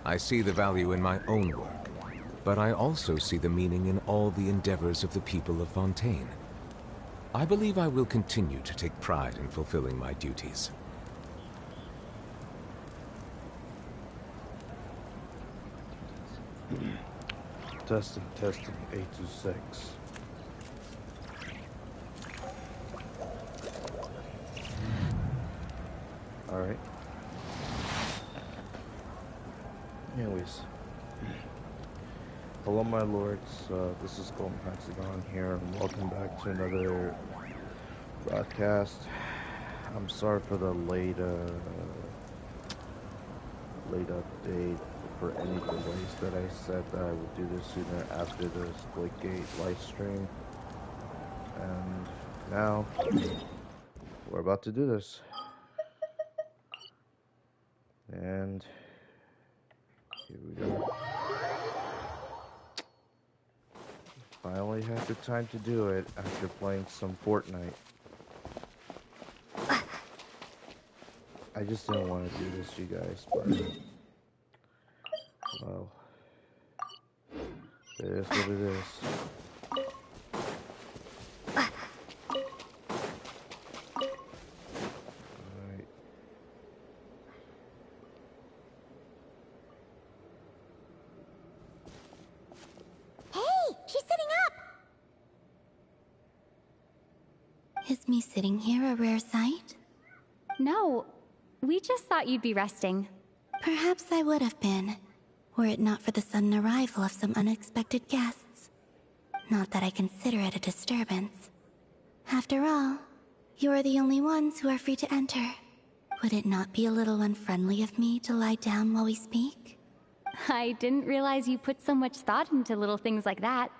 I see the value in my own work, but I also see the meaning in all the endeavors of the people of Fontaine. I believe I will continue to take pride in fulfilling my duties. Testing, 826. Alright. Anyways. Hello my lords, this is Golden Hexagon here, and welcome back to another broadcast. I'm sorry for the late update for any delays that I said that I would do this sooner after the Splitgate live stream. And now, we're about to do this. And here we go. Finally had the time to do it after playing some Fortnite. I just didn't want to do this, you guys, but well, it is what it is. Alright. Hey, she's sitting up! Is me sitting here a rare sight? No, we just thought you'd be resting. Perhaps I would have been, were it not for the sudden arrival of some unexpected guests. Not that I consider it a disturbance. After all, you are the only ones who are free to enter. Would it not be a little unfriendly of me to lie down while we speak? I didn't realize you put so much thought into little things like that.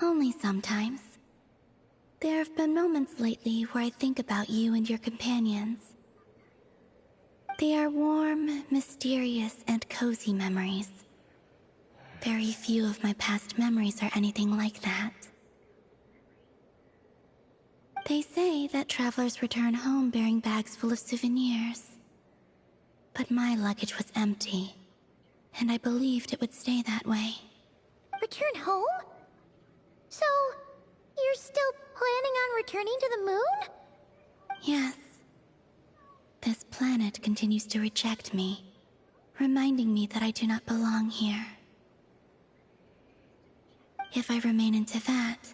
Only sometimes. There have been moments lately where I think about you and your companions. They are warm, mysterious, and cozy memories. Very few of my past memories are anything like that. They say that travelers return home bearing bags full of souvenirs. But my luggage was empty, and I believed it would stay that way. Return home? So, you're still planning on returning to the moon? Yes. This planet continues to reject me, reminding me that I do not belong here. If I remain in Teyvat,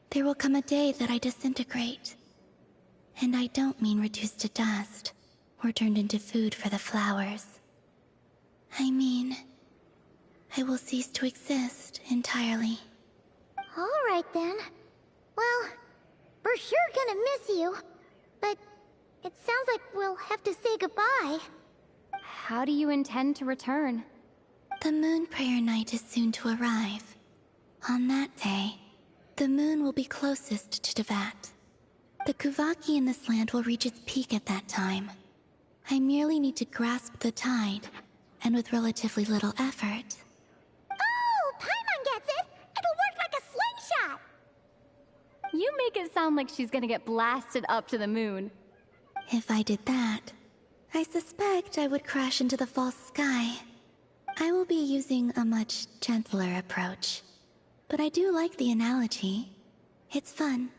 there will come a day that I disintegrate. And I don't mean reduced to dust, or turned into food for the flowers. I mean, I will cease to exist entirely. Alright then. Well, we're sure gonna miss you. But it sounds like we'll have to say goodbye. How do you intend to return? The moon prayer night is soon to arrive. On that day, the moon will be closest to Teyvat. The Kuvaki in this land will reach its peak at that time. I merely need to grasp the tide, and with relatively little effort. Oh, Paimon gets it! It'll work like a slingshot! You make it sound like she's gonna get blasted up to the moon. If I did that, I suspect I would crash into the false sky. I will be using a much gentler approach. But I do like the analogy. It's fun.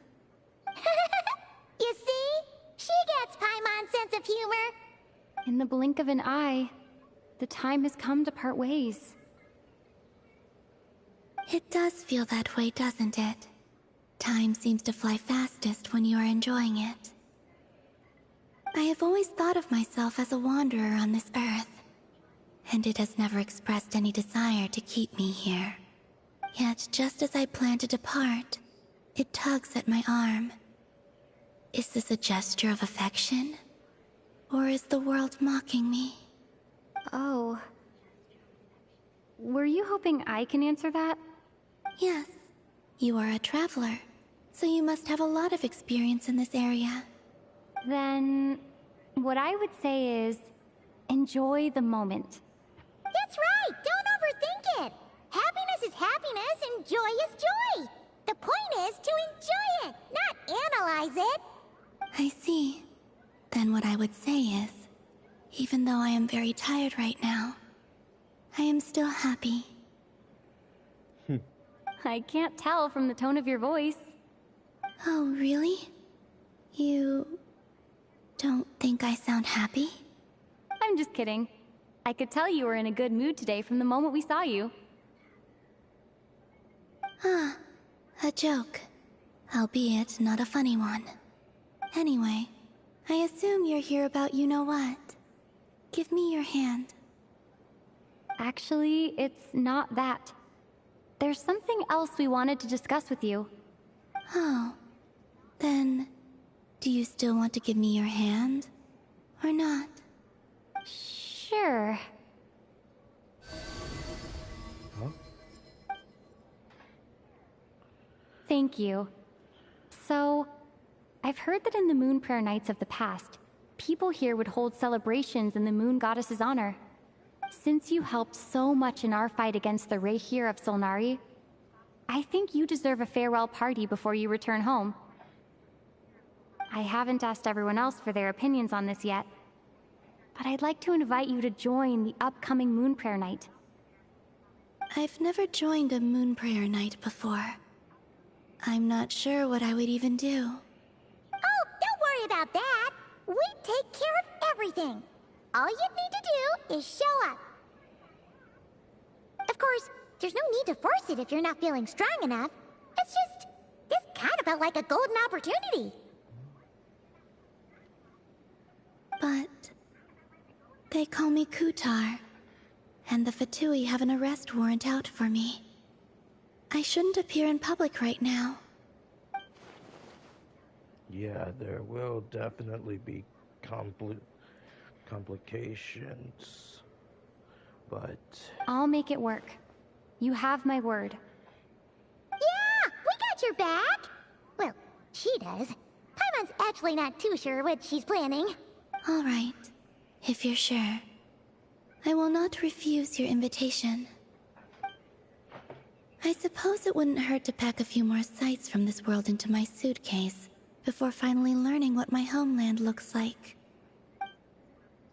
You see? She gets Paimon's sense of humor. In the blink of an eye, the time has come to part ways. It does feel that way, doesn't it? Time seems to fly fastest when you are enjoying it. I have always thought of myself as a wanderer on this earth, and it has never expressed any desire to keep me here. Yet, just as I plan to depart, it tugs at my arm. Is this a gesture of affection? Or is the world mocking me? Oh. Were you hoping I can answer that? Yes. You are a traveler, so you must have a lot of experience in this area. Then, what I would say is, enjoy the moment. That's right! Don't overthink it! Happiness is happiness and joy is joy! The point is to see. Then what I would say is, even though I am very tired right now, I am still happy. I can't tell from the tone of your voice. Oh, really? You don't think I sound happy? I'm just kidding. I could tell you were in a good mood today from the moment we saw you. Ah, a joke. Albeit not a funny one. Anyway, I assume you're here about you-know-what. Give me your hand. Actually, it's not that. There's something else we wanted to discuss with you. Oh. Then, do you still want to give me your hand? Or not? Sure. Huh? Thank you. So, I've heard that in the Moon Prayer Nights of the past, people here would hold celebrations in the Moon Goddess's honor. Since you helped so much in our fight against the Rehir of Solnari, I think you deserve a farewell party before you return home. I haven't asked everyone else for their opinions on this yet, but I'd like to invite you to join the upcoming Moon Prayer Night. I've never joined a Moon Prayer Night before. I'm not sure what I would even do. Oh, don't worry about that. We take care of everything. All you need to do is show up. Of course, there's no need to force it if you're not feeling strong enough. This kind of felt like a golden opportunity. But they call me Kutar, and the Fatui have an arrest warrant out for me. I shouldn't appear in public right now. Yeah, there will definitely be complications. But I'll make it work. You have my word. Yeah, we got your back. Well, she does. Paimon's actually not too sure what she's planning. All right, if you're sure. I will not refuse your invitation. I suppose it wouldn't hurt to pack a few more sights from this world into my suitcase before finally learning what my homeland looks like.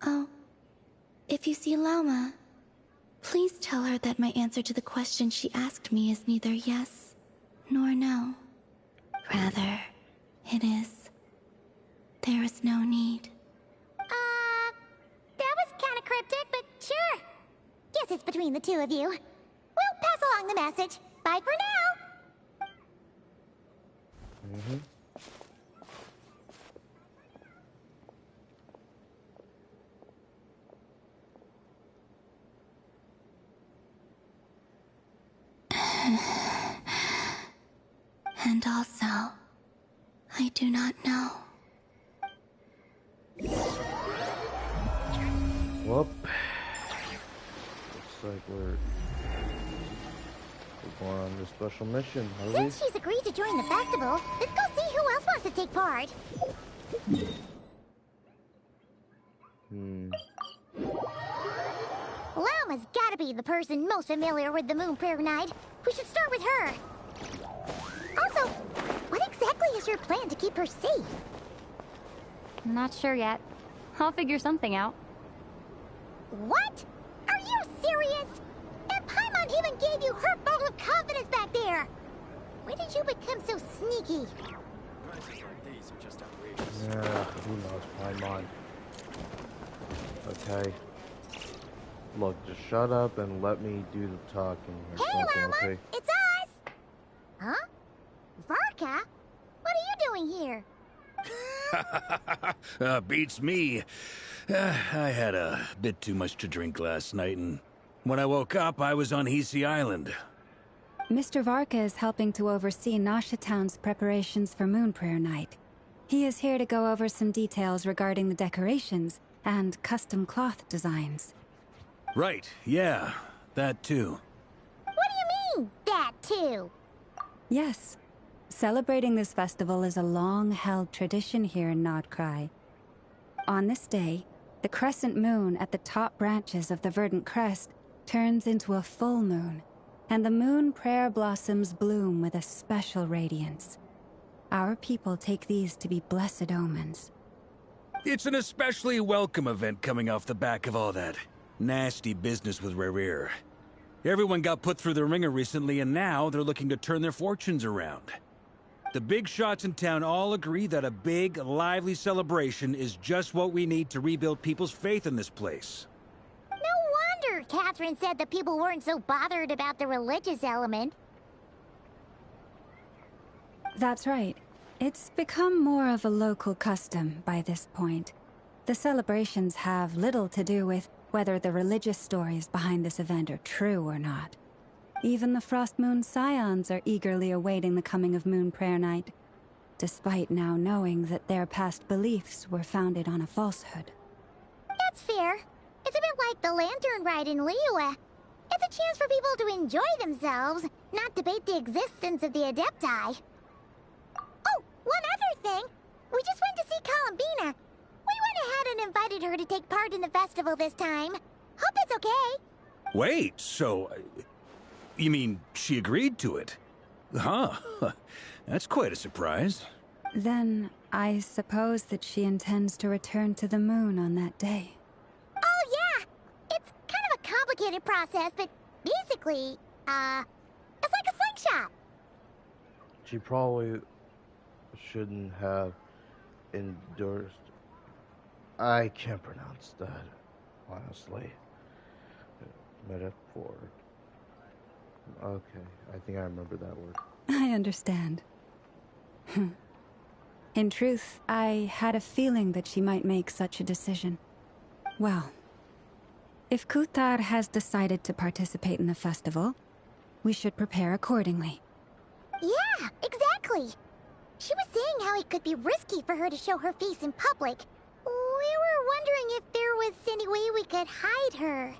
Oh, if you see Lauma, please tell her that my answer to the question she asked me is neither yes nor no. Rather, it is. There is no need. That was kind of cryptic, but sure. Guess it's between the two of you. We'll pass along the message. Bye for now. And also, I do not know. whoop. Looks like we're going on this special mission, are we? Since she's agreed to join the festival, let's go see who else wants to take part. Lauma's gotta be the person most familiar with the Moon Prayer Night. We should start with her. Also, what exactly is your plan to keep her safe? Not sure yet. I'll figure something out. What? Are you serious? And Paimon even gave you her vote of confidence back there. When did you become so sneaky? Yeah, who knows, Paimon. Okay. Look, just shut up and let me do the talking or Hey, something, Lauma! okay? It's us! Huh? Varka? What are you doing here? Beats me. I had a bit too much to drink last night, and when I woke up, I was on Hisi Island. Mr. Varka is helping to oversee Nasha Town's preparations for Moon Prayer Night. He is here to go over some details regarding the decorations and custom cloth designs. Right, yeah, that too. What do you mean, that too? Yes. Celebrating this festival is a long-held tradition here in Krai. On this day, the crescent moon at the top branches of the verdant crest turns into a full moon, and the moon prayer blossoms bloom with a special radiance. Our people take these to be blessed omens, It's an especially welcome event coming off the back of all that nasty business with Rare. Everyone got put through the ringer recently, and now they're looking to turn their fortunes around. The big shots in town all agree that a big, lively celebration is just what we need to rebuild people's faith in this place. No wonder Catherine said that people weren't so bothered about the religious element. That's right. It's become more of a local custom by this point. The celebrations have little to do with whether the religious stories behind this event are true or not. Even the Frost Moon Scions are eagerly awaiting the coming of Moon Prayer Night, despite now knowing that their past beliefs were founded on a falsehood. That's fair. It's a bit like the Lantern Ride in Liyue. It's a chance for people to enjoy themselves, not debate the existence of the Adepti. Oh, one other thing. We just went to see Columbina. We went ahead and invited her to take part in the festival this time. Hope it's okay. Wait, so... you mean she agreed to it? Huh. That's quite a surprise. Then, I suppose that she intends to return to the moon on that day. Oh, yeah. It's kind of a complicated process, but basically, it's like a slingshot. She probably shouldn't have endorsed. I can't pronounce that, honestly. Metaphor. Okay, I think I remember that word. I understand. In truth, I had a feeling that she might make such a decision. Well, if Kuthar has decided to participate in the festival, we should prepare accordingly. Yeah, exactly. She was saying how it could be risky for her to show her face in public. We were wondering if there was any way we could hide her.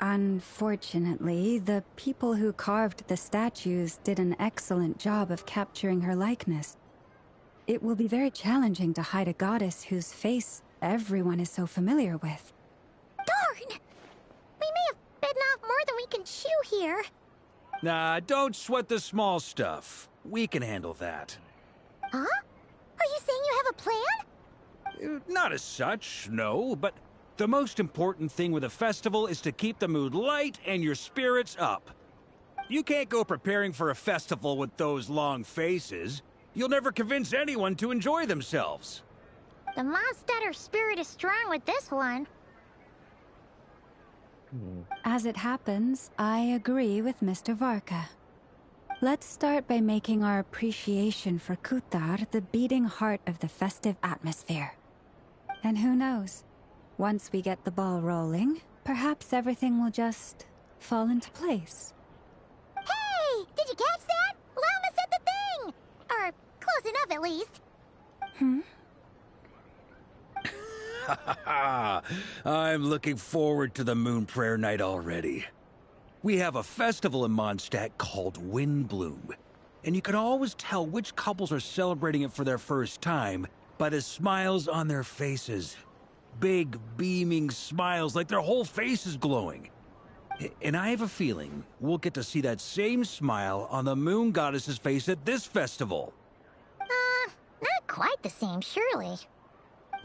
Unfortunately, the people who carved the statues did an excellent job of capturing her likeness. It will be very challenging to hide a goddess whose face everyone is so familiar with. Darn! We may have bitten off more than we can chew here. Nah, don't sweat the small stuff. We can handle that. Huh? Are you saying you have a plan? Not as such, no, but the most important thing with a festival is to keep the mood light and your spirits up. You can't go preparing for a festival with those long faces. You'll never convince anyone to enjoy themselves. The Mondstatter spirit is strong with this one. As it happens, I agree with Mr. Varka. Let's start by making our appreciation for Kuthar the beating heart of the festive atmosphere. And who knows? Once we get the ball rolling, perhaps everything will just fall into place. Hey! Did you catch that? Lama said the thing! Or close enough, at least. I'm looking forward to the Moon Prayer Night already. We have a festival in Mondstadt called Windbloom, and you can always tell which couples are celebrating it for their first time by the smiles on their faces. Big, beaming smiles like their whole face is glowing. And I have a feeling we'll get to see that same smile on the Moon Goddess's face at this festival. Not quite the same, surely.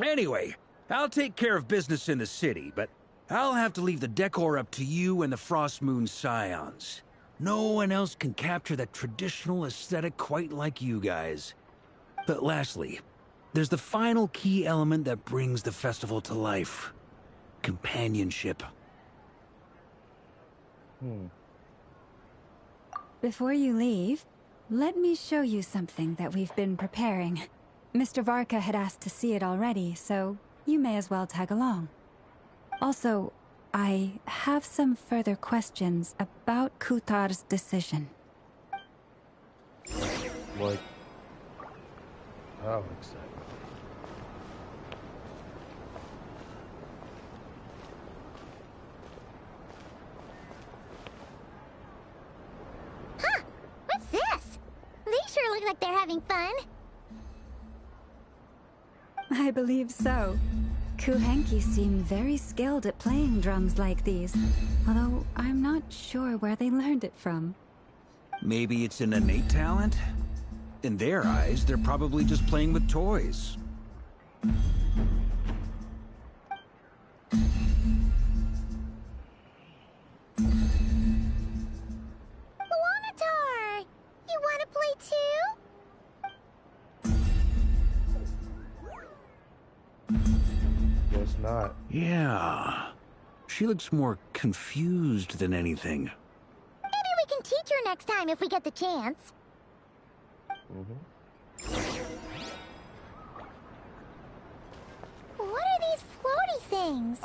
Anyway, I'll take care of business in the city, but I'll have to leave the decor up to you and the Frost Moon Scions. No one else can capture that traditional aesthetic quite like you guys. But lastly, there's the final key element that brings the festival to life. Companionship. Before you leave, let me show you something that we've been preparing. Mr. Varka had asked to see it already, so you may as well tag along. Also, I have some further questions about Kuthar's decision. Like, how exciting. Huh! What's this? They sure look like they're having fun. I believe so. Kuhenki seem very skilled at playing drums like these, although I'm not sure where they learned it from. Maybe it's an innate talent? In their eyes, they're probably just playing with toys. Luanatar! You wanna play too? Guess not. Yeah. She looks more confused than anything. Maybe we can teach her next time if we get the chance. What are these floaty things?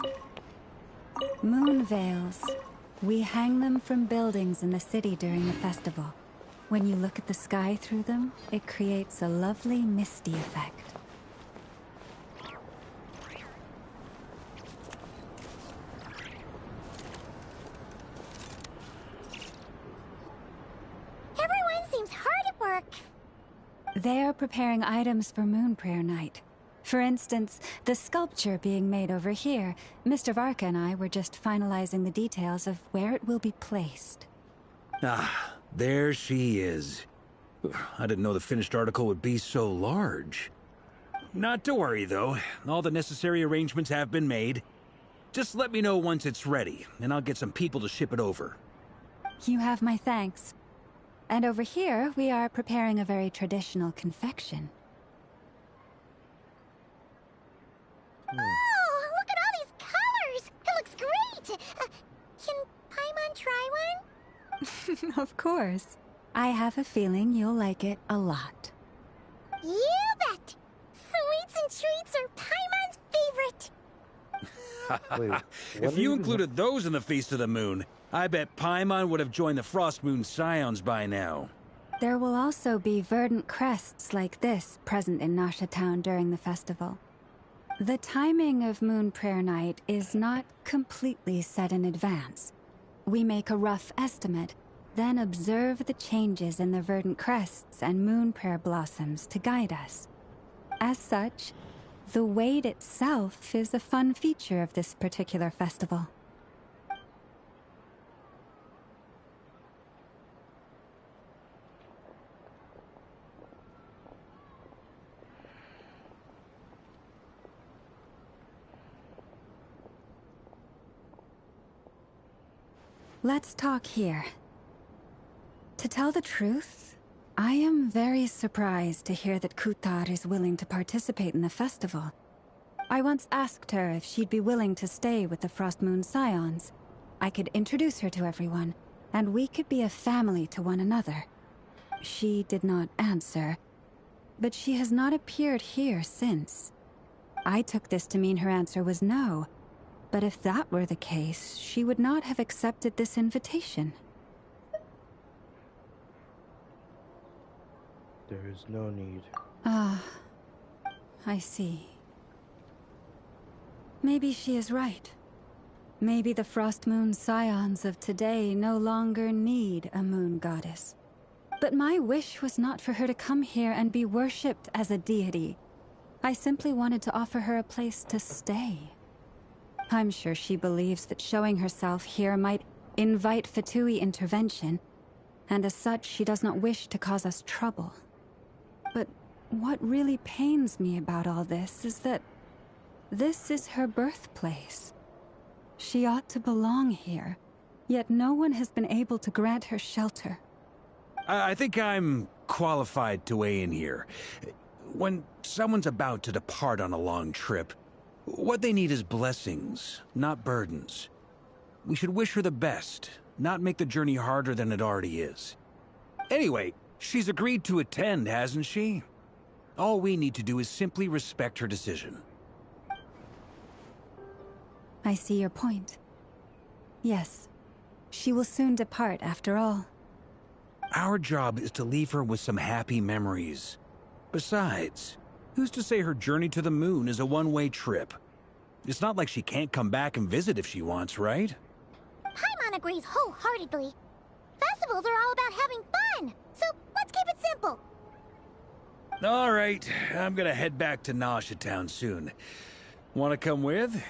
Moon veils. We hang them from buildings in the city during the festival. When you look at the sky through them, it creates a lovely misty effect. Everyone seems hard at work. They are preparing items for Moon Prayer Night. For instance, the sculpture being made over here. Mr. Varka and I were just finalizing the details of where it will be placed. Ah, there she is. I didn't know the finished article would be so large. Not to worry, though. All the necessary arrangements have been made. Just let me know once it's ready, and I'll get some people to ship it over. You have my thanks. And over here, we are preparing a very traditional confection. Oh, look at all these colors! It looks great! Can Paimon try one? Of course. I have a feeling you'll like it a lot. You bet! Sweets and treats are Paimon's favorite! Wait, If you included those in the Feast of the Moon, I bet Paimon would have joined the Frost Moon Scions by now. There will also be verdant crests like this present in Nasha Town during the festival. The timing of Moon Prayer Night is not completely set in advance. We make a rough estimate, then observe the changes in the verdant crests and moon prayer blossoms to guide us. As such, the wait itself is a fun feature of this particular festival. Let's talk here. To tell the truth, I am very surprised to hear that Kutar is willing to participate in the festival. I once asked her if she'd be willing to stay with the Frost Moon Scions. I could introduce her to everyone, and we could be a family to one another. She did not answer, but she has not appeared here since. I took this to mean her answer was no, but if that were the case, she would not have accepted this invitation. There is no need. Ah, I see. Maybe she is right. Maybe the Frost Moon Scions of today no longer need a moon goddess. But my wish was not for her to come here and be worshipped as a deity. I simply wanted to offer her a place to stay. I'm sure she believes that showing herself here might invite Fatui intervention, and as such she does not wish to cause us trouble. But what really pains me about all this is that this is her birthplace. She ought to belong here, yet no one has been able to grant her shelter. I think I'm qualified to weigh in here. When someone's about to depart on a long trip, what they need is blessings, not burdens. We should wish her the best, not make the journey harder than it already is. Anyway, she's agreed to attend, hasn't she? All we need to do is simply respect her decision. I see your point. Yes, she will soon depart after all. Our job is to leave her with some happy memories. Besides, who's to say her journey to the moon is a one-way trip? It's not like she can't come back and visit if she wants, right? Paimon agrees wholeheartedly. Festivals are all about having fun, so let's keep it simple. All right, I'm gonna head back to Nasha Town soon. Wanna come with?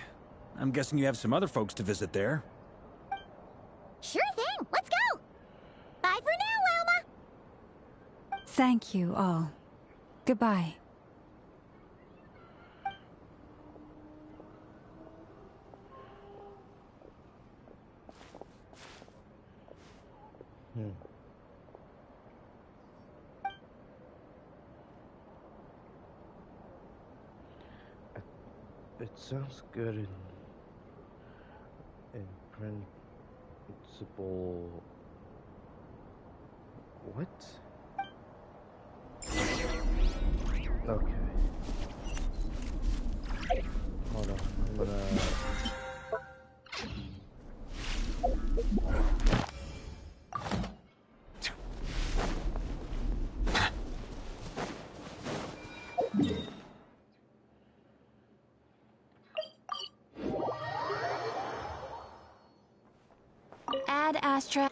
I'm guessing you have some other folks to visit there. Sure thing, let's go! Bye for now, Wilma! Thank you all. Goodbye. Hmm. It sounds good in principle. What? Okay. Hold on. I'm gonna. Ad Astra.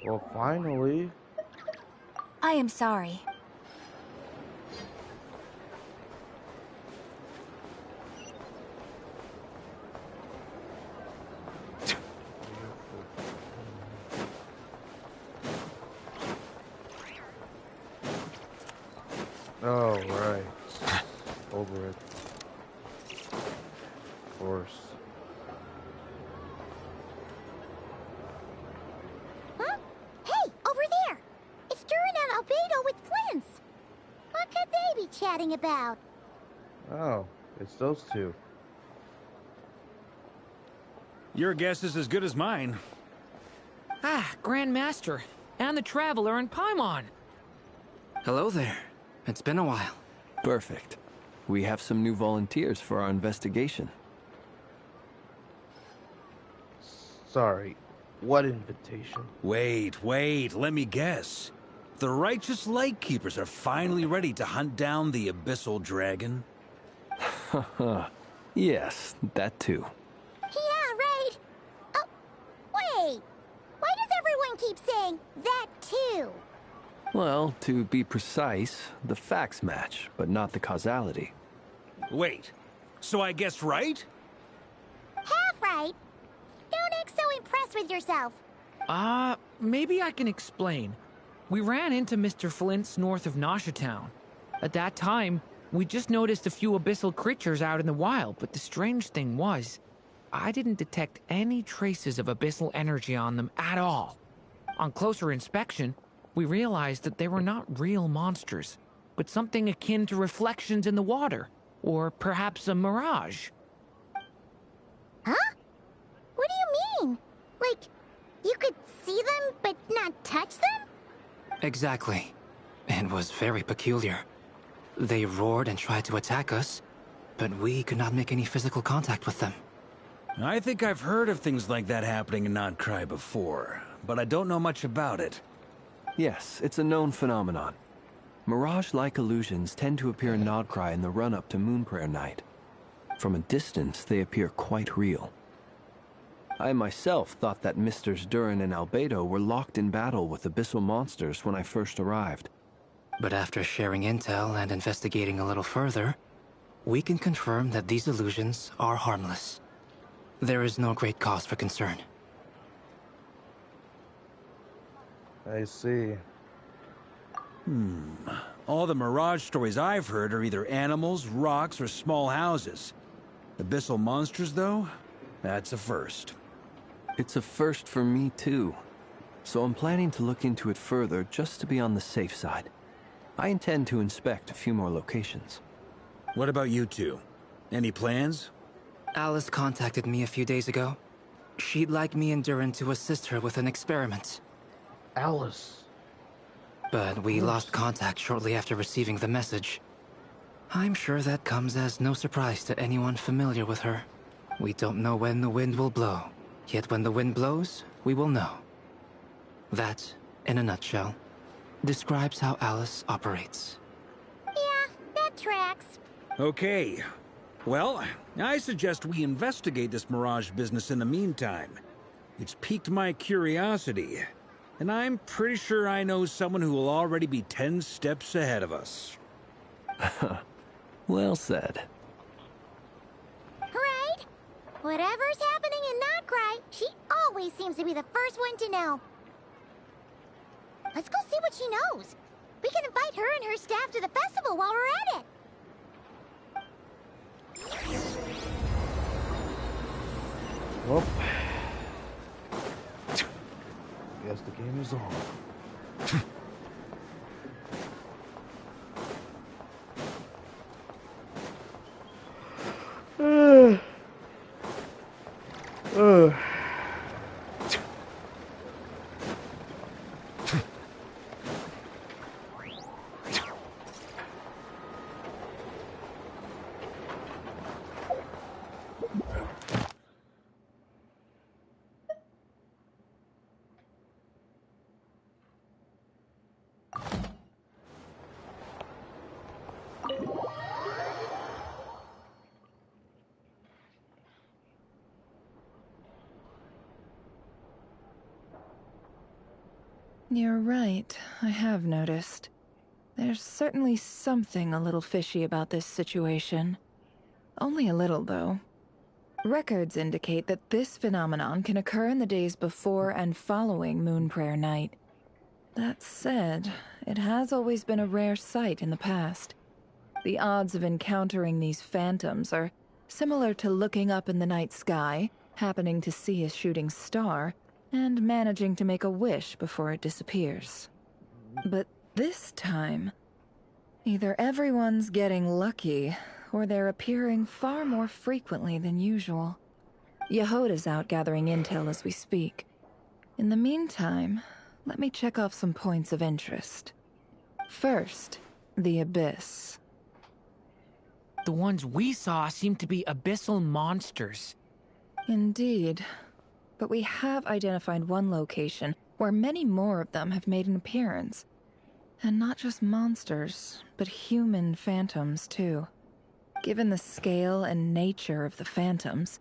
Well, finally. I am sorry. Oh, right. Over it. Of course. Huh? Hey, over there! It's Durin and Albedo with Flints! What could they be chatting about? Oh, it's those two. Your guess is as good as mine. Ah, Grand Master, and the Traveler in Paimon. Hello there. It's been a while. Perfect. We have some new volunteers for our investigation. Sorry, what invitation? Wait, let me guess. The righteous Lightkeepers are finally ready to hunt down the Abyssal Dragon? Haha. Yes, that too. Yeah, right. Oh, wait. Why does everyone keep saying that too? Well, to be precise, the facts match, but not the causality. Wait, so I guessed right? Half right. Don't act so impressed with yourself. Maybe I can explain. We ran into Mr. Flint's north of Nasha Town. At that time, we just noticed a few abyssal creatures out in the wild, but the strange thing was, I didn't detect any traces of abyssal energy on them at all. On closer inspection, we realized that they were not real monsters, but something akin to reflections in the water, or perhaps a mirage. Huh? What do you mean? Like, you could see them but not touch them? Exactly. It was very peculiar. They roared and tried to attack us, but we could not make any physical contact with them. I think I've heard of things like that happening in Krai before, but I don't know much about it. Yes, it's a known phenomenon. Mirage-like illusions tend to appear in Krai in the run-up to Moonprayer Night. From a distance, they appear quite real. I myself thought that Misters Durin and Albedo were locked in battle with abyssal monsters when I first arrived. But after sharing intel and investigating a little further, we can confirm that these illusions are harmless. There is no great cause for concern. I see. All the Mirage stories I've heard are either animals, rocks, or small houses. Abyssal monsters, though? That's a first. It's a first for me, too. So I'm planning to look into it further just to be on the safe side. I intend to inspect a few more locations. What about you two? Any plans? Alice contacted me a few days ago. She'd like me and Durin to assist her with an experiment. Alice. But we lost contact shortly after receiving the message. I'm sure that comes as no surprise to anyone familiar with her. We don't know when the wind will blow, yet when the wind blows, we will know. That, in a nutshell, describes how Alice operates. Yeah, that tracks. Okay. Well, I suggest we investigate this Mirage business in the meantime. It's piqued my curiosity, and I'm pretty sure I know someone who will already be 10 steps ahead of us. Well said. Right? Whatever's happening in Krai, she always seems to be the first one to know. Let's go see what she knows. We can invite her and her staff to the festival while we're at it. Well. Yes, the game is on. You're right, I have noticed. There's certainly something a little fishy about this situation. Only a little, though. Records indicate that this phenomenon can occur in the days before and following Moon Prayer Night. That said, it has always been a rare sight in the past. The odds of encountering these phantoms are similar to looking up in the night sky, happening to see a shooting star, and managing to make a wish before it disappears. But this time, either everyone's getting lucky, or they're appearing far more frequently than usual. Yehoda's out gathering intel as we speak. In the meantime, let me check off some points of interest. First, the Abyss. The ones we saw seem to be abyssal monsters. Indeed. But we have identified one location where many more of them have made an appearance. And not just monsters, but human phantoms, too. Given the scale and nature of the phantoms,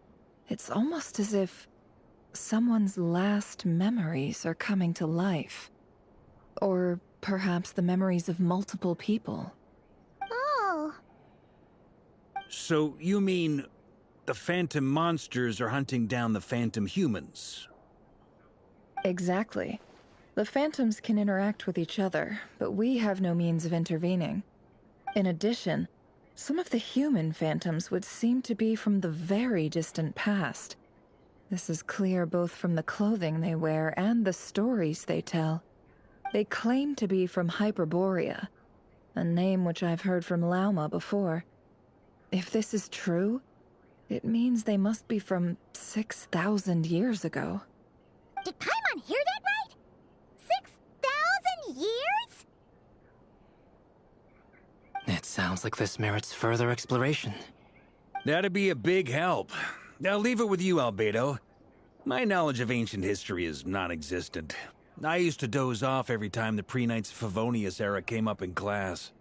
it's almost as if someone's last memories are coming to life. Or perhaps the memories of multiple people. Oh. So you mean the phantom monsters are hunting down the phantom humans? Exactly. The phantoms can interact with each other, but we have no means of intervening. In addition, some of the human phantoms would seem to be from the very distant past. This is clear both from the clothing they wear and the stories they tell. They claim to be from Hyperborea, a name which I've heard from Lauma before. If this is true, it means they must be from 6,000 years ago. Did Paimon hear that right? 6,000 years? It sounds like this merits further exploration. That'd be a big help. I'll leave it with you, Albedo. My knowledge of ancient history is non-existent. I used to doze off every time the pre-Knights Favonius era came up in class.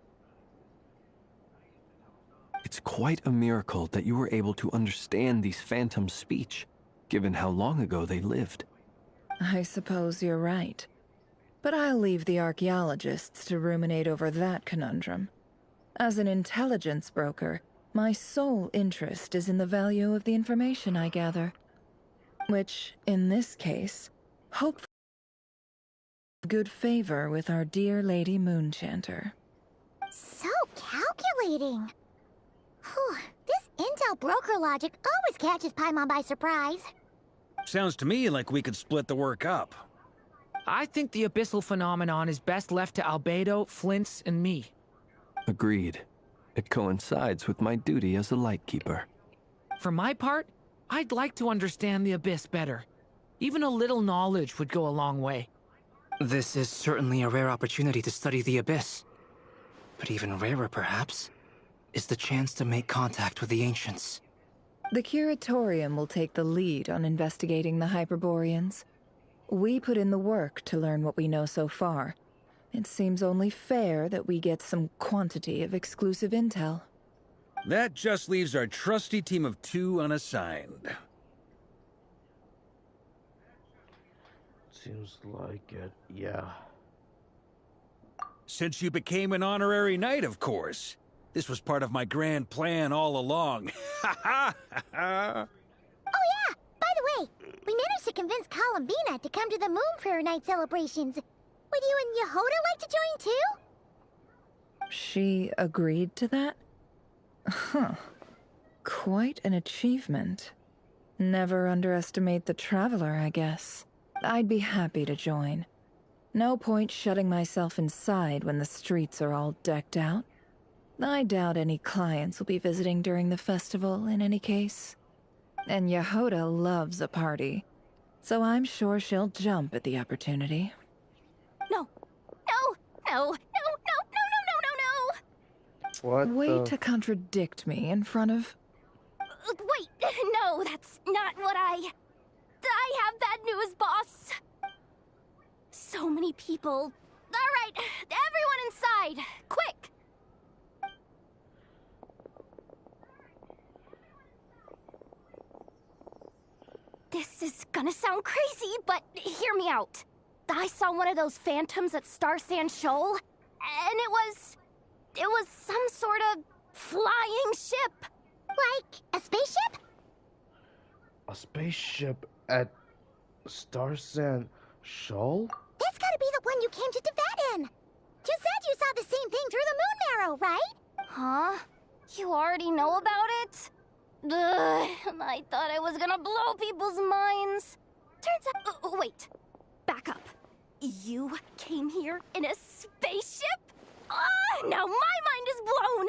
It's quite a miracle that you were able to understand these phantoms' speech, given how long ago they lived. I suppose you're right. But I'll leave the archaeologists to ruminate over that conundrum. As an intelligence broker, my sole interest is in the value of the information I gather. Which, in this case, hopefully good favor with our dear Lady Moonchanter. So calculating. Whew, this intel broker logic always catches Paimon by surprise. Sounds to me like we could split the work up. I think the abyssal phenomenon is best left to Albedo, Flints, and me. Agreed. It coincides with my duty as a lightkeeper. For my part, I'd like to understand the Abyss better. Even a little knowledge would go a long way. This is certainly a rare opportunity to study the Abyss. But even rarer, perhaps, is the chance to make contact with the Ancients. The Curatorium will take the lead on investigating the Hyperboreans. We put in the work to learn what we know so far. It seems only fair that we get some quantity of exclusive intel. That just leaves our trusty team of 2 unassigned. Seems like it, yeah. Since you became an honorary knight, of course. This was part of my grand plan all along. Ha ha ha! Oh yeah! By the way, we managed to convince Columbina to come to the Moon Prayer Night celebrations. Would you and Yehoda like to join too? She agreed to that? Huh. Quite an achievement. Never underestimate the traveler, I guess. I'd be happy to join. No point shutting myself inside when the streets are all decked out. I doubt any clients will be visiting during the festival in any case. And Yehoda loves a party, so I'm sure she'll jump at the opportunity. No. No. No. No. No. No. No. No. No. What Way to contradict me in front of... Wait. No, that's not what I have bad news, boss. So many people. All right, everyone inside, quick. This is gonna sound crazy, but hear me out. I saw one of those phantoms at Star Sand Shoal, and it was some sort of flying ship. Like a spaceship? A spaceship at Star Sand Shoal? That's gotta be the one you came to Tibet in. You said you saw the same thing through the moon marrow, right? Huh? You already know about it? Ugh, I thought I was gonna blow people's minds. Turns out... wait. Back up. You came here in a spaceship? Now my mind is blown!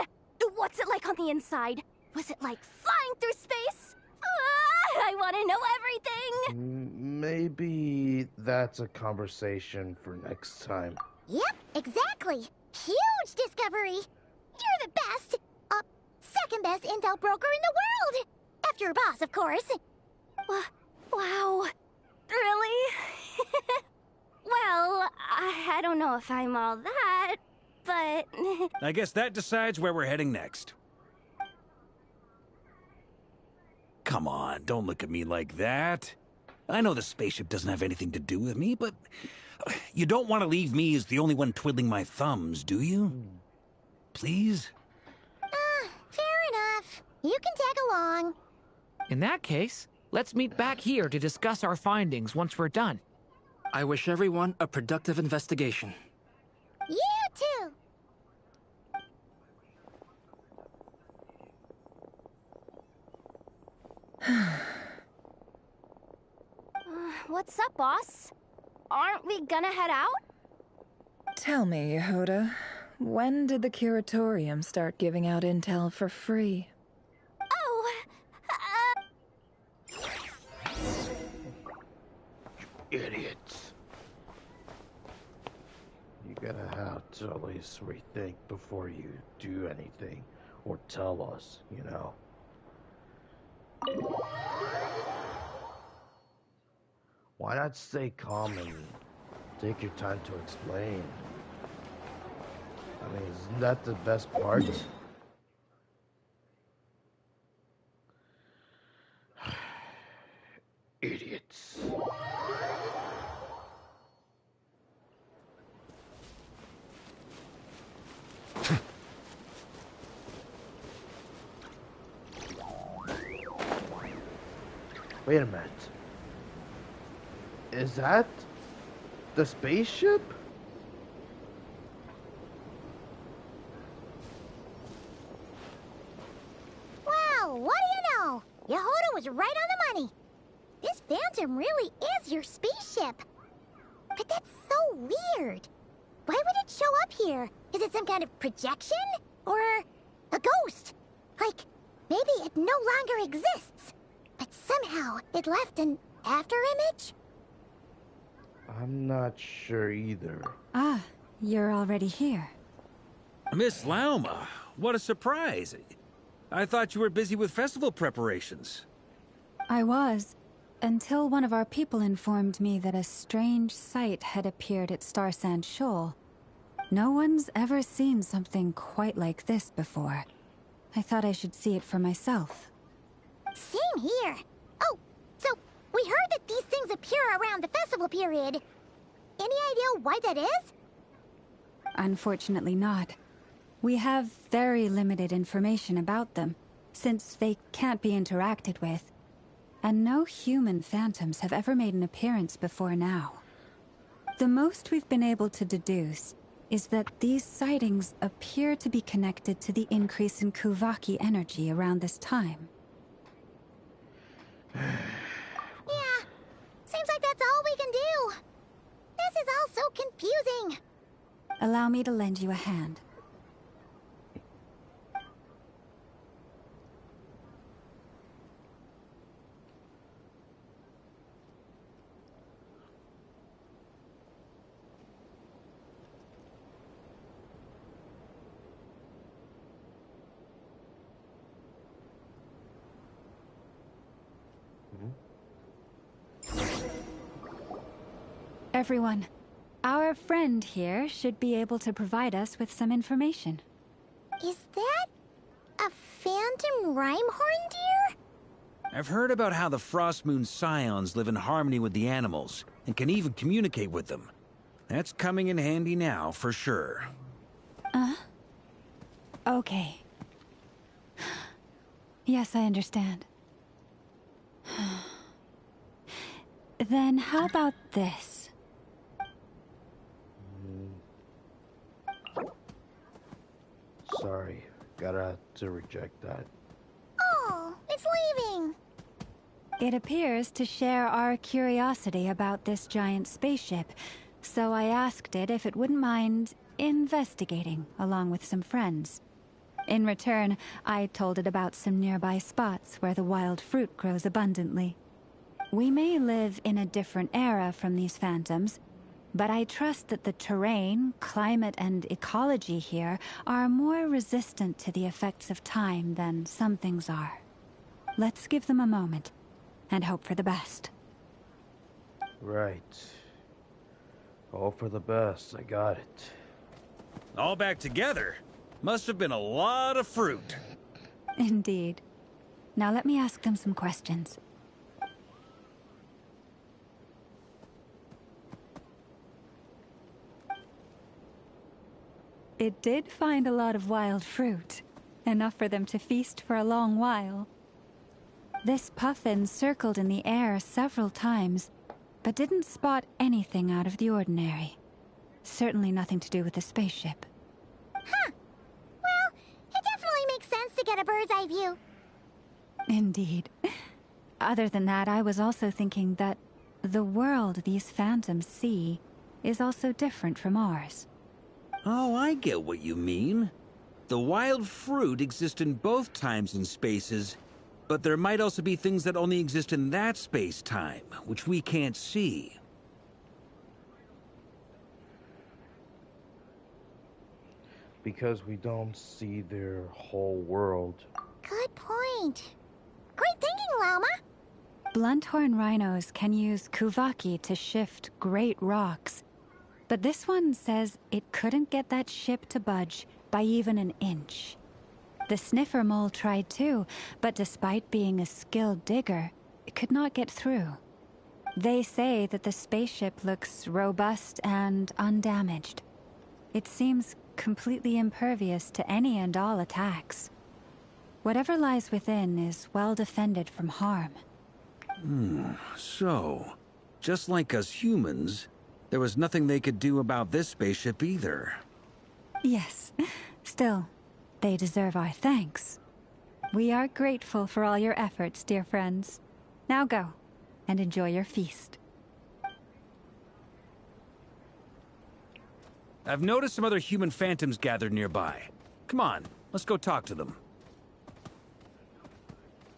What's it like on the inside? Was it like flying through space? I want to know everything! Maybe that's a conversation for next time. Yep, exactly. Huge discovery. You're the best. Second best intel broker in the world. After your boss, of course. Wow. Really? Well, I don't know if I'm all that, but... I guess that decides where we're heading next. Come on, don't look at me like that. I know the spaceship doesn't have anything to do with me, but... You don't want to leave me as the only one twiddling my thumbs, do you? Please? Fair enough. You can tag along. In that case, let's meet back here to discuss our findings once we're done. I wish everyone a productive investigation. You too. What's up, boss? Aren't we gonna head out? Tell me, Yehoda, when did the curatorium start giving out intel for free? Oh, Idiots. You gotta have to at least rethink before you do anything, or tell us, you know. Why not stay calm and take your time to explain? I mean, isn't that the best part? Idiots. Wait a minute. Is that the spaceship? Well, what do you know? Yehoda was right on the money. This phantom really is your spaceship. But that's so weird. Why would it show up here? Is it some kind of projection? Or a ghost? Like, maybe it no longer exists. But somehow it left an afterimage? I'm not sure either. Ah, you're already here. Miss Lauma, what a surprise. I thought you were busy with festival preparations. I was, until one of our people informed me that a strange sight had appeared at Star Sand Shoal. No one's ever seen something quite like this before. I thought I should see it for myself. Same here. Oh, so we heard that these things appear around the festival period. Any idea why that is? Unfortunately not. We have very limited information about them, since they can't be interacted with. And no human phantoms have ever made an appearance before now. The most we've been able to deduce is that these sightings appear to be connected to the increase in Kuvaki energy around this time. Yeah, seems like that's all we can Allow me to lend you a hand. Everyone, our friend here should be able to provide us with some information. Is that a phantom Rhyme-horn deer? I've heard about how the Frost Moon Scions live in harmony with the animals, and can even communicate with them. That's coming in handy now, for sure. Okay. Yes, I understand. Then how about this? Sorry, gotta have to reject that. Oh, it's leaving. It appears to share our curiosity about this giant spaceship, so I asked it if it wouldn't mind investigating along with some friends. In return, I told it about some nearby spots where the wild fruit grows abundantly. We may live in a different era from these phantoms, but I trust that the terrain, climate, and ecology here are more resistant to the effects of time than some things are. Let's give them a moment, and hope for the best. Right. All for the best, I got it. All back together? Must have been a lot of fruit. Indeed. Now let me ask them some questions. It did find a lot of wild fruit, enough for them to feast for a long while. This puffin circled in the air several times, but didn't spot anything out of the ordinary. Certainly nothing to do with the spaceship. Huh. Well, it definitely makes sense to get a bird's eye view. Indeed. Other than that, I was also thinking that the world these phantoms see is also different from ours. Oh, I get what you mean. The wild fruit exists in both times and spaces, but there might also be things that only exist in that space-time, which we can't see. Because we don't see their whole world. Good point. Great thinking, Llama. Blunthorn rhinos can use kuvaki to shift great rocks, but this one says it couldn't get that ship to budge by even an inch. The sniffer mole tried too, but despite being a skilled digger, it could not get through. They say that the spaceship looks robust and undamaged. It seems completely impervious to any and all attacks. Whatever lies within is well defended from harm. So, just like us humans, there was nothing they could do about this spaceship either. Yes. Still, they deserve our thanks. We are grateful for all your efforts, dear friends. Now go, and enjoy your feast. I've noticed some other human phantoms gathered nearby. Come on, let's go talk to them.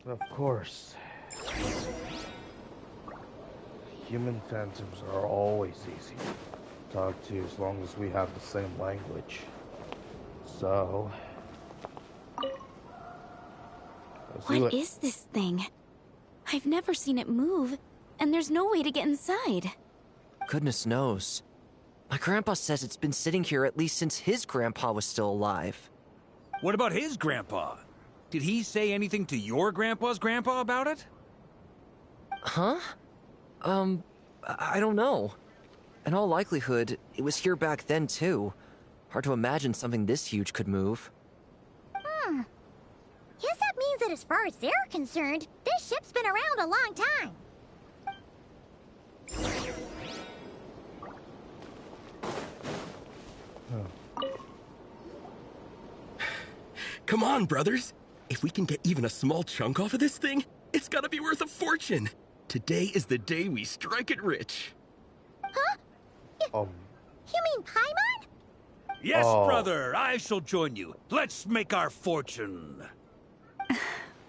Of course. Human phantoms are always easy to talk to as long as we have the same language. So... What is this thing? I've never seen it move, and there's no way to get inside. Goodness knows. My grandpa says it's been sitting here at least since his grandpa was still alive. What about his grandpa? Did he say anything to your grandpa's grandpa about it? Huh? I don't know. In all likelihood, it was here back then too. Hard to imagine something this huge could move. Guess that means that as far as they're concerned, this ship's been around a long time. Come on, brothers. If we can get even a small chunk off of this thing, it's gotta be worth a fortune. Today is the day we strike it rich. Huh? You mean Paimon? Yes, Oh. brother, I shall join you. Let's make our fortune.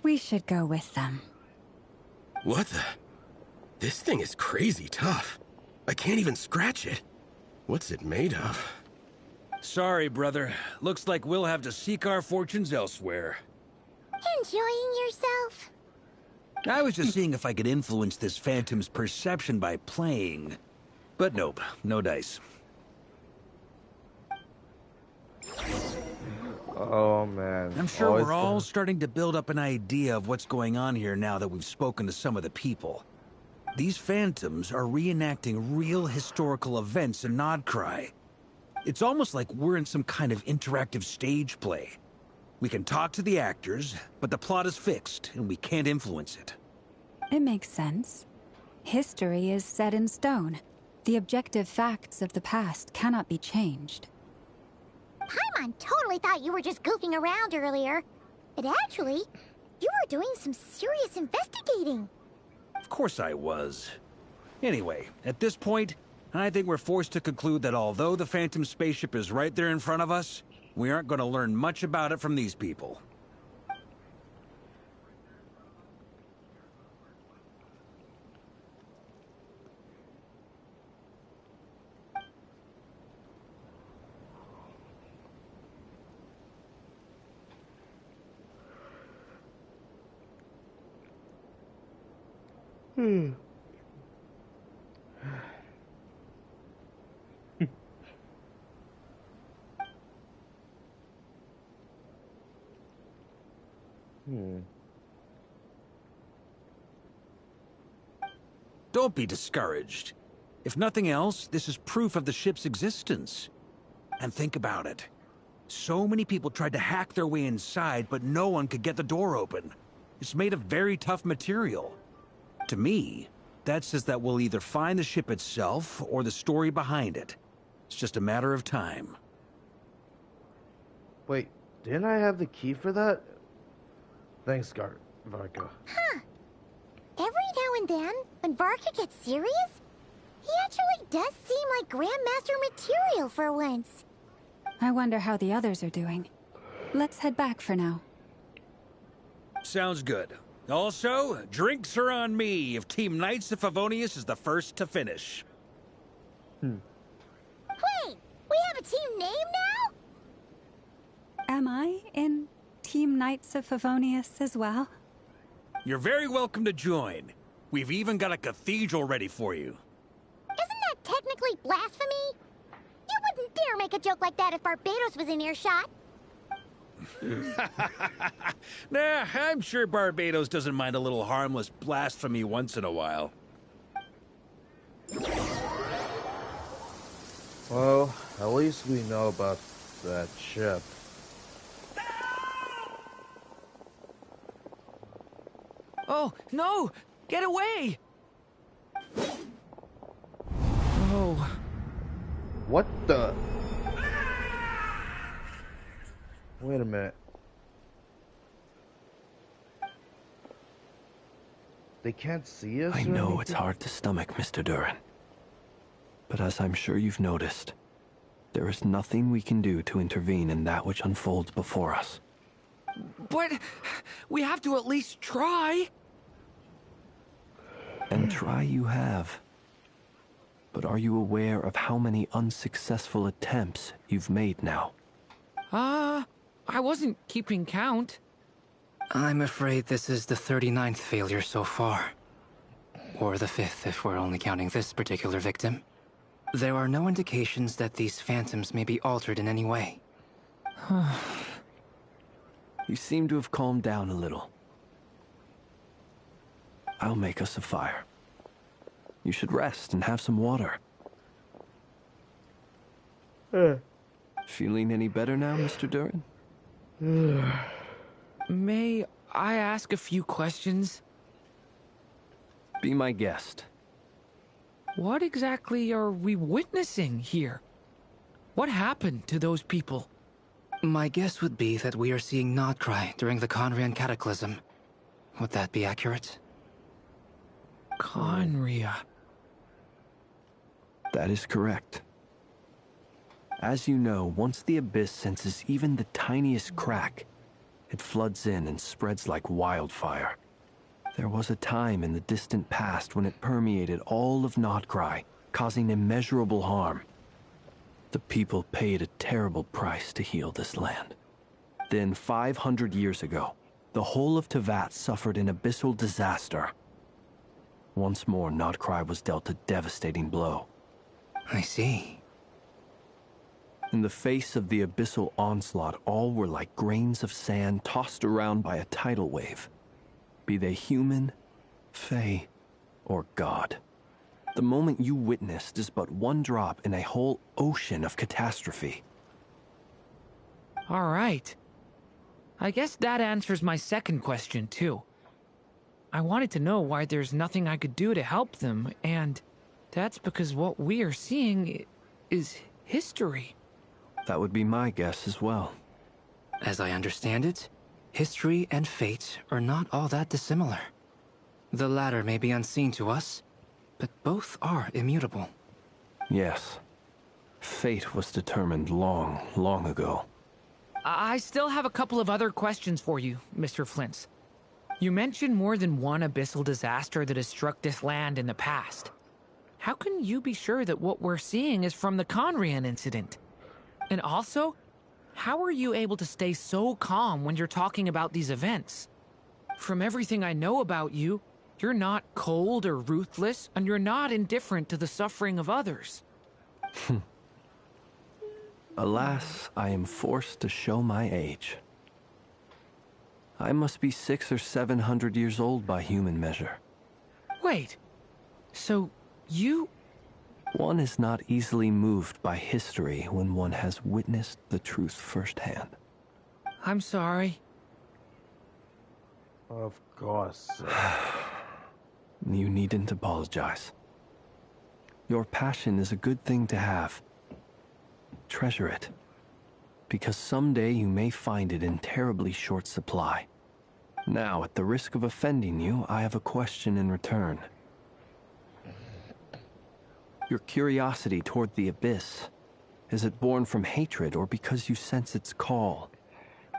We should go with them. What the? This thing is crazy tough. I can't even scratch it. What's it made of? Sorry, brother. Looks like we'll have to seek our fortunes elsewhere. Enjoying yourself? I was just seeing if I could influence this phantom's perception by playing. But nope, no dice. Oh man. I'm sure Always we're all starting to build up an idea of what's going on here now that we've spoken to some of the people. These phantoms are reenacting real historical events in Krai. It's almost like we're in some kind of interactive stage play. We can talk to the actors, but the plot is fixed, and we can't influence it. It makes sense. History is set in stone. The objective facts of the past cannot be changed. Paimon totally thought you were just goofing around earlier. But actually, you were doing some serious investigating. Of course I was. Anyway, at this point, I think we're forced to conclude that although the Phantom spaceship is right there in front of us, we aren't going to learn much about it from these people. Don't be discouraged. If nothing else, this is proof of the ship's existence. And think about it. So many people tried to hack their way inside, but no one could get the door open. It's made of very tough material. To me, that says that we'll either find the ship itself or the story behind it. It's just a matter of time. Wait, didn't I have the key for that? Thanks, Varka. Huh. Every now and then, when Varka gets serious, he actually does seem like Grandmaster material for once. I wonder how the others are doing. Let's head back for now. Sounds good. Also, drinks are on me if Team Knights of Favonius is the first to finish. Wait, we have a team name now? Am I in Team Knights of Favonius as well? You're very welcome to join. We've even got a cathedral ready for you. Isn't that technically blasphemy? You wouldn't dare make a joke like that if Barbados was in earshot. Nah, I'm sure Barbados doesn't mind a little harmless blasphemy once in a while. Well, at least we know about that ship. Oh, no! Get away! Oh. What the? Wait a minute. They can't see us? I know it's hard to stomach, Mr. Duran. But as I'm sure you've noticed, there is nothing we can do to intervene in that which unfolds before us. But we have to at least try. And try you have. But are you aware of how many unsuccessful attempts you've made now? I wasn't keeping count. I'm afraid this is the 39th failure so far. Or the 5th if we're only counting this particular victim. There are no indications that these phantoms may be altered in any way. You seem to have calmed down a little. I'll make us a fire. You should rest and have some water. Feeling any better now, Mr. Duran? May I ask a few questions? Be my guest. What exactly are we witnessing here? What happened to those people? My guess would be that we are seeing Krai during the Conrian Cataclysm. Would that be accurate? Conria. That is correct. As you know, once the Abyss senses even the tiniest crack, it floods in and spreads like wildfire. There was a time in the distant past when it permeated all of Nodkrai, causing immeasurable harm. The people paid a terrible price to heal this land. Then, 500 years ago, the whole of Teyvat suffered an abyssal disaster. Once more, Nodkrai was dealt a devastating blow. I see. In the face of the abyssal onslaught, all were like grains of sand tossed around by a tidal wave. Be they human, fae, or god. The moment you witnessed is but one drop in a whole ocean of catastrophe. All right. I guess that answers my second question, too. I wanted to know why there's nothing I could do to help them, and that's because what we are seeing is history. That would be my guess as well. As I understand it, history and fate are not all that dissimilar. The latter may be unseen to us, but both are immutable. Yes. Fate was determined long, long ago. I still have a couple of other questions for you, Mr. Flint's. You mentioned more than one abyssal disaster that has struck this land in the past. How can you be sure that what we're seeing is from the Conrian incident? And also, how are you able to stay so calm when you're talking about these events? From everything I know about you, you're not cold or ruthless, and you're not indifferent to the suffering of others. Alas, I am forced to show my age. I must be 600 or 700 years old by human measure. Wait, so you... One is not easily moved by history when one has witnessed the truth firsthand. I'm sorry. Of course. You needn't apologize. Your passion is a good thing to have. Treasure it, because someday you may find it in terribly short supply. Now, at the risk of offending you, I have a question in return. Your curiosity toward the Abyss, is it born from hatred or because you sense its call?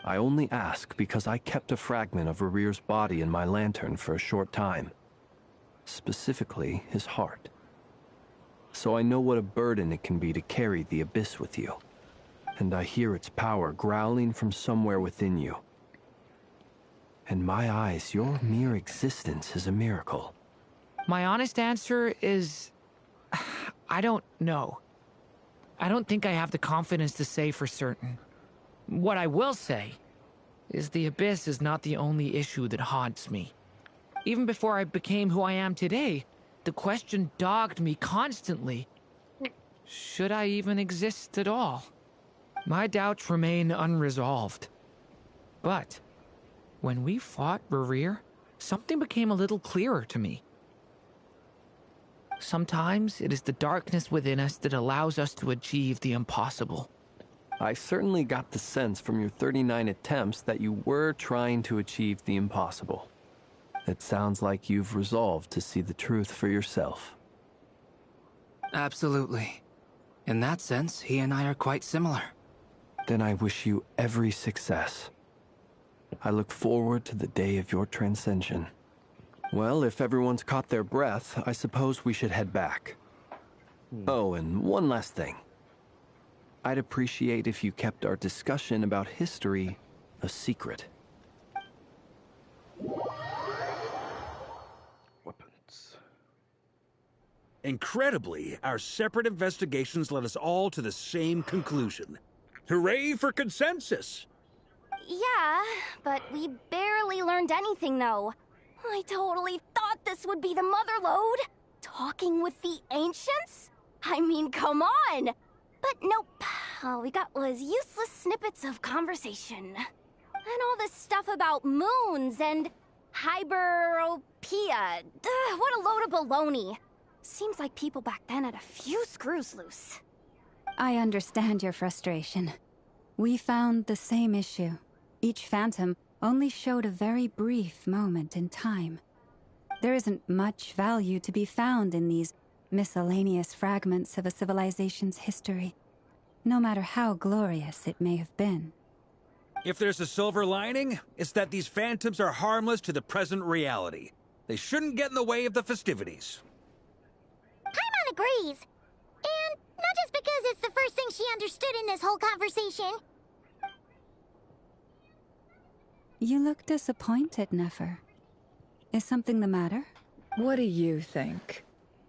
I only ask because I kept a fragment of Rarir's body in my lantern for a short time. Specifically, his heart. So I know what a burden it can be to carry the Abyss with you. And I hear its power growling from somewhere within you. In my eyes, your mere existence is a miracle. My honest answer is... I don't know. I don't think I have the confidence to say for certain. What I will say is the Abyss is not the only issue that haunts me. Even before I became who I am today, the question dogged me constantly. Should I even exist at all? My doubts remain unresolved. But when we fought Rarir, something became a little clearer to me. Sometimes it is the darkness within us that allows us to achieve the impossible. I certainly got the sense from your 39 attempts that you were trying to achieve the impossible. It sounds like you've resolved to see the truth for yourself. Absolutely. In that sense, he and I are quite similar. Then I wish you every success. I look forward to the day of your transcension. Well, if everyone's caught their breath, I suppose we should head back. Oh, and one last thing. I'd appreciate if you kept our discussion about history a secret. Weapons. Incredibly, our separate investigations led us all to the same conclusion. Hooray for consensus! Yeah, but we barely learned anything, though. I totally thought this would be the mother lode. Talking with the ancients? I mean, come on! But nope. All we got was useless snippets of conversation. And all this stuff about moons and hyperopia. What a load of baloney. Seems like people back then had a few screws loose. I understand your frustration. We found the same issue. Each phantom only showed a very brief moment in time. There isn't much value to be found in these miscellaneous fragments of a civilization's history. no matter how glorious it may have been. If there's a silver lining, it's that these phantoms are harmless to the present reality. They shouldn't get in the way of the festivities. Paimon agrees. And not just because it's the first thing she understood in this whole conversation. You look disappointed, Nefer. Is something the matter? What do you think?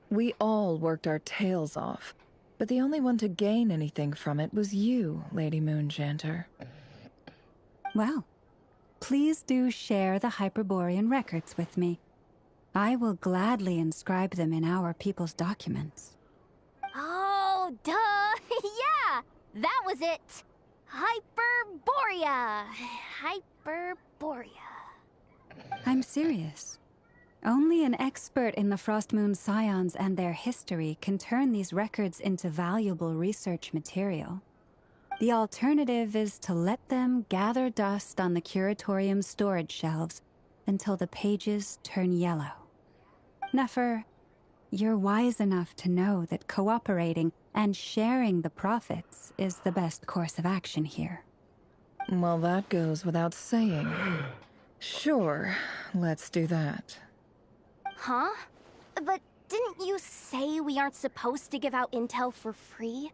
We all worked our tails off, but the only one to gain anything from it was you, Lady Moonjanter. Well, please do share the Hyperborean records with me. I will gladly inscribe them in our people's documents. Oh, duh! Yeah! That was it! Hyperborea! Hyperborea. I'm serious. Only an expert in the Frostmoon Scions and their history can turn these records into valuable research material. The alternative is to let them gather dust on the Curatorium's storage shelves until the pages turn yellow. Nefer, you're wise enough to know that cooperating and sharing the profits is the best course of action here. Well, that goes without saying. Sure, let's do that. Huh? But didn't you say we aren't supposed to give out intel for free?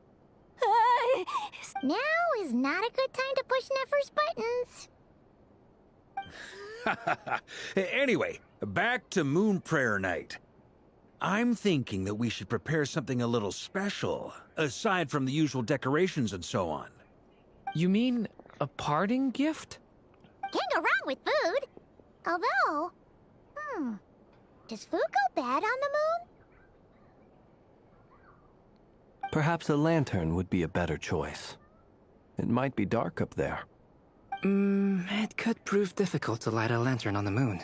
Now is not a good time to push Nefer's buttons. Anyway, back to Moon Prayer Night. I'm thinking that we should prepare something a little special, aside from the usual decorations and so on. You mean a parting gift? Can't go wrong with food. Although, does food go bad on the moon? Perhaps a lantern would be a better choice. It might be dark up there. It could prove difficult to light a lantern on the moon.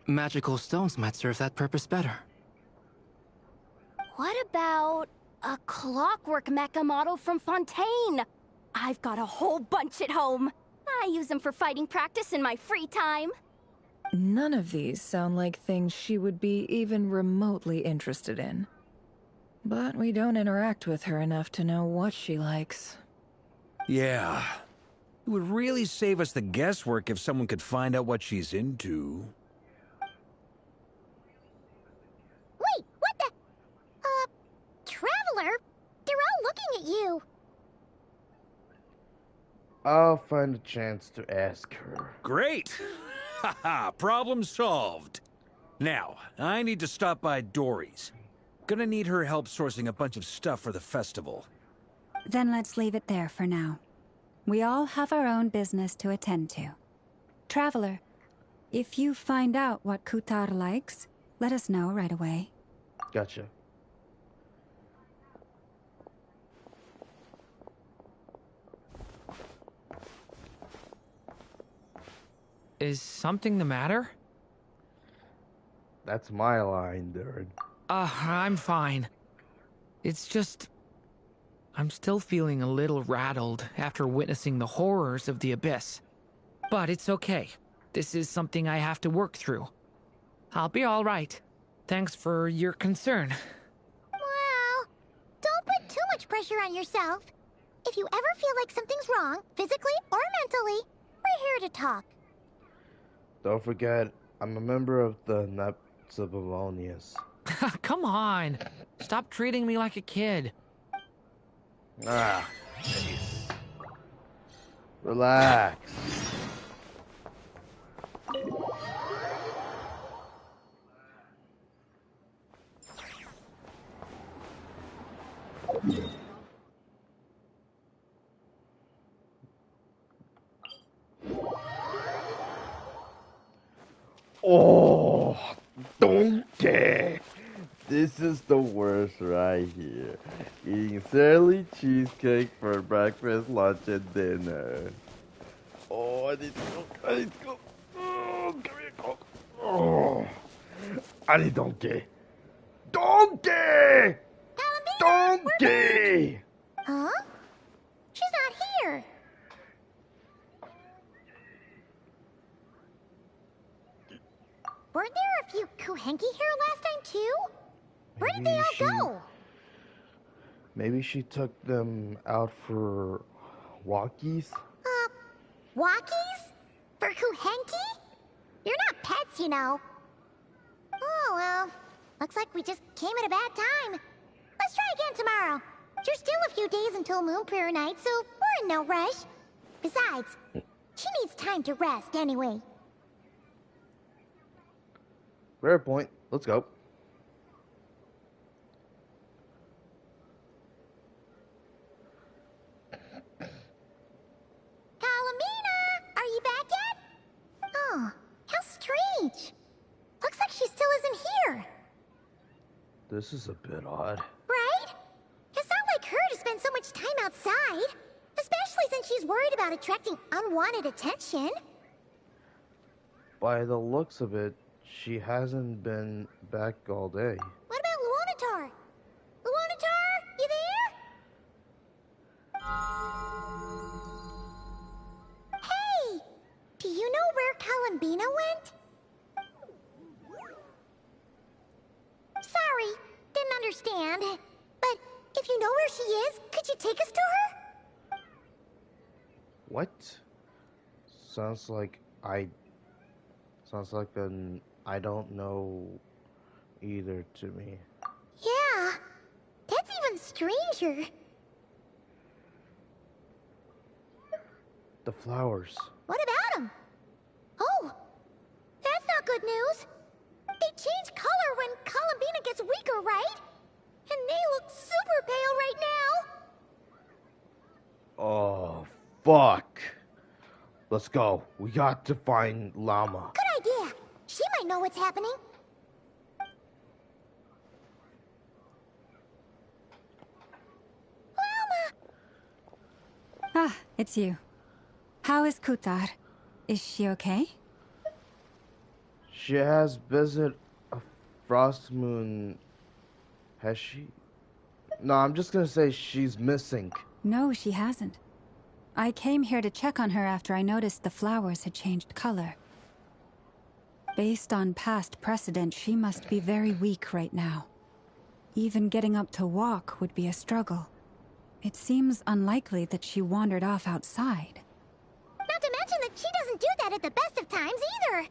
Magical stones might serve that purpose better. What about a clockwork mecha model from Fontaine? I've got a whole bunch at home. I use them for fighting practice in my free time. None of these sound like things she would be even remotely interested in. But we don't interact with her enough to know what she likes. Yeah. It would really save us the guesswork if someone could find out what she's into. Wait, what the? Traveler? They're all looking at you. I'll find a chance to ask her. Great! Haha, problem solved. Now, I need to stop by Dory's. Gonna need her help sourcing a bunch of stuff for the festival. Then let's leave it there for now. We all have our own business to attend to. Traveler, if you find out what Kutar likes, let us know right away. Gotcha. Is something the matter? That's my line, dude. I'm fine. It's just... I'm still feeling a little rattled after witnessing the horrors of the Abyss. But it's okay. This is something I have to work through. I'll be all right. Thanks for your concern. Well, don't put too much pressure on yourself. If you ever feel like something's wrong, physically or mentally, we're here to talk. Don't forget, I'm a member of the Knights of Avonius. Come on. Stop treating me like a kid. Ah, jeez. Relax. Oh, donkey! This is the worst right here. Eating silly cheesecake for breakfast, lunch, and dinner. Oh, I need to go. I need to go. Oh, give me a coke. Oh, I need donkey. Donkey! Donkey! Huh? She's not here. Weren't there a few Kuhenki here last time, too? Where did they all go? Maybe she took them out for walkies? Walkies? For Kuhenki? You're not pets, you know. Oh, well. Looks like we just came at a bad time. Let's try again tomorrow. There's still a few days until Moon Prayer Night, so we're in no rush. Besides, she needs time to rest anyway. Fair point. Let's go. Calamina! Are you back yet? Oh, how strange. Looks like she still isn't here. This is a bit odd. Right? It's not like her to spend so much time outside. Especially since she's worried about attracting unwanted attention. By the looks of it, she hasn't been back all day. What about Luonatar? Luonatar, you there? Hey! Do you know where Columbina went? Sorry, didn't understand. But if you know where she is, could you take us to her? What? Sounds like an I don't know either to me. Yeah, that's even stranger. The flowers. What about them? Oh, that's not good news. They change color when Columbina gets weaker, right? And they look super pale right now. Oh, fuck. Let's go. We got to find Llama. Good idea. She might know what's happening. Llama! Ah, it's you. How is Kutar? Is she okay? She has visited a frost moon. Has she? No, I'm just gonna say she's missing. No, she hasn't. I came here to check on her after I noticed the flowers had changed color. Based on past precedent, she must be very weak right now. Even getting up to walk would be a struggle. It seems unlikely that she wandered off outside. Not to mention that she doesn't do that at the best of times either.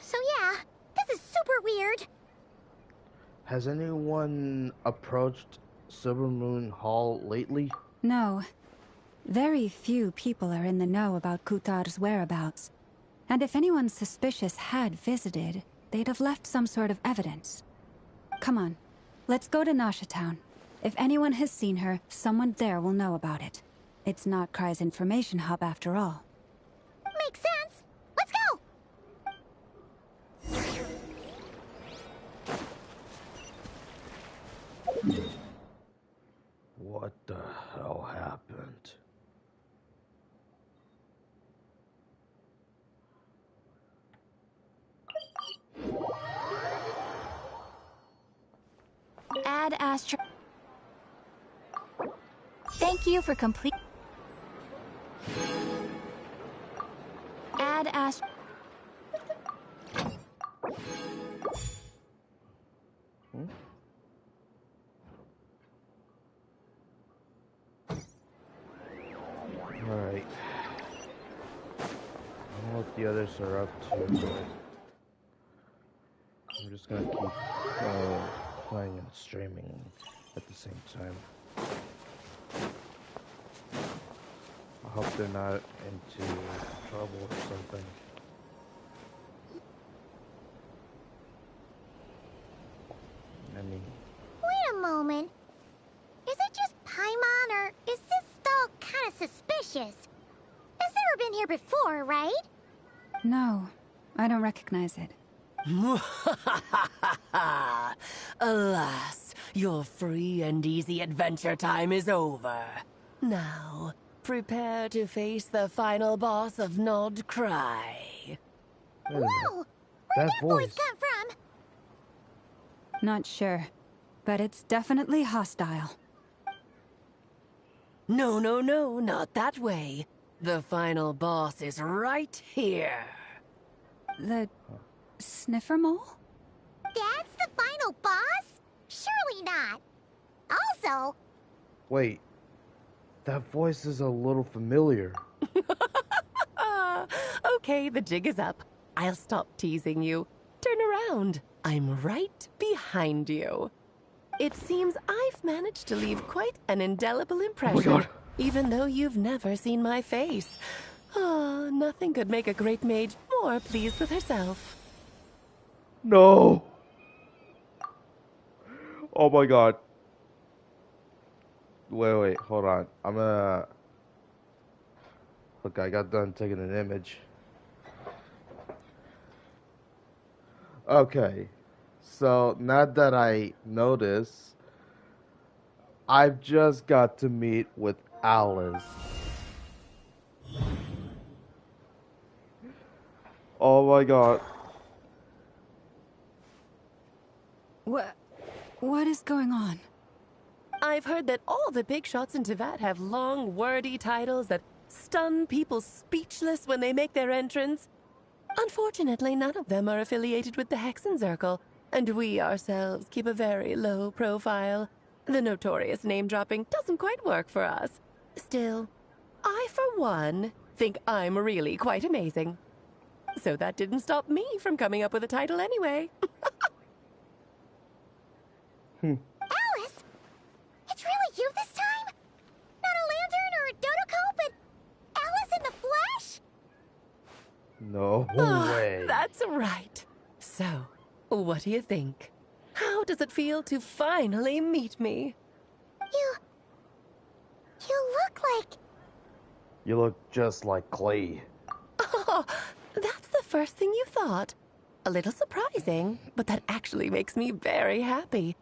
So yeah, this is super weird. Has anyone approached Silver Moon Hall lately? No. Very few people are in the know about Kutar's whereabouts. And if anyone suspicious had visited, they'd have left some sort of evidence. Come on, let's go to Nasha Town. If anyone has seen her, someone there will know about it. It's not Krai's information hub after all. Makes sense. Let's go! What the hell happened? Add Astro. Thank you for complete. Add Astro. Alright. I don't know what the others are up to, but I'm just gonna keep playing and streaming at the same time. I hope they're not into trouble or something. I mean... Wait a moment. Is it just Paimon, or is this stall kind of suspicious? It's never been here before, right? No, I don't recognize it. Alas, your free and easy adventure time is over. Now, prepare to face the final boss of Nod Krai. Whoa! Where'd that voice come from? Not sure, but it's definitely hostile. No, no, no, not that way. The final boss is right here. The sniffer mole? That's the final boss? Surely not. Also, Wait, that voice is a little familiar. Okay, the jig is up. I'll stop teasing you. Turn around. I'm right behind you. It seems I've managed to leave quite an indelible impression, even though you've never seen my face. Ah, nothing could make a great mage more pleased with herself. No! Oh my god. Wait, hold on. I'm gonna... Look, I got done taking an image. Okay. So, now that I notice, I've just got to meet with Alice. Oh my god. What is going on? I've heard that all the big shots in Teyvat have long, wordy titles that stun people speechless when they make their entrance. Unfortunately, none of them are affiliated with the Hexenzirkel, and we ourselves keep a very low profile. The notorious name-dropping doesn't quite work for us. Still, I, for one, think I'm really quite amazing. So that didn't stop me from coming up with a title anyway. Alice? It's really you this time? Not a lantern or a Dodoko, but Alice in the flesh? No way. That's right. So, what do you think? How does it feel to finally meet me? You look like... You look just like Clay. Oh, that's the first thing you thought. A little surprising, but that actually makes me very happy.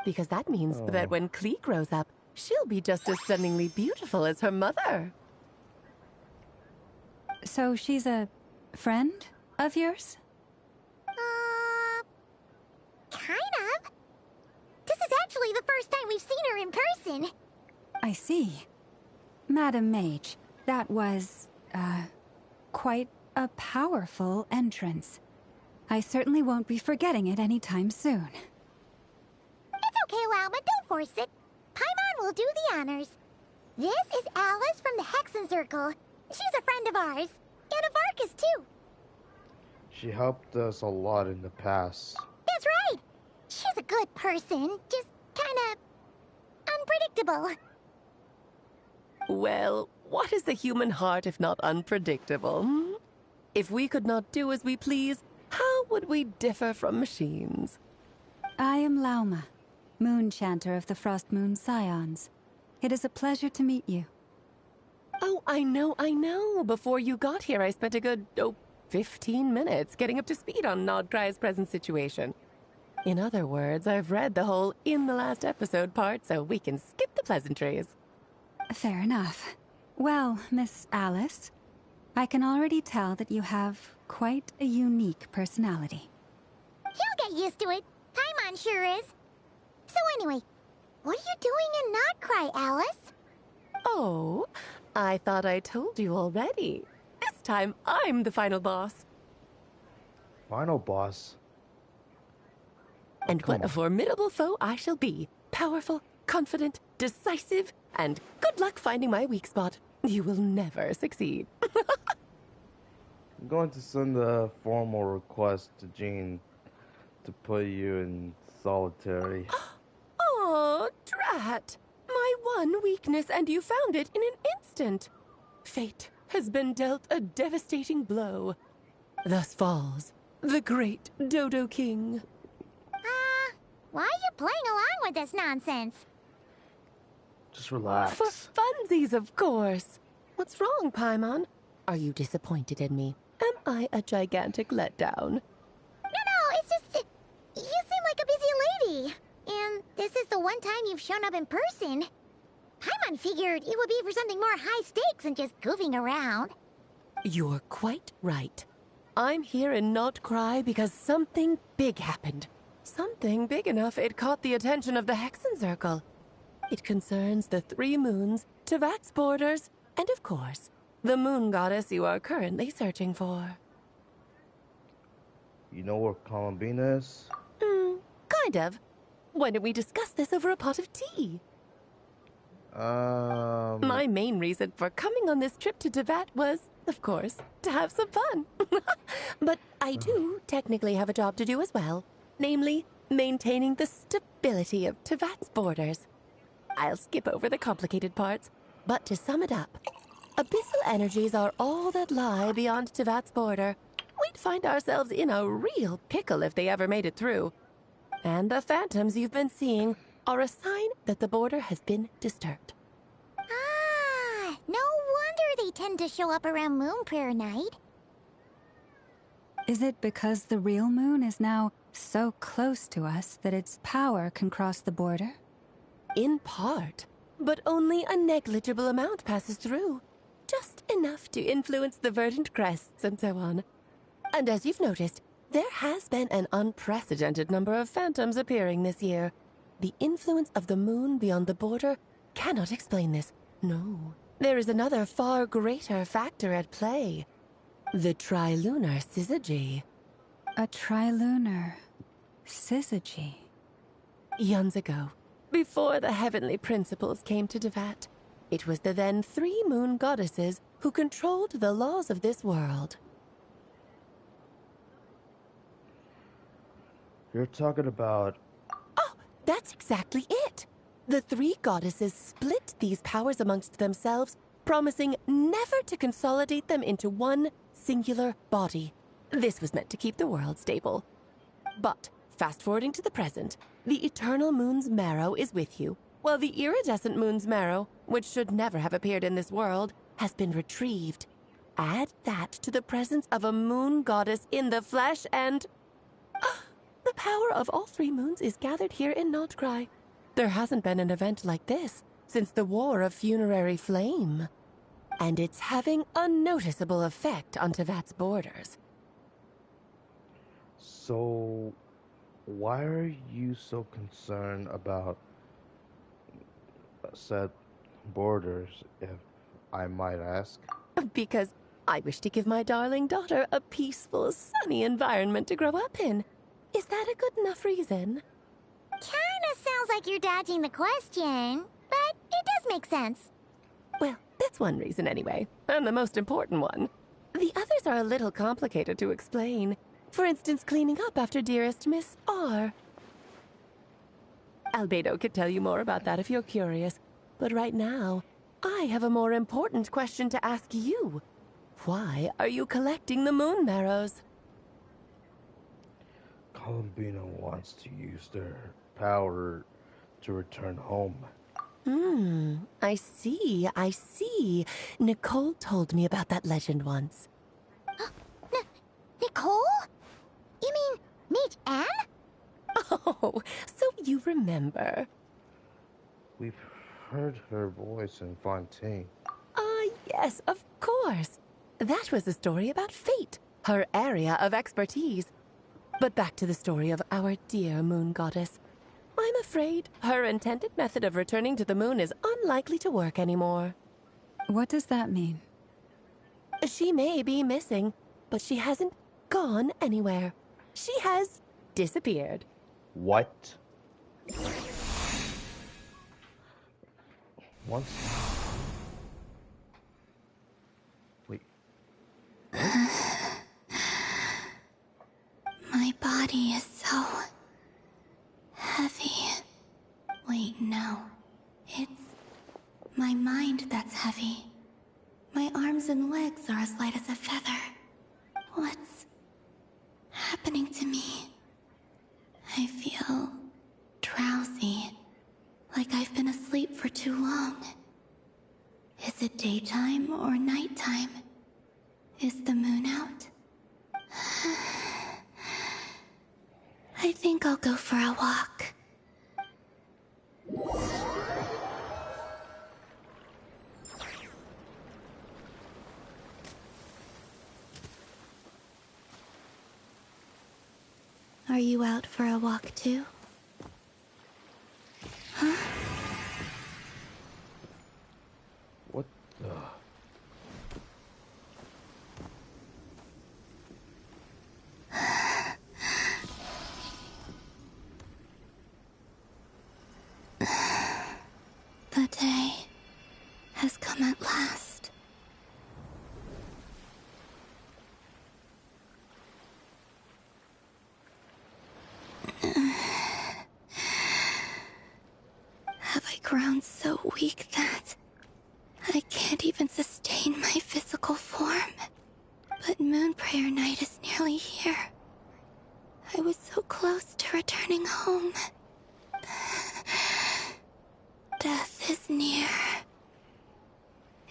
Because that means that when Klee grows up, she'll be just as stunningly beautiful as her mother. So she's a friend of yours? Kind of. This is actually the first time we've seen her in person. I see. Madam Mage, that was, quite a powerful entrance. I certainly won't be forgetting it anytime soon. It's okay, Lauma, don't force it. Paimon will do the honors. This is Alice from the Hexenzirkel. She's a friend of ours. And of Arcus, too. She helped us a lot in the past. That's right. She's a good person, just kinda... unpredictable. Well, what is the human heart if not unpredictable? Hmm? If we could not do as we please, how would we differ from machines? I am Lauma, Moon Chanter of the Frost Moon Scions. It is a pleasure to meet you. Oh, I know. Before you got here, I spent a good, 15 minutes getting up to speed on Nodkrai's present situation. In other words, I've read the whole in the last episode part, so we can skip the pleasantries. Fair enough. Well, Miss Alice, I can already tell that you have quite a unique personality. He'll get used to it. Paimon sure is. So anyway, what are you doing in Nodkrai, Alice? Oh, I thought I told you already. This time, I'm the final boss. Final boss? And what a formidable foe I shall be. Powerful, confident, decisive, and good luck finding my weak spot. You will never succeed. I'm going to send a formal request to Jean to put you in solitary. Oh, drat! My one weakness, and you found it in an instant. Fate has been dealt a devastating blow. Thus falls the great Dodo King. Why are you playing along with this nonsense? Just relax. For funsies, of course. What's wrong, Paimon? Are you disappointed in me? Am I a gigantic letdown? No, it's just... You seem like a busy lady. And this is the one time you've shown up in person. Paimon figured it would be for something more high stakes than just goofing around. You're quite right. I'm here in Krai because something big happened. Something big enough it caught the attention of the Hexenzirkel. It concerns the 3 moons, Teyvat's borders, and of course, the moon goddess you are currently searching for. You know where Columbina is? Kind of. Why don't we discuss this over a pot of tea? My main reason for coming on this trip to Teyvat was, of course, to have some fun. But I do technically have a job to do as well, namely, maintaining the stability of Teyvat's borders. I'll skip over the complicated parts, but to sum it up, abyssal energies are all that lie beyond Teyvat's border. We'd find ourselves in a real pickle if they ever made it through. And the phantoms you've been seeing are a sign that the border has been disturbed. Ah, no wonder they tend to show up around Moon Prayer Night. Is it because the real moon is now so close to us that its power can cross the border? In part, but only a negligible amount passes through. Just enough to influence the verdant crests and so on. And as you've noticed, there has been an unprecedented number of phantoms appearing this year. The influence of the moon beyond the border cannot explain this. No, there is another far greater factor at play. The trilunar syzygy. A trilunar syzygy? Eons ago, before the heavenly principles came to Teyvat, it was the then 3 moon goddesses who controlled the laws of this world. You're talking about... Oh, that's exactly it! The 3 goddesses split these powers amongst themselves, promising never to consolidate them into one singular body. This was meant to keep the world stable. But, fast-forwarding to the present, the eternal moon's marrow is with you, while the iridescent moon's marrow, which should never have appeared in this world, has been retrieved. Add that to the presence of a moon goddess in the flesh and... the power of all 3 moons is gathered here in Krai. There hasn't been an event like this since the War of Funerary Flame. And it's having a noticeable effect on Teyvat's borders. So, why are you so concerned about said borders, if I might ask? Because I wish to give my darling daughter a peaceful, sunny environment to grow up in. Is that a good enough reason? Kinda sounds like you're dodging the question, but it does make sense. Well, that's one reason anyway, and the most important one. The others are a little complicated to explain. For instance, cleaning up after dearest Miss R. Albedo could tell you more about that if you're curious, but right now, I have a more important question to ask you. Why are you collecting the moon marrows? Columbina wants to use their power to return home. I see. Nicole told me about that legend once. Nicole? You mean Mage Anne? Oh, so you remember. We've heard her voice in Fontaine. Yes, of course. That was a story about fate, her area of expertise. But back to the story of our dear moon goddess. I'm afraid her intended method of returning to the moon is unlikely to work anymore. What does that mean? She may be missing, but she hasn't gone anywhere. She has disappeared. What? Once... Wait. My body is so... heavy. Wait, no. It's my mind that's heavy. My arms and legs are as light as a feather. What's happening to me? I feel drowsy, like I've been asleep for too long. Is it daytime or nighttime? Is the moon out? I think I'll go for a walk. Are you out for a walk too? Huh? What the... The day come at last. Have I grown so weak that I can't even sustain my physical form? But Moon Prayer Night is nearly here. I was so close to returning home. Death is near.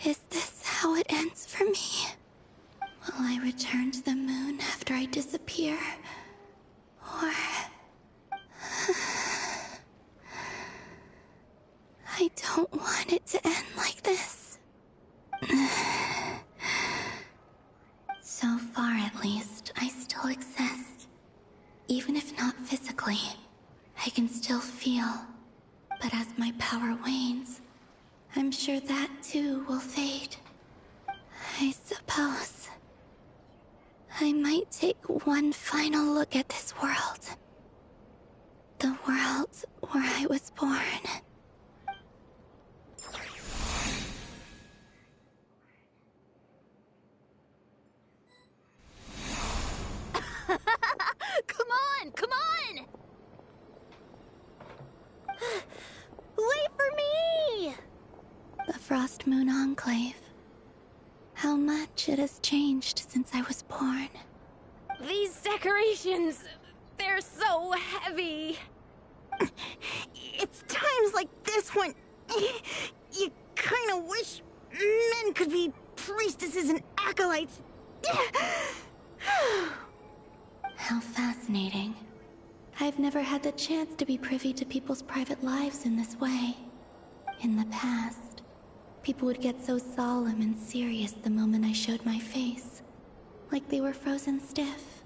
Is this how it ends for me? Will I return to the moon after I disappear? Or... I don't want it to end like this. So far, at least, I still exist. Even if not physically, I can still feel. But as my power wanes, I'm sure that too will fade. I suppose I might take one final look at this world. The world where I was born. Come on! Come on! Wait for me! The Frost Moon Enclave. How much it has changed since I was born. These decorations, they're so heavy. It's times like this when you kind of wish men could be priestesses and acolytes. How fascinating. I've never had the chance to be privy to people's private lives in this way. In the past, people would get so solemn and serious the moment I showed my face. Like they were frozen stiff.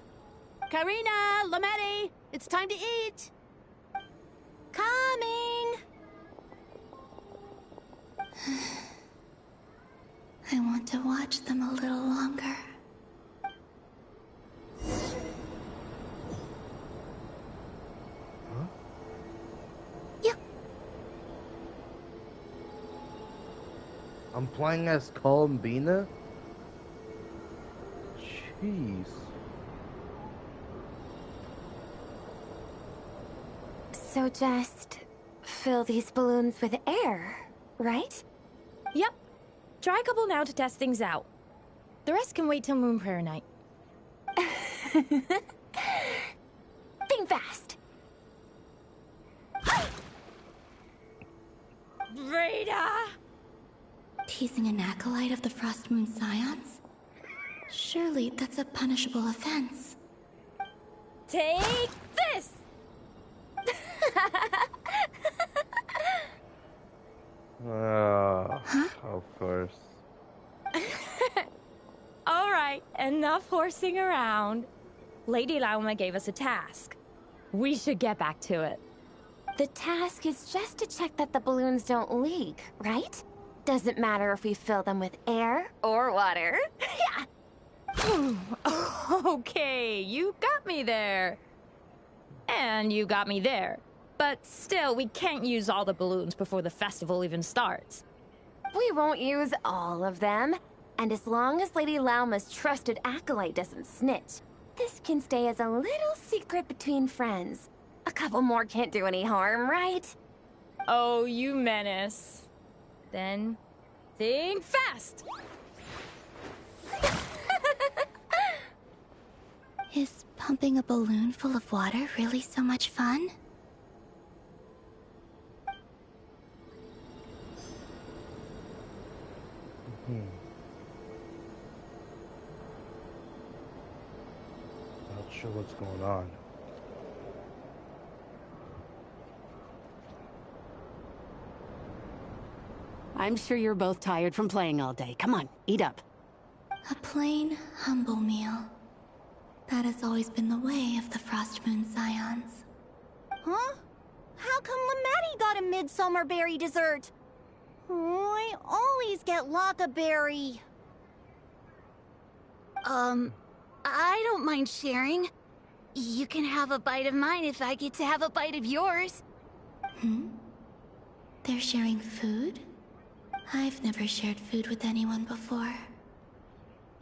Karina, Lametti, it's time to eat. Coming! I want to watch them a little longer. I'm playing as Columbina? Jeez. So just fill these balloons with air, right? Yep. Try a couple now to test things out. The rest can wait till Moon Prayer Night. Think fast. Rita! Teasing an acolyte of the Frost Moon Scions? Surely that's a punishable offense. Take this! Of course. Alright, enough horsing around. Lady Lauma gave us a task. We should get back to it. The task is just to check that the balloons don't leak, right? Doesn't matter if we fill them with air or water. Yeah. Okay, you got me there. And you got me there. But still, we can't use all the balloons before the festival even starts. We won't use all of them. And as long as Lady Lauma's trusted acolyte doesn't snitch, this can stay as a little secret between friends. A couple more can't do any harm, right? Oh, you menace. Then, think fast! Is pumping a balloon full of water really so much fun? Not sure what's going on. I'm sure you're both tired from playing all day. Come on, eat up. A plain, humble meal. That has always been the way of the Frost Moon Scions. Huh? How come Lametti got a midsummer berry dessert? Oh, I always get Lockaberry. I don't mind sharing. You can have a bite of mine if I get to have a bite of yours. They're sharing food? I've never shared food with anyone before.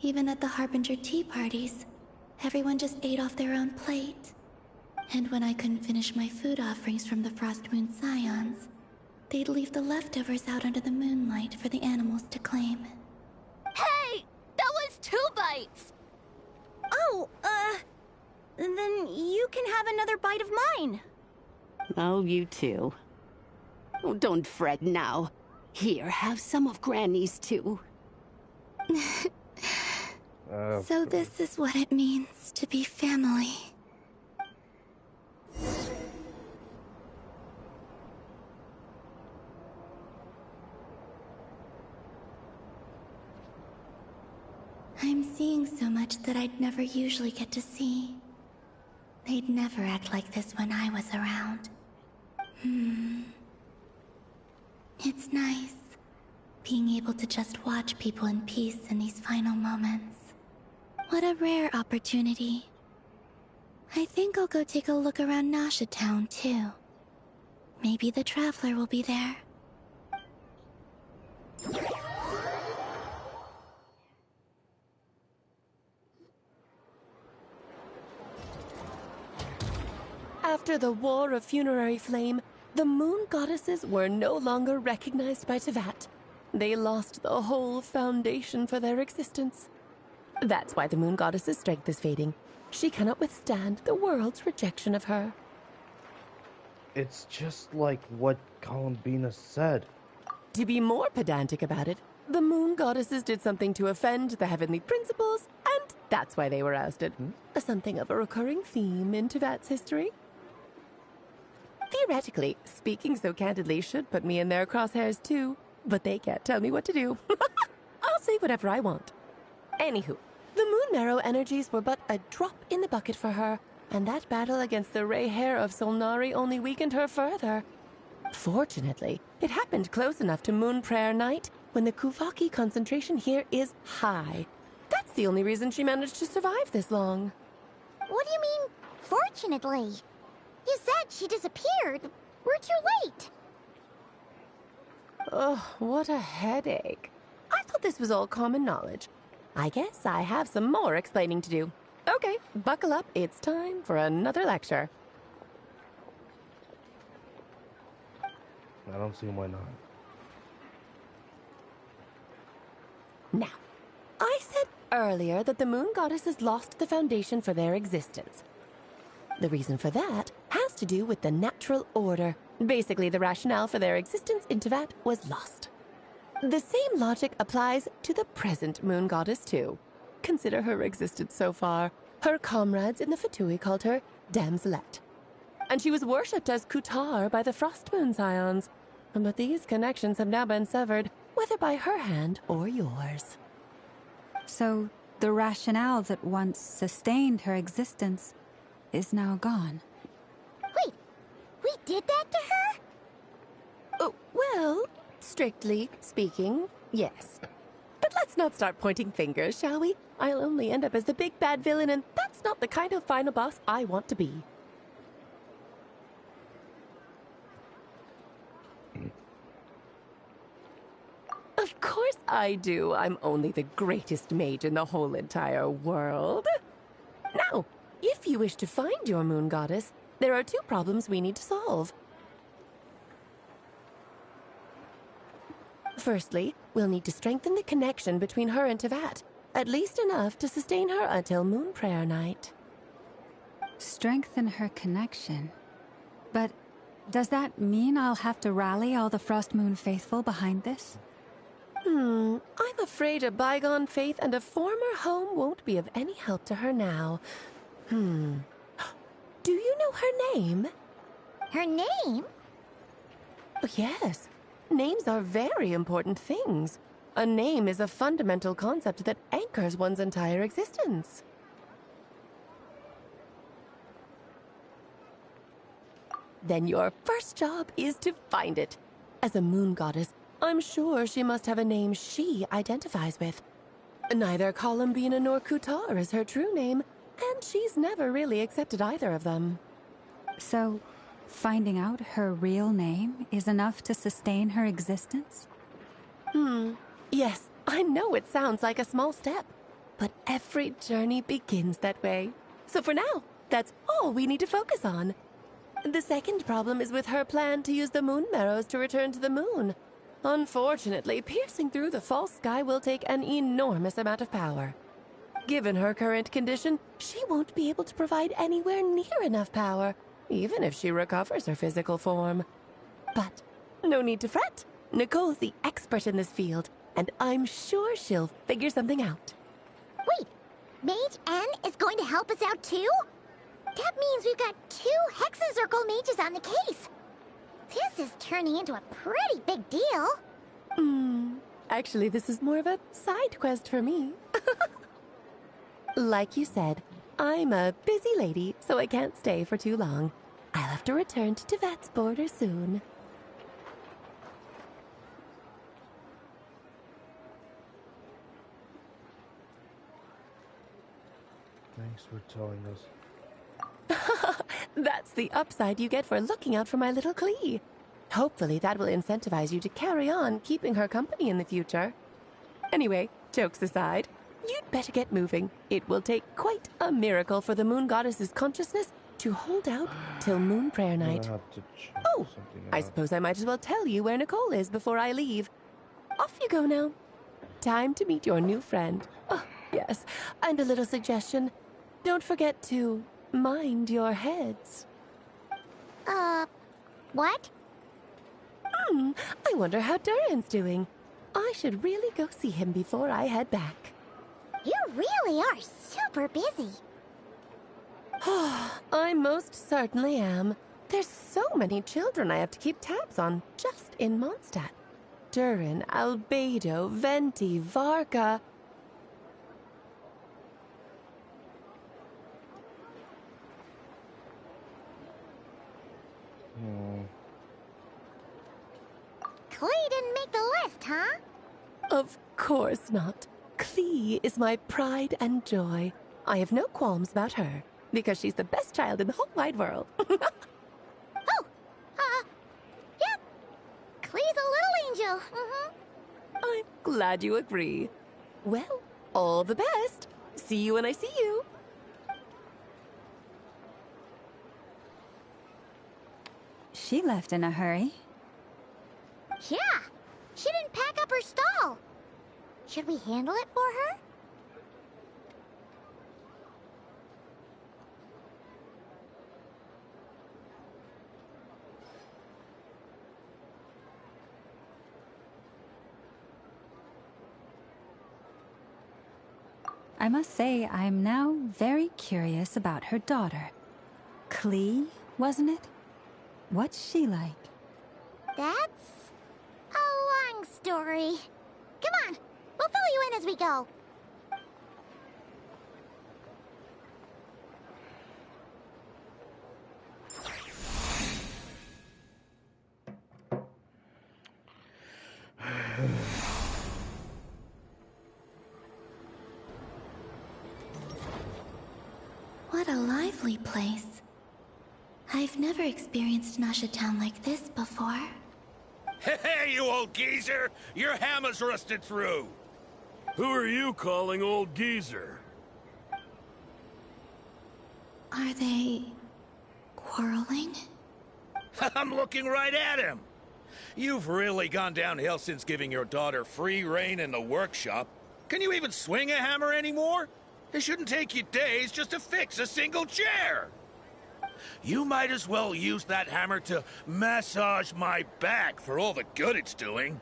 Even at the Harbinger tea parties, everyone just ate off their own plate. And when I couldn't finish my food offerings from the Frost Moon Scions, they'd leave the leftovers out under the moonlight for the animals to claim. Hey! That was 2 bites! Oh, then you can have another bite of mine. Oh, you too. Oh, don't fret now. Here, have some of Granny's too. So this is what it means to be family. I'm seeing so much that I'd never usually get to see. They'd never act like this when I was around. It's nice, being able to just watch people in peace in these final moments. What a rare opportunity. I think I'll go take a look around Nasha Town, too. Maybe the Traveler will be there. After the War of Funerary Flame, the Moon Goddesses were no longer recognized by Teyvat. They lost the whole foundation for their existence. That's why the Moon Goddess's strength is fading. She cannot withstand the world's rejection of her. It's just like what Columbina said. To be more pedantic about it, the Moon Goddesses did something to offend the heavenly principles, and that's why they were ousted. Something of a recurring theme in Teyvat's history. Theoretically, speaking so candidly should put me in their crosshairs too, but they can't tell me what to do. I'll say whatever I want. Anywho, the Moon Marrow energies were but a drop in the bucket for her, and that battle against the Ray Hair of Solnari only weakened her further. Fortunately, it happened close enough to Moon Prayer Night when the Kuvaki concentration here is high. That's the only reason she managed to survive this long. What do you mean, fortunately? You said she disappeared. We're too late. Ugh, what a headache. I thought this was all common knowledge. I guess I have some more explaining to do. Okay, buckle up. It's time for another lecture. I don't see why not. Now, I said earlier that the Moon Goddesses lost the foundation for their existence. The reason for that has to do with the natural order. Basically, the rationale for their existence in Teyvat was lost. The same logic applies to the present Moon Goddess, too. Consider her existence so far. Her comrades in the Fatui called her Damselette. And she was worshipped as Kutar by the Frost Moon Scions. But these connections have now been severed, whether by her hand or yours. So, the rationale that once sustained her existence is now gone. Wait, we did that to her? Oh, well, strictly speaking, yes. But let's not start pointing fingers, shall we? I'll only end up as the big bad villain, and that's not the kind of final boss I want to be. Of course I do. I'm only the greatest mage in the whole entire world. Now, if you wish to find your Moon Goddess, there are 2 problems we need to solve. Firstly, we'll need to strengthen the connection between her and Teyvat, at least enough to sustain her until Moon Prayer Night. Strengthen her connection? But does that mean I'll have to rally all the Frost Moon faithful behind this? I'm afraid a bygone faith and a former home won't be of any help to her now. Do you know her name? Her name? Oh, yes. Names are very important things. A name is a fundamental concept that anchors one's entire existence. Then your first job is to find it. As a Moon Goddess, I'm sure she must have a name she identifies with. Neither Columbina nor Kutar is her true name, and she's never really accepted either of them. So, finding out her real name is enough to sustain her existence? Yes, I know it sounds like a small step, but every journey begins that way. So for now, that's all we need to focus on. The second problem is with her plan to use the moon marrows to return to the moon. Unfortunately, piercing through the false sky will take an enormous amount of power. Given her current condition, she won't be able to provide anywhere near enough power, even if she recovers her physical form. But no need to fret. Nicole's the expert in this field, and I'm sure she'll figure something out. Wait, Mage N is going to help us out too? That means we've got 2 Hexacircle mages on the case. This is turning into a pretty big deal. Actually, this is more of a side quest for me. Like you said, I'm a busy lady, so I can't stay for too long. I'll have to return to Tevat's border soon. Thanks for telling us. That's the upside you get for looking out for my little Klee. Hopefully that will incentivize you to carry on keeping her company in the future. Anyway, jokes aside, you'd better get moving. It will take quite a miracle for the moon goddess's consciousness to hold out till moon prayer night. Oh, I suppose I might as well tell you where Nicole is before I leave. Off you go now. Time to meet your new friend. Oh, yes, and a little suggestion. Don't forget to mind your heads. What? I wonder how Durin's doing. I should really go see him before I head back. You really are super busy. I most certainly am. There's so many children I have to keep tabs on just in Mondstadt. Durin, Albedo, Venti, Varka. Klee didn't make the list, huh? Of course not. Klee is my pride and joy. I have no qualms about her, because she's the best child in the whole wide world. Yep. Klee's a little angel. I'm glad you agree. Well, all the best. See you when I see you. She left in a hurry. Yeah, she didn't pack up her stall. Should we handle it for her? I must say, I'm now very curious about her daughter. Klee, wasn't it? What's she like? That's a long story. Come on, we'll fill you in as we go. What a lively place. I've never experienced Nasha Town like this before. Hey, you old geezer! Your hammer's rusted through! Who are you calling old geezer? Are they quarreling? I'm looking right at him! You've really gone downhill since giving your daughter free rein in the workshop. Can you even swing a hammer anymore? It shouldn't take you days just to fix a single chair! You might as well use that hammer to massage my back for all the good it's doing.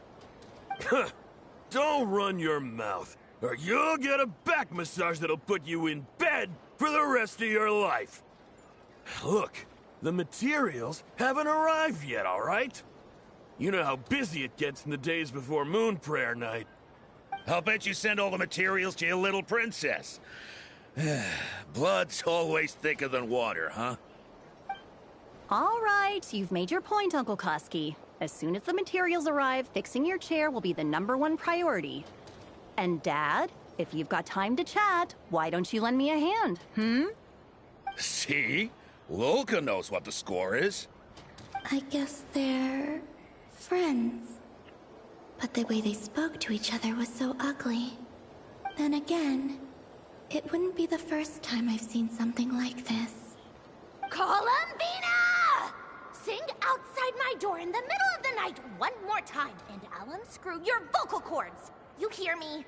Don't run your mouth, or you'll get a back massage that'll put you in bed for the rest of your life. Look, the materials haven't arrived yet, all right? You know how busy it gets in the days before moon prayer night. I'll bet you send all the materials to your little princess. Blood's always thicker than water, huh? All right, you've made your point, Uncle Koski. As soon as the materials arrive, fixing your chair will be the #1 priority. And Dad, if you've got time to chat, why don't you lend me a hand, See? Lolka knows what the score is. I guess they're friends. But the way they spoke to each other was so ugly. Then again, it wouldn't be the first time I've seen something like this. Columbina! Sing outside my door in the middle of the night one more time, and I'll unscrew your vocal cords. You hear me?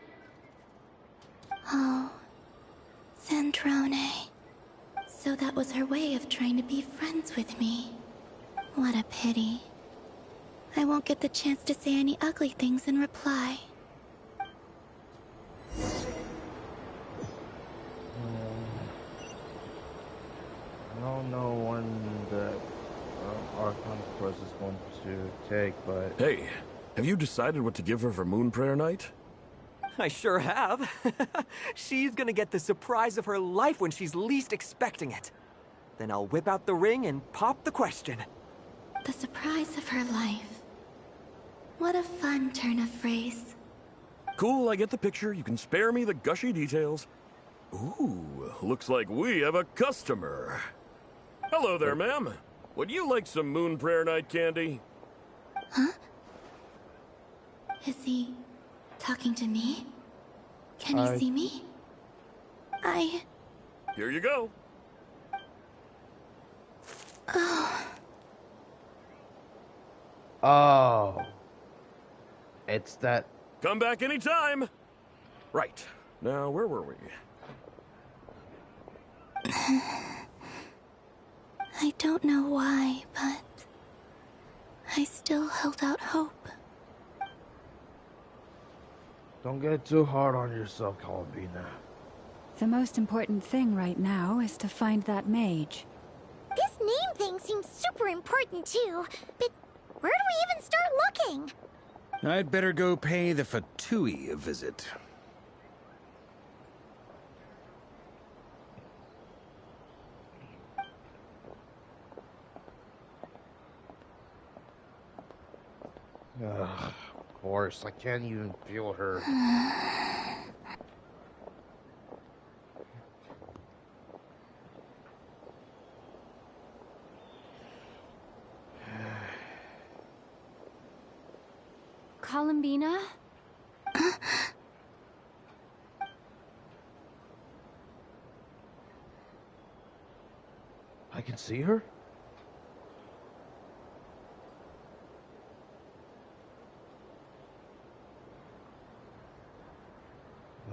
Oh, Sandrone. So that was her way of trying to be friends with me. What a pity. I won't get the chance to say any ugly things in reply. I don't know when the Archon course is going to take, but... Hey, have you decided what to give her for Moon Prayer Night? I sure have. She's gonna get the surprise of her life when she's least expecting it. Then I'll whip out the ring and pop the question. The surprise of her life. What a fun turn of phrase. Cool, I get the picture. You can spare me the gushy details. Ooh, looks like we have a customer. Hello there, ma'am. Would you like some Moon Prayer Night candy? Huh? Is he talking to me? Can he see me? Here you go. Oh. It's that... Come back anytime. Right. Now, where were we? I don't know why, but I still held out hope. Don't get too hard on yourself, Columbina. The most important thing right now is to find that mage. This name thing seems super important too, but where do we even start looking? I'd better go pay the Fatui a visit. Ugh, of course, I can't even feel her. Columbina? I can see her?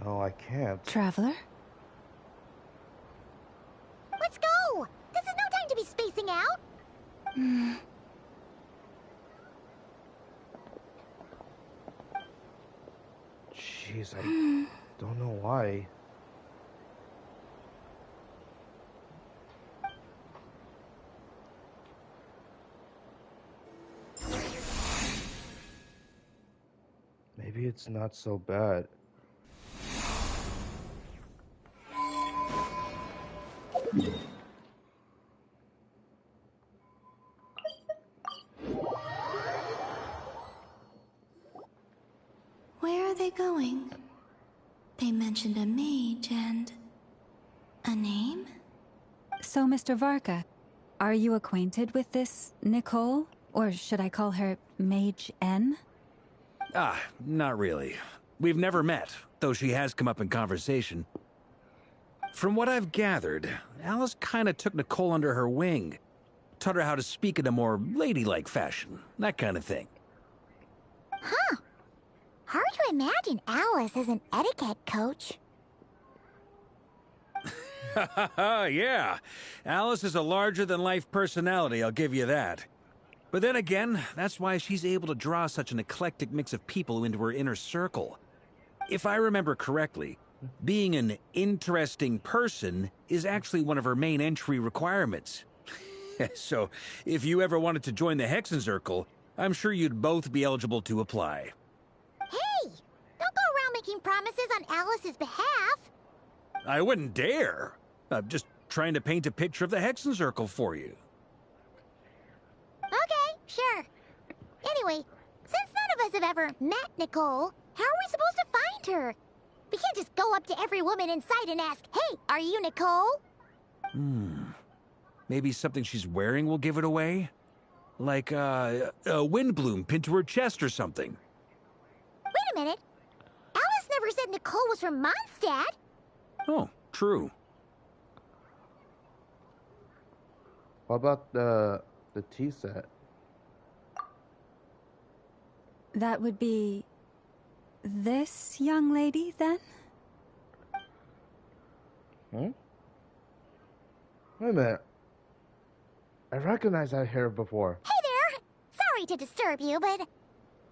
No, I can't. Traveler? Let's go! This is no time to be spacing out! Jeez, I don't know why. Maybe it's not so bad. Where are they going? They mentioned a mage and... a name? So, Mr. Varka, are you acquainted with this Nicole? Or should I call her Mage N? Ah, not really. We've never met, though she has come up in conversation. From what I've gathered, Alice kinda took Nicole under her wing. Taught her how to speak in a more ladylike fashion, that kind of thing. Huh. Hard to imagine Alice as an etiquette coach. Yeah, Alice is a larger-than-life personality, I'll give you that. But then again, that's why she's able to draw such an eclectic mix of people into her inner circle. If I remember correctly, being an interesting person is actually one of her main entry requirements. So, if you ever wanted to join the Hexenzirkel, I'm sure you'd both be eligible to apply. Hey! Don't go around making promises on Alice's behalf! I wouldn't dare. I'm just trying to paint a picture of the Hexenzirkel for you. Okay, sure. Anyway, since none of us have ever met Nicole, how are we supposed to find her? We can't just go up to every woman in sight and ask, "Hey, are you Nicole?" Maybe something she's wearing will give it away? Like, a wind bloom pinned to her chest or something. never said Nicole was from Mondstadt. Oh, true. What about the tea set? That would be this young lady, then? Hmm? Wait a minute. I recognize that hair before. Hey there! Sorry to disturb you, but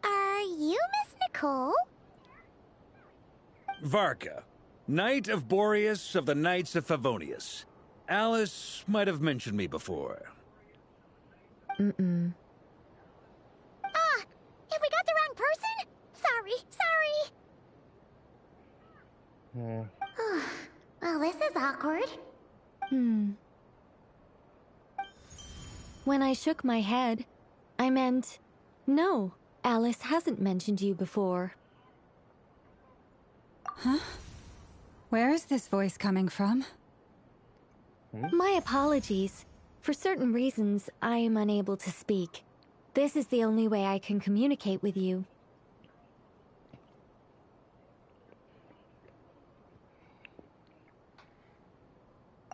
are you Miss Nicole? Varka, Knight of Boreas of the Knights of Favonius. Alice might have mentioned me before. Ah, have we got the wrong person? Sorry. Well, this is awkward. When I shook my head, I meant, no, Alice hasn't mentioned you before. Huh? Where is this voice coming from? My apologies. For certain reasons, I am unable to speak. This is the only way I can communicate with you.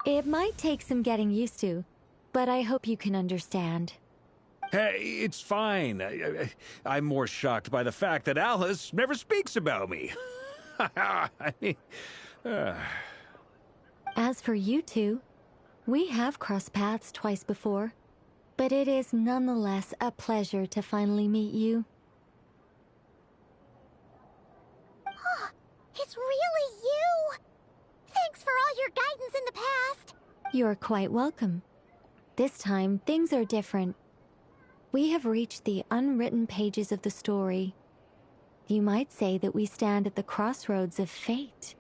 It might take some getting used to, but I hope you can understand. Hey, it's fine. I'm more shocked by the fact that Alice never speaks about me. I mean, As for you two, we have crossed paths twice before, but it is nonetheless a pleasure to finally meet you. It's really you! Thanks for all your guidance in the past. You're quite welcome. This time, things are different. We have reached the unwritten pages of the story. You might say that we stand at the crossroads of fate.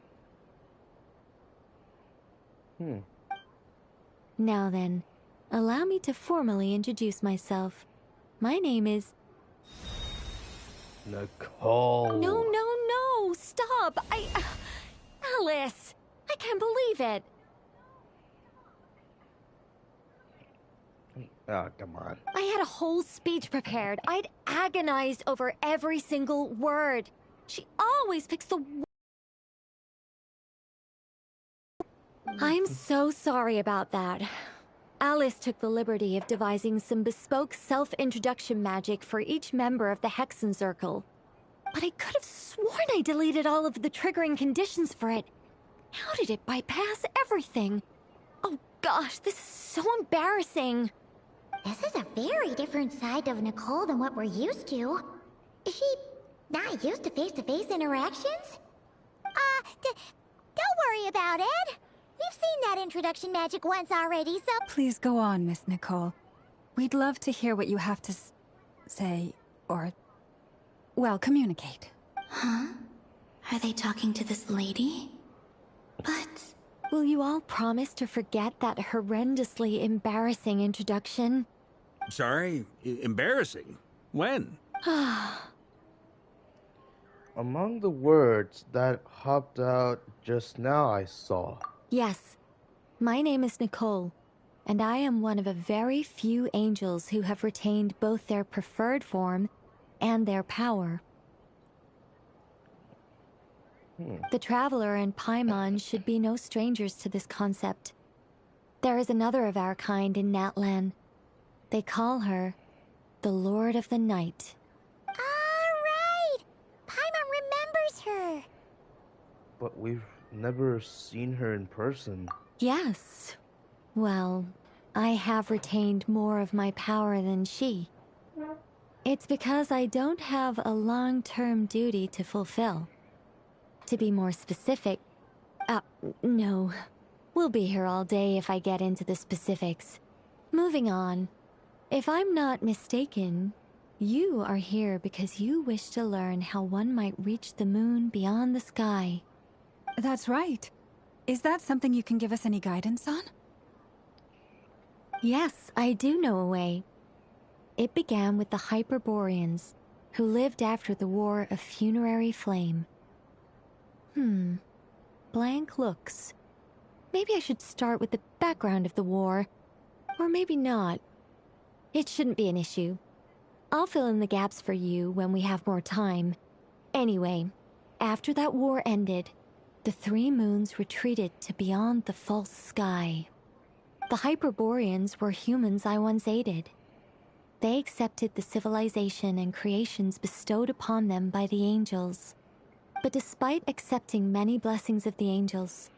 Now then, allow me to formally introduce myself. My name is... Nicole. No, stop! Alice! I can't believe it! Oh, come on. I had a whole speech prepared. I'd agonized over every single word. She always picks the... I'm so sorry about that. Alice took the liberty of devising some bespoke self-introduction magic for each member of the Hexen Circle. But I could have sworn I deleted all of the triggering conditions for it. How did it bypass everything? Oh gosh, this is so embarrassing. This is a very different side of Nicole than what we're used to. Is she not used to face-to-face interactions? Don't worry about it. We've seen that introduction magic once already, so... Please go on, Miss Nicole. We'd love to hear what you have to say, or... well, communicate. Huh? Are they talking to this lady? But... Will you all promise to forget that horrendously embarrassing introduction? sorry, embarrassing. When? Among the words that hopped out just now I saw. Yes. My name is Nicole, and I am one of a very few angels who have retained both their preferred form and their power. The Traveler and Paimon should be no strangers to this concept. There is another of our kind in Natlan. They call her the Lord of the Night. Right! Paimon remembers her. But we've never seen her in person. Yes. Well, I have retained more of my power than she. It's because I don't have a long-term duty to fulfill. To be more specific... no. We'll be here all day if I get into the specifics. Moving on. If I'm not mistaken, you are here because you wish to learn how one might reach the moon beyond the sky. That's right. Is that something you can give us any guidance on? Yes, I do know a way. It began with the Hyperboreans, who lived after the War of Funerary Flame. Blank looks. Maybe I should start with the background of the war. Or maybe not. It shouldn't be an issue. I'll fill in the gaps for you when we have more time. Anyway, After that war ended, the three moons retreated to beyond the false sky. The Hyperboreans were humans I once aided. They accepted the civilization and creations bestowed upon them by the angels. But despite accepting many blessings of the angels,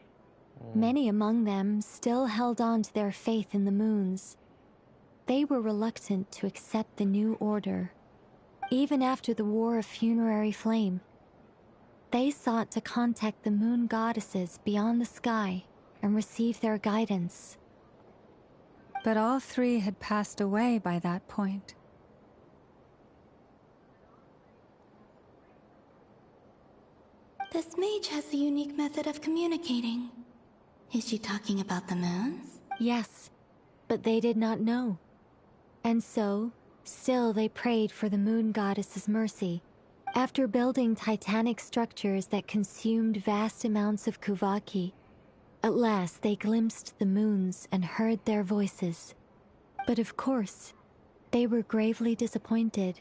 many among them still held on to their faith in the moons. They were reluctant to accept the new order. Even after the War of Funerary Flame, they sought to contact the moon goddesses beyond the sky and receive their guidance. But all three had passed away by that point. This mage has a unique method of communicating. Is she talking about the moons? Yes, but they did not know. And so, still they prayed for the moon goddess's mercy. After building titanic structures that consumed vast amounts of Kuvaki, at last they glimpsed the moons and heard their voices. But of course, they were gravely disappointed.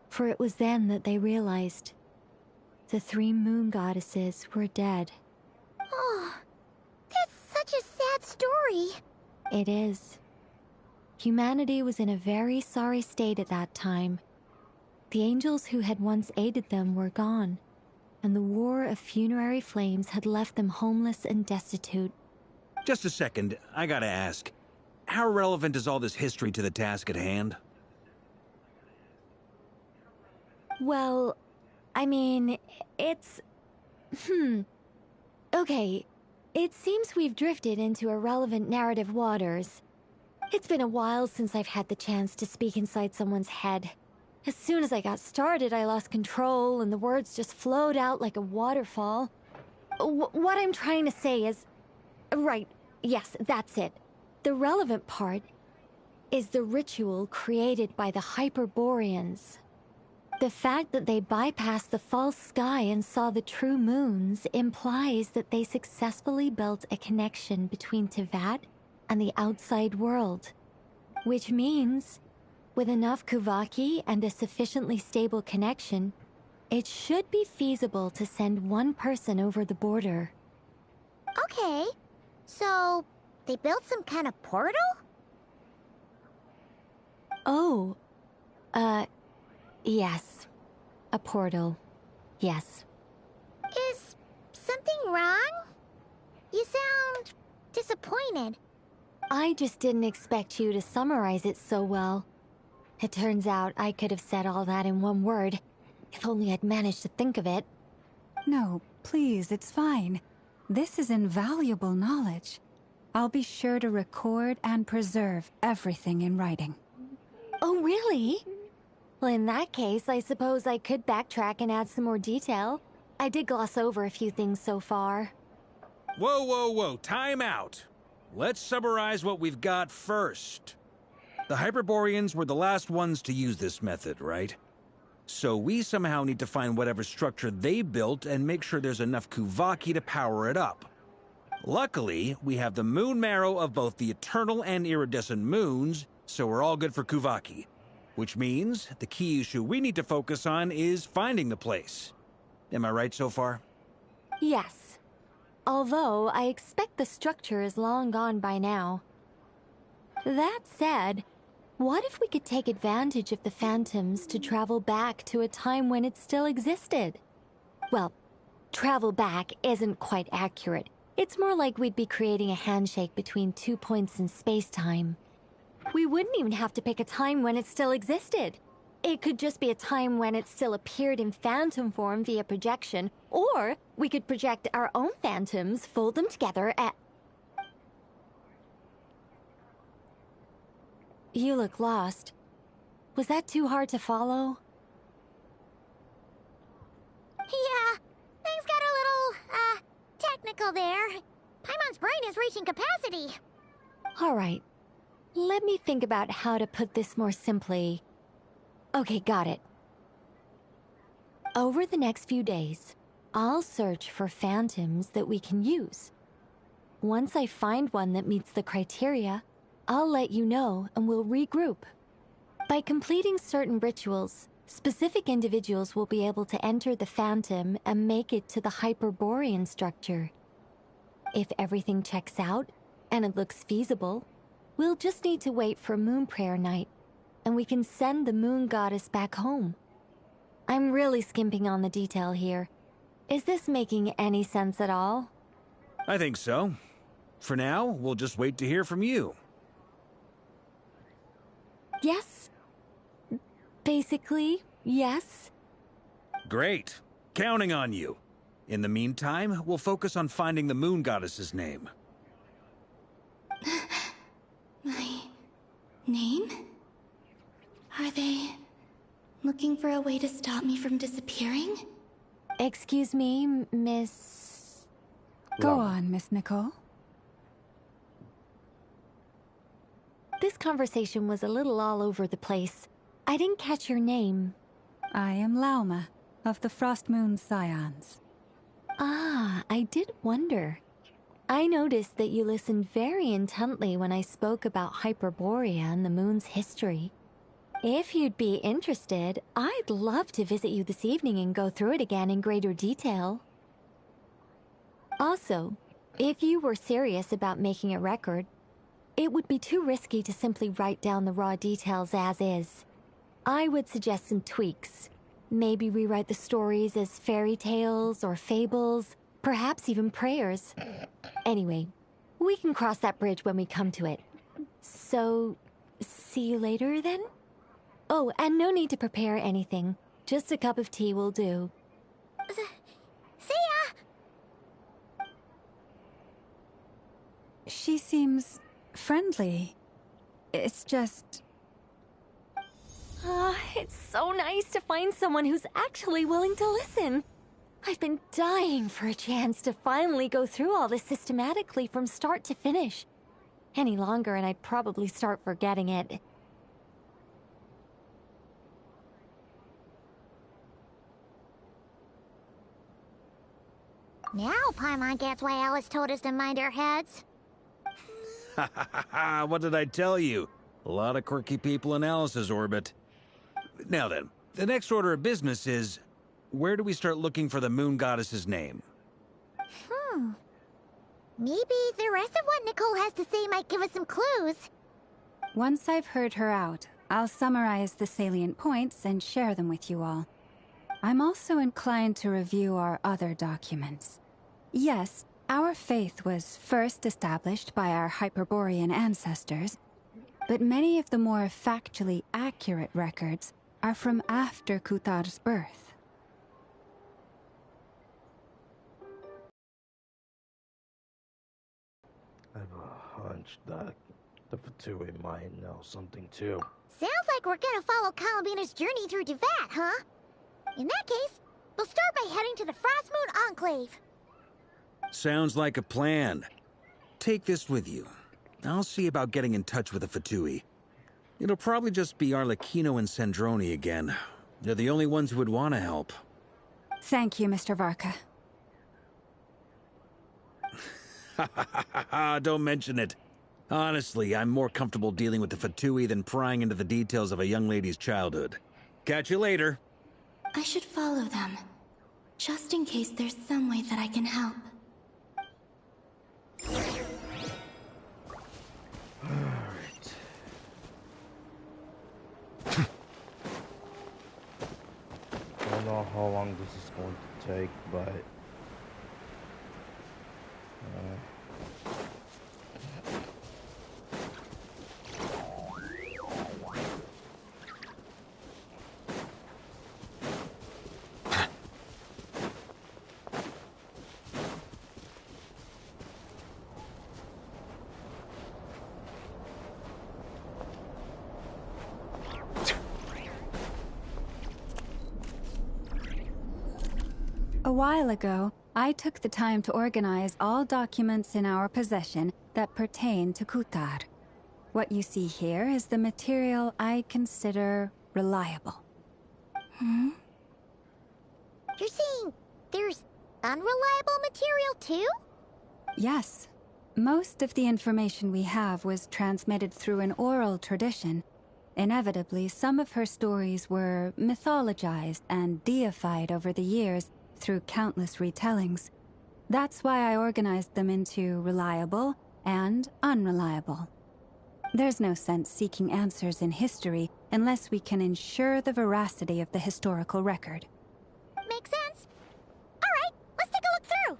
For it was then that they realized the three moon goddesses were dead. Oh, that's such a sad story. It is. Humanity was in a very sorry state at that time. The angels who had once aided them were gone, and the War of Funerary Flames had left them homeless and destitute. Just a second, I gotta ask. How relevant is all this history to the task at hand? Well, I mean, it's... Okay, it seems we've drifted into irrelevant narrative waters. It's been a while since I've had the chance to speak inside someone's head. As soon as I got started, I lost control, and the words just flowed out like a waterfall. What I'm trying to say is... Right, yes, that's it. The relevant part is the ritual created by the Hyperboreans. The fact that they bypassed the false sky and saw the true moons implies that they successfully built a connection between Teyvat and the outside world. Which means, with enough Kuvaki and a sufficiently stable connection, it should be feasible to send one person over the border. Okay, so they built some kind of portal? Oh, yes. A portal. Yes. Is something wrong? You sound disappointed. I just didn't expect you to summarize it so well. It turns out I could have said all that in one word, if only I'd managed to think of it. No, please, it's fine. This is invaluable knowledge. I'll be sure to record and preserve everything in writing. Oh, really? Well, in that case, I suppose I could backtrack and add some more detail. I did gloss over a few things so far. Whoa, whoa, whoa, time out. Let's summarize what we've got first. The Hyperboreans were the last ones to use this method, right? So we somehow need to find whatever structure they built and make sure there's enough Kuvaki to power it up. Luckily, we have the moon marrow of both the eternal and iridescent moons, so we're all good for Kuvaki. Which means the key issue we need to focus on is finding the place. Am I right so far? Yes. Although I expect the structure is long gone by now. That said, what if we could take advantage of the phantoms to travel back to a time when it still existed? Well, travel back isn't quite accurate. It's more like we'd be creating a handshake between 2 points in space-time. We wouldn't even have to pick a time when it still existed. It could just be a time when it still appeared in phantom form via projection, or we could project our own phantoms, fold them together at... You look lost. Was that too hard to follow? Yeah, things got a little, technical there. Paimon's brain is reaching capacity. All right. Let me think about how to put this more simply. Okay, got it. Over the next few days, I'll search for phantoms that we can use. Once I find one that meets the criteria, I'll let you know and we'll regroup. By completing certain rituals, Specific individuals will be able to enter the Phantom and make it to the Hyperborean structure. If everything checks out, and it looks feasible, we'll just need to wait for Moon Prayer Night, and we can send the Moon Goddess back home. I'm really skimping on the detail here. Is this making any sense at all? I think so. For now, we'll just wait to hear from you. Yes. Basically, yes. Great. Counting on you. In the meantime, we'll focus on finding the Moon Goddess's name. My name? Are they looking for a way to stop me from disappearing? Excuse me, Miss... Go on, Miss Nicole. This conversation was a little all over the place. I didn't catch your name. I am Lauma, of the Frost Moon Scions. Ah, I did wonder. I noticed that you listened very intently when I spoke about Hyperborea and the moon's history. If you'd be interested, I'd love to visit you this evening and go through it again in greater detail. Also, if you were serious about making a record, it would be too risky to simply write down the raw details as is. I would suggest some tweaks. Maybe rewrite the stories as fairy tales or fables, perhaps even prayers. Anyway, we can cross that bridge when we come to it. So, see you later then? Oh, and no need to prepare anything. Just a cup of tea will do. See ya! She seems friendly. It's just... It's so nice to find someone who's actually willing to listen. I've been dying for a chance to finally go through all this systematically from start to finish. Any longer and I'd probably start forgetting it. Now Paimon gets why Alice told us to mind our heads. Ha ha ha ha! What did I tell you? A lot of quirky people in Alice's orbit. Now then, the next order of business is... where do we start looking for the Moon Goddess's name? Maybe the rest of what Nicole has to say might give us some clues. Once I've heard her out, I'll summarize the salient points and share them with you all. I'm also inclined to review our other documents. Yes, our faith was first established by our Hyperborean ancestors, but many of the more factually accurate records are from after Kutar's birth. I have a hunch that the Fatui might know something too. Sounds like we're gonna follow Columbina's journey through Devat, huh? In that case, we'll start by heading to the Frost Moon Enclave. Sounds like a plan. Take this with you. I'll see about getting in touch with the Fatui. It'll probably just be Arlecchino and Sandroni again. They're the only ones who would want to help. Thank you, Mr. Varka. Don't mention it. Honestly, I'm more comfortable dealing with the Fatui than prying into the details of a young lady's childhood. Catch you later. I should follow them, just in case there's some way that I can help. Alright. I don't know how long this is going to take, but... A while ago, I took the time to organize all documents in our possession that pertain to Kutar. What you see here is the material I consider reliable. You're saying there's unreliable material too? Yes. Most of the information we have was transmitted through an oral tradition, Inevitably, some of her stories were mythologized and deified over the years through countless retellings. That's why I organized them into reliable and unreliable. There's no sense seeking answers in history unless we can ensure the veracity of the historical record. Makes sense. Alright, let's take a look through.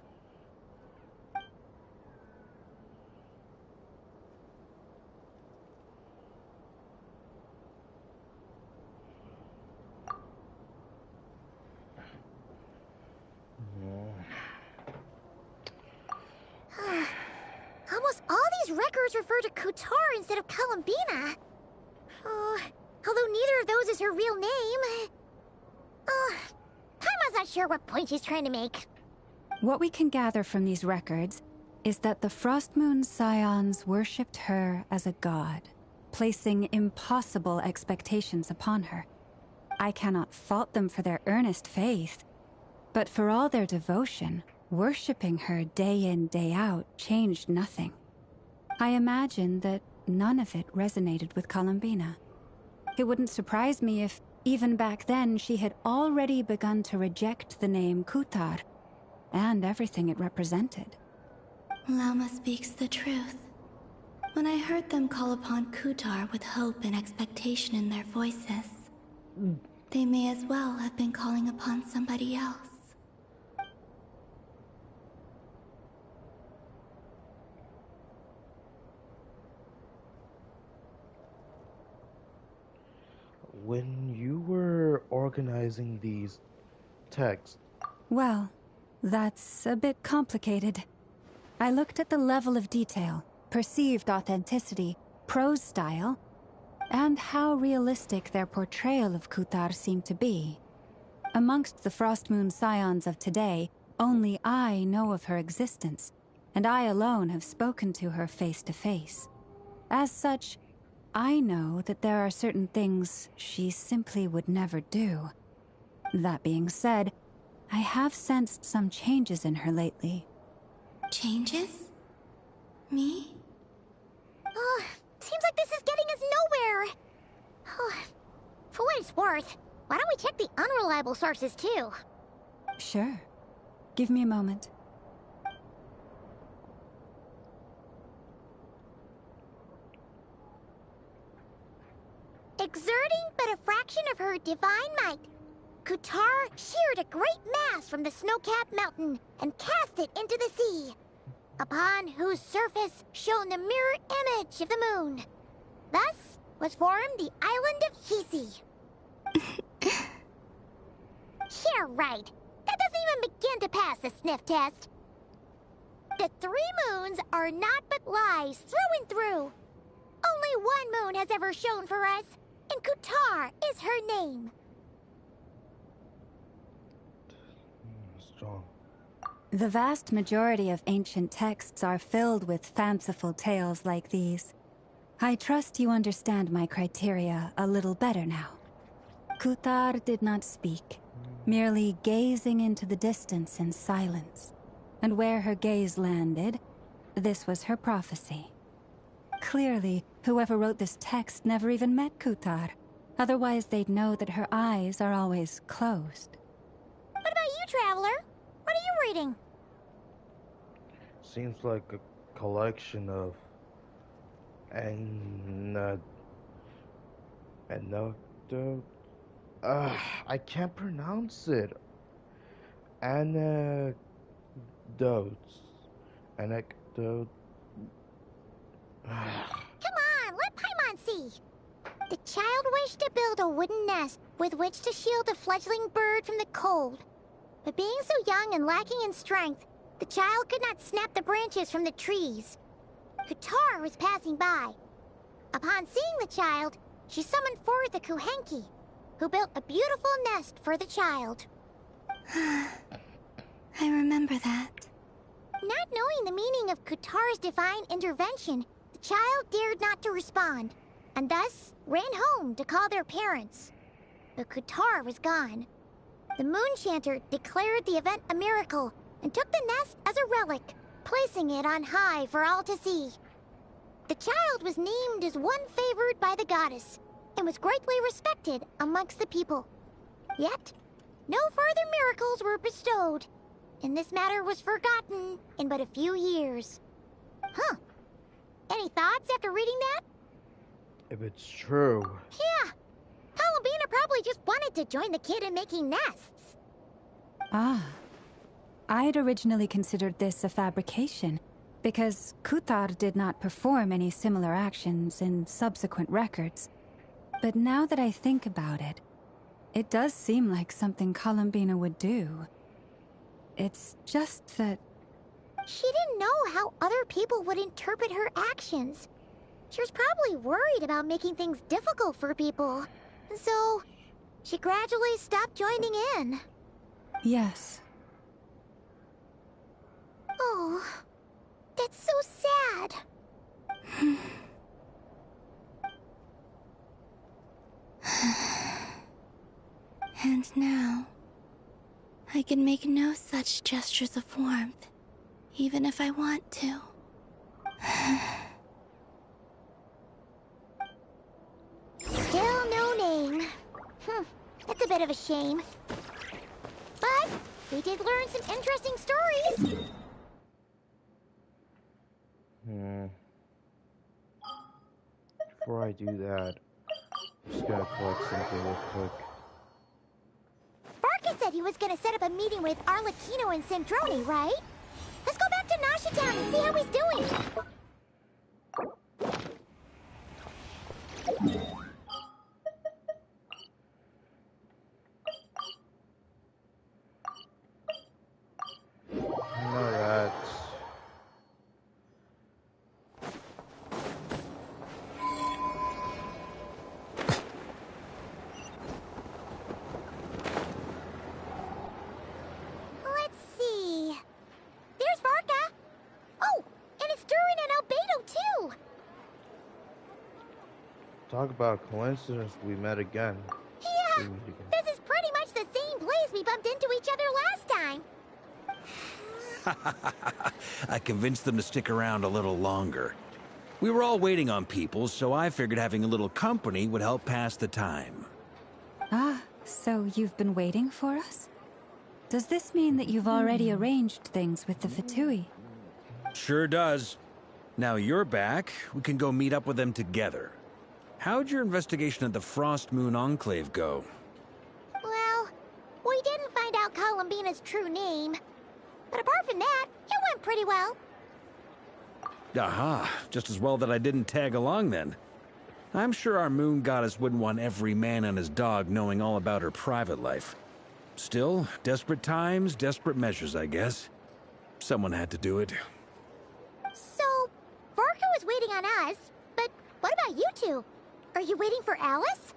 Almost all these records refer to Kutar instead of Columbina. Although neither of those is her real name. Paimon's not sure what point she's trying to make. What we can gather from these records is that the Frost Moon Scions worshipped her as a god, placing impossible expectations upon her. I cannot fault them for their earnest faith, but for all their devotion, worshipping her day in, day out changed nothing. I imagine that none of it resonated with Columbina. It wouldn't surprise me if, even back then, she had already begun to reject the name Kutar and everything it represented. Lama speaks the truth. When I heard them call upon Kutar with hope and expectation in their voices, they may as well have been calling upon somebody else. When you were organizing these texts... Well, that's a bit complicated. I looked at the level of detail, perceived authenticity, prose style, and how realistic their portrayal of Kutar seemed to be. Amongst the Frostmoon Scions of today, only I know of her existence, and I alone have spoken to her face to face. As such, I know that there are certain things she simply would never do. That being said, I have sensed some changes in her lately. Changes? Me? Seems like this is getting us nowhere. For what it's worth, why don't we check the unreliable sources too? Sure. Give me a moment. Exerting but a fraction of her divine might, Kutar sheared a great mass from the snow-capped mountain and cast it into the sea, upon whose surface shone the mirror image of the moon. Thus was formed the island of Hisi. Yeah, right. That doesn't even begin to pass the sniff test. The 3 moons are naught but lies through and through. Only one moon has ever shone for us, and Kutar is her name. Strong. The vast majority of ancient texts are filled with fanciful tales like these. I trust you understand my criteria a little better now. Kutar did not speak, merely gazing into the distance in silence. And where her gaze landed, this was her prophecy. Clearly, whoever wrote this text never even met Kutar. Otherwise, they'd know that her eyes are always closed. What about you, Traveler? What are you reading? Seems like a collection of anecdote. I can't pronounce it. Anecdotes. Anecdote. Come on, let Paimon see. The child wished to build a wooden nest with which to shield a fledgling bird from the cold. But being so young and lacking in strength, the child could not snap the branches from the trees. Kutar was passing by. Upon seeing the child, she summoned forth the Kuhenki, who built a beautiful nest for the child. I remember that. Not knowing the meaning of Kutar's divine intervention, the child dared not to respond, and thus ran home to call their parents. But Kutar was gone. The Moon Chanter declared the event a miracle and took the nest as a relic, placing it on high for all to see. The child was named as one favored by the goddess, and was greatly respected amongst the people. Yet, no further miracles were bestowed, and this matter was forgotten in but a few years. Huh. Any thoughts after reading that? If it's true. Yeah. Columbina probably just wanted to join the kid in making nests. Ah. I had originally considered this a fabrication, because Kuthar did not perform any similar actions in subsequent records. But now that I think about it, it does seem like something Columbina would do. It's just that... She didn't know how other people would interpret her actions. She was probably worried about making things difficult for people. So, she gradually stopped joining in. Yes. Oh, that's so sad. And now, I can make no such gestures of warmth, even if I want to. Still no name. That's a bit of a shame. But we did learn some interesting stories. Before I do that, I'm just gonna collect something real quick. Barca said he was gonna set up a meeting with Arlecchino and Sandrone, right? Let's go back to Nasha Town and see how he's doing. No, that's... Let's see. There's Varka. Oh, and it's Durin and Albedo too. Talk about a coincidence, we met again. Yeah, this is pretty much the same place we bumped into each other last time. I convinced them to stick around a little longer. We were all waiting on people, so I figured having a little company would help pass the time. Ah, so you've been waiting for us? Does this mean that you've already arranged things with the Fatui? Sure does. Now you're back, we can go meet up with them together. How'd your investigation at the Frost Moon Enclave go? Well, we didn't find out Columbina's true name. But apart from that, it went pretty well. Aha, just as well that I didn't tag along then. I'm sure our moon goddess wouldn't want every man and his dog knowing all about her private life. Still, desperate times, desperate measures, I guess. Someone had to do it. So, Varka was waiting on us, but what about you two? Are you waiting for Alice?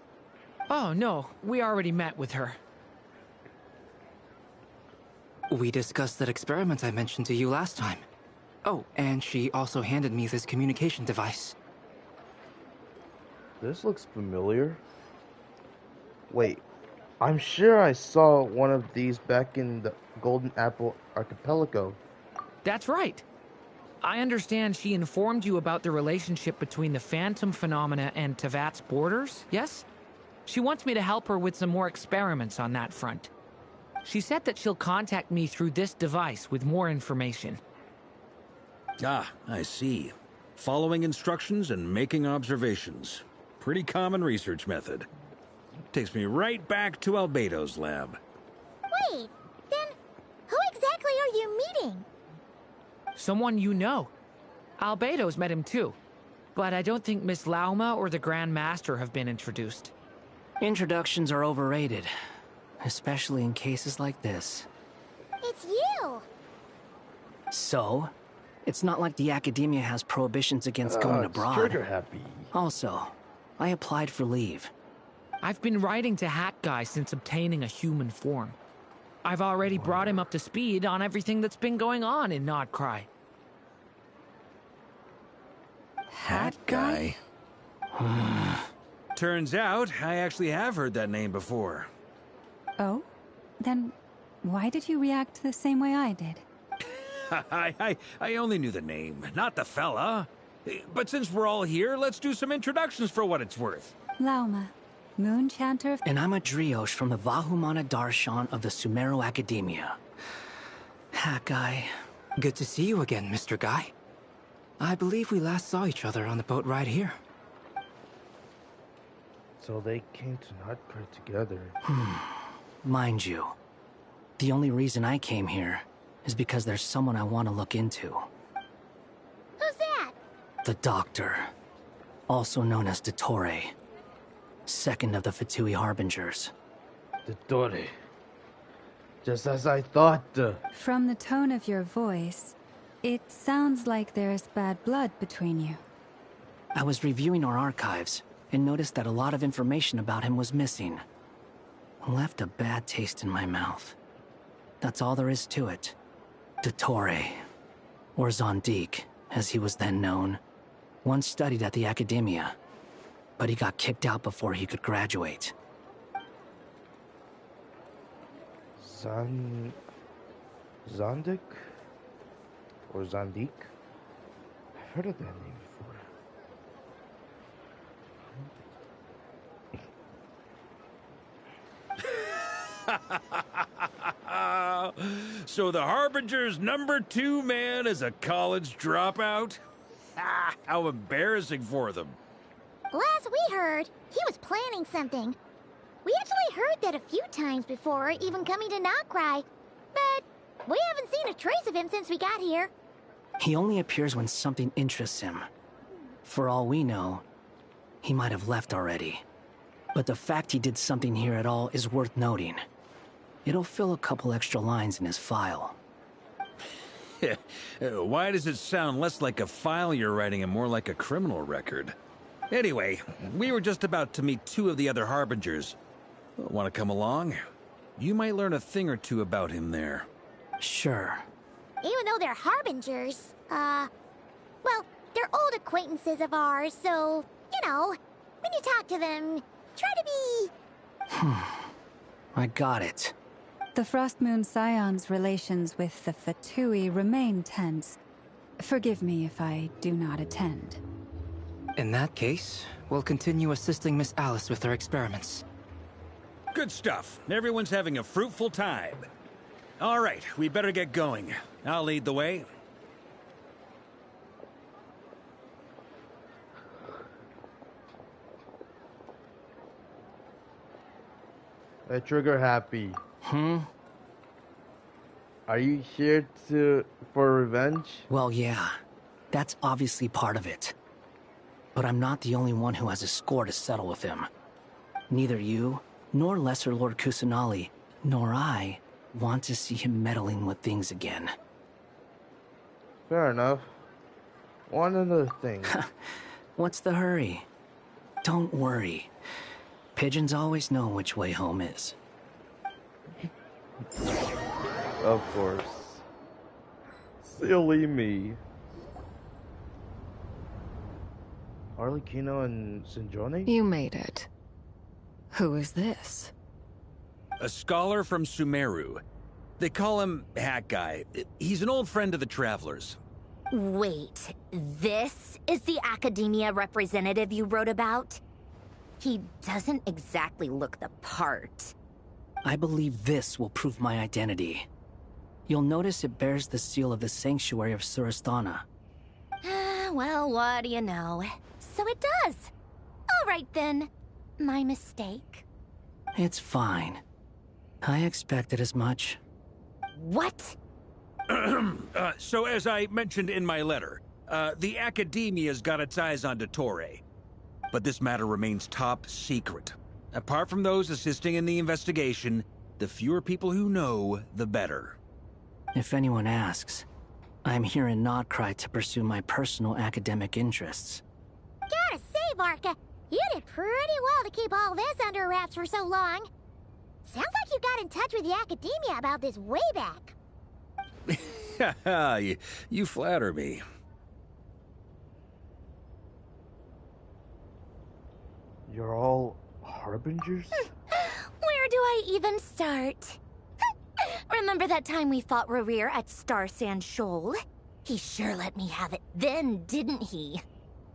Oh, no. We already met with her. We discussed that experiment I mentioned to you last time. Oh, and she also handed me this communication device. This looks familiar. Wait, I'm sure I saw one of these back in the Golden Apple Archipelago. That's right. I understand she informed you about the relationship between the Phantom phenomena and Tevat's borders, yes? She wants me to help her with some more experiments on that front. She said that she'll contact me through this device with more information. Ah, I see. Following instructions and making observations. Pretty common research method. Takes me right back to Albedo's lab. Wait, then who exactly are you meeting? Someone you know. Albedo's met him too. But I don't think Miss Lauma or the Grand Master have been introduced. Introductions are overrated. Especially in cases like this. It's you! So? It's not like the academia has prohibitions against going abroad. Trigger happy. Also, I applied for leave. I've been writing to Hat Guy since obtaining a human form. I've already brought him up to speed on everything that's been going on in Krai. Hat Guy? Turns out, I actually have heard that name before. Oh? Then why did you react the same way I did? I only knew the name, not the fella. But since we're all here, let's do some introductions for what it's worth. Lauma, Moon Chanter of... And I'm a Driosh from the Vahumana Darshan of the Sumeru Academia. Hat Guy. Good to see you again, Mr. Guy. I believe we last saw each other on the boat ride here. So they came to Nightcry together. Mind you, the only reason I came here is because there's someone I want to look into. Who's that? The Doctor, also known as Dottore, second of the Fatui Harbingers. Dottore. Just as I thought. From the tone of your voice, it sounds like there's bad blood between you. I was reviewing our archives and noticed that a lot of information about him was missing. Left a bad taste in my mouth. That's all there is to it. Dottore, or Zondik, as he was then known, once studied at the Academia, but he got kicked out before he could graduate. Zondik? Or Zondik? I've heard of that name before. So the Harbinger's #2 man is a college dropout? How embarrassing for them. Last we heard, he was planning something. We actually heard that a few times before, even coming to Nightcry. But we haven't seen a trace of him since we got here. He only appears when something interests him. For all we know, he might have left already. But the fact he did something here at all is worth noting. It'll fill a couple extra lines in his file. Why does it sound less like a file you're writing and more like a criminal record? Anyway, we were just about to meet 2 of the other Harbingers. Want to come along? You might learn a thing or two about him there. Sure. Even though they're Harbingers, well, they're old acquaintances of ours, so, you know, when you talk to them, try to be... I got it. The Frostmoon Scion's relations with the Fatui remain tense. Forgive me if I do not attend. In that case, we'll continue assisting Miss Alice with her experiments. Good stuff. Everyone's having a fruitful time. All right, we better get going. I'll lead the way. Hey, Trigger Happy. Are you here for revenge? Well, yeah. That's obviously part of it. But I'm not the only one who has a score to settle with him. Neither you, nor Lesser Lord Kusanali, nor I want to see him meddling with things again. Fair enough. One other thing. What's the hurry? Don't worry. Pigeons always know which way home is. Of course. Silly me. Arlecchino and Sinjoni? You made it. Who is this? A scholar from Sumeru. They call him Hat Guy. He's an old friend of the Travelers. Wait, this is the Academia representative you wrote about? He doesn't exactly look the part. I believe this will prove my identity. You'll notice it bears the seal of the Sanctuary of Surasthana. Well, what do you know? So it does. All right then. My mistake. It's fine. I expected as much. What? So as I mentioned in my letter, the Academia's got its eyes on Dottore. But this matter remains top secret. Apart from those assisting in the investigation, the fewer people who know, the better. If anyone asks, I'm here in Nightcry to pursue my personal academic interests. Gotta say, Varka, you did pretty well to keep all this under wraps for so long. Sounds like you got in touch with the Academia about this way back. You flatter me. You're all Harbingers? Where do I even start? Remember that time we fought Rerir at Star Sand Shoal? He sure let me have it then, didn't he?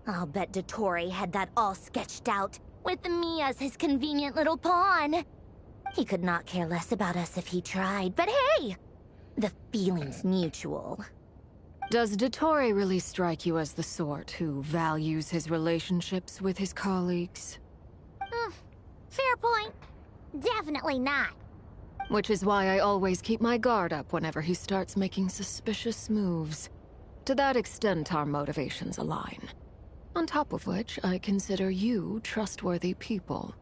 I'll bet Dottore had that all sketched out, with me as his convenient little pawn. He could not care less about us if he tried, but hey! The feeling's mutual. Does Dottore really strike you as the sort who values his relationships with his colleagues? Fair point. Definitely not. Which is why I always keep my guard up whenever he starts making suspicious moves. To that extent, our motivations align. On top of which, I consider you trustworthy people.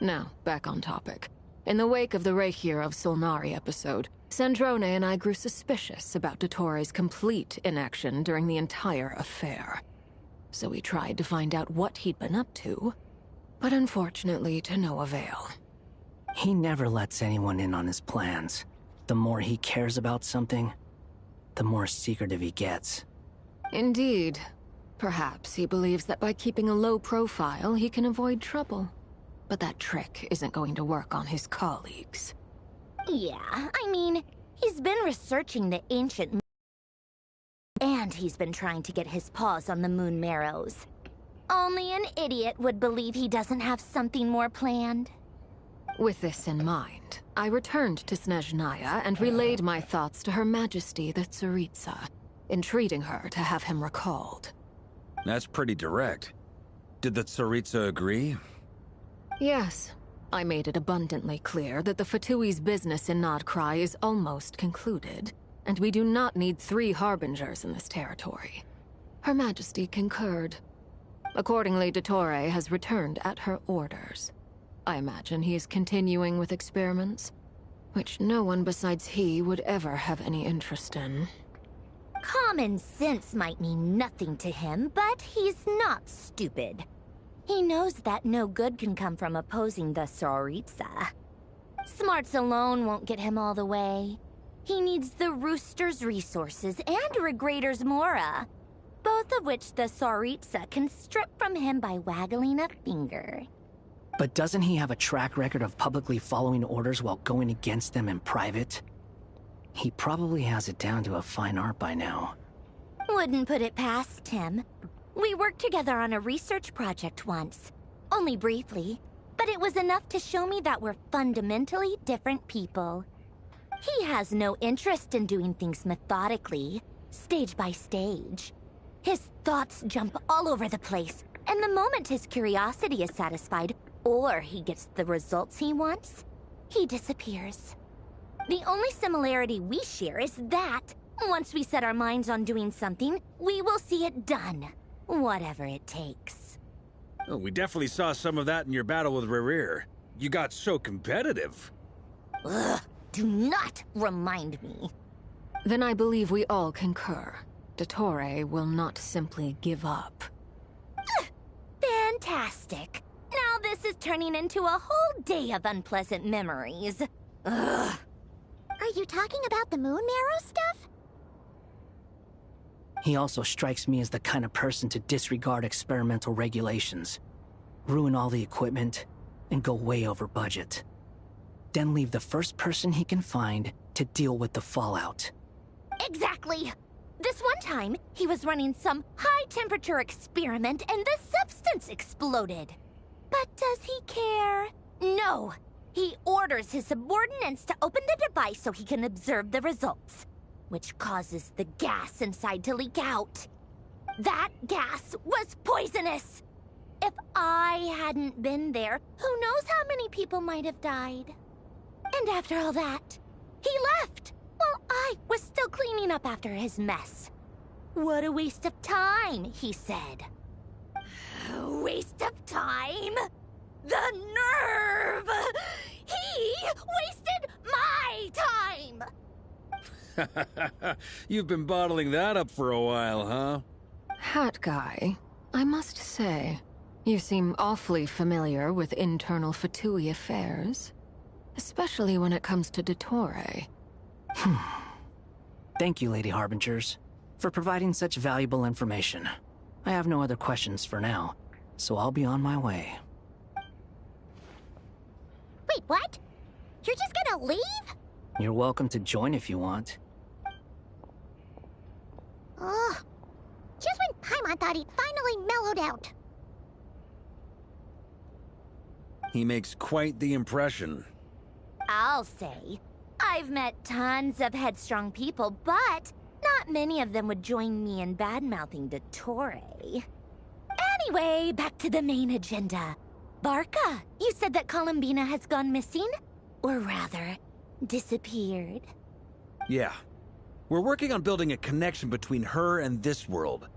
Now, back on topic. In the wake of the Reikir of Solnari episode, Sandrone and I grew suspicious about Dottore's complete inaction during the entire affair. So we tried to find out what he'd been up to, but unfortunately to no avail. He never lets anyone in on his plans. The more he cares about something, the more secretive he gets. Indeed. Perhaps he believes that by keeping a low profile, he can avoid trouble. But that trick isn't going to work on his colleagues. Yeah, I mean, he's been researching the ancient and he's been trying to get his paws on the moon marrows. Only an idiot would believe he doesn't have something more planned. With this in mind, I returned to Snezhnaya and relayed my thoughts to Her Majesty the Tsaritsa, entreating her to have him recalled. That's pretty direct. Did the Tsaritsa agree? Yes. I made it abundantly clear that the Fatui's business in Krai is almost concluded, and we do not need 3 harbingers in this territory. Her Majesty concurred. Accordingly, Dottore has returned at her orders. I imagine he is continuing with experiments, which no one besides he would ever have any interest in. Common sense might mean nothing to him, but he's not stupid. He knows that no good can come from opposing the Tsaritsa. Smarts alone won't get him all the way. He needs the Rooster's resources and Regrator's Mora, both of which the Tsaritsa can strip from him by waggling a finger. But doesn't he have a track record of publicly following orders while going against them in private? He probably has it down to a fine art by now. Wouldn't put it past him. We worked together on a research project once. Only briefly, but it was enough to show me that we're fundamentally different people. He has no interest in doing things methodically, stage by stage. His thoughts jump all over the place, and the moment his curiosity is satisfied, or he gets the results he wants, he disappears. The only similarity we share is that, once we set our minds on doing something, we will see it done. Whatever it takes. Oh, we definitely saw some of that in your battle with Rerir. You got so competitive. Ugh, do not remind me. Then I believe we all concur. Dottore will not simply give up. Fantastic. Now this is turning into a whole day of unpleasant memories. Ugh. Are you talking about the moon marrow stuff? He also strikes me as the kind of person to disregard experimental regulations, ruin all the equipment, and go way over budget. Then leave the first person he can find to deal with the fallout. Exactly! This one time, he was running some high-temperature experiment and the substance exploded. But does he care? No! He orders his subordinates to open the device so he can observe the results, which causes the gas inside to leak out. That gas was poisonous! If I hadn't been there, who knows how many people might have died. And after all that, he left, while I was still cleaning up after his mess. What a waste of time, he said. Waste of time? The nerve! He wasted my time! You've been bottling that up for a while, huh? Hat guy, I must say, you seem awfully familiar with internal Fatui affairs. Especially when it comes to Dottore. Thank you, Lady Harbingers, for providing such valuable information. I have no other questions for now, so I'll be on my way. Wait, what? You're just gonna leave? You're welcome to join if you want. Ugh. Just when Paimon thought he'd finally mellowed out. He makes quite the impression. I'll say. I've met tons of headstrong people, but not many of them would join me in bad-mouthing Dottore. Anyway, back to the main agenda. Barca, you said that Columbina has gone missing? Or rather, disappeared. Yeah. We're working on building a connection between her and this world.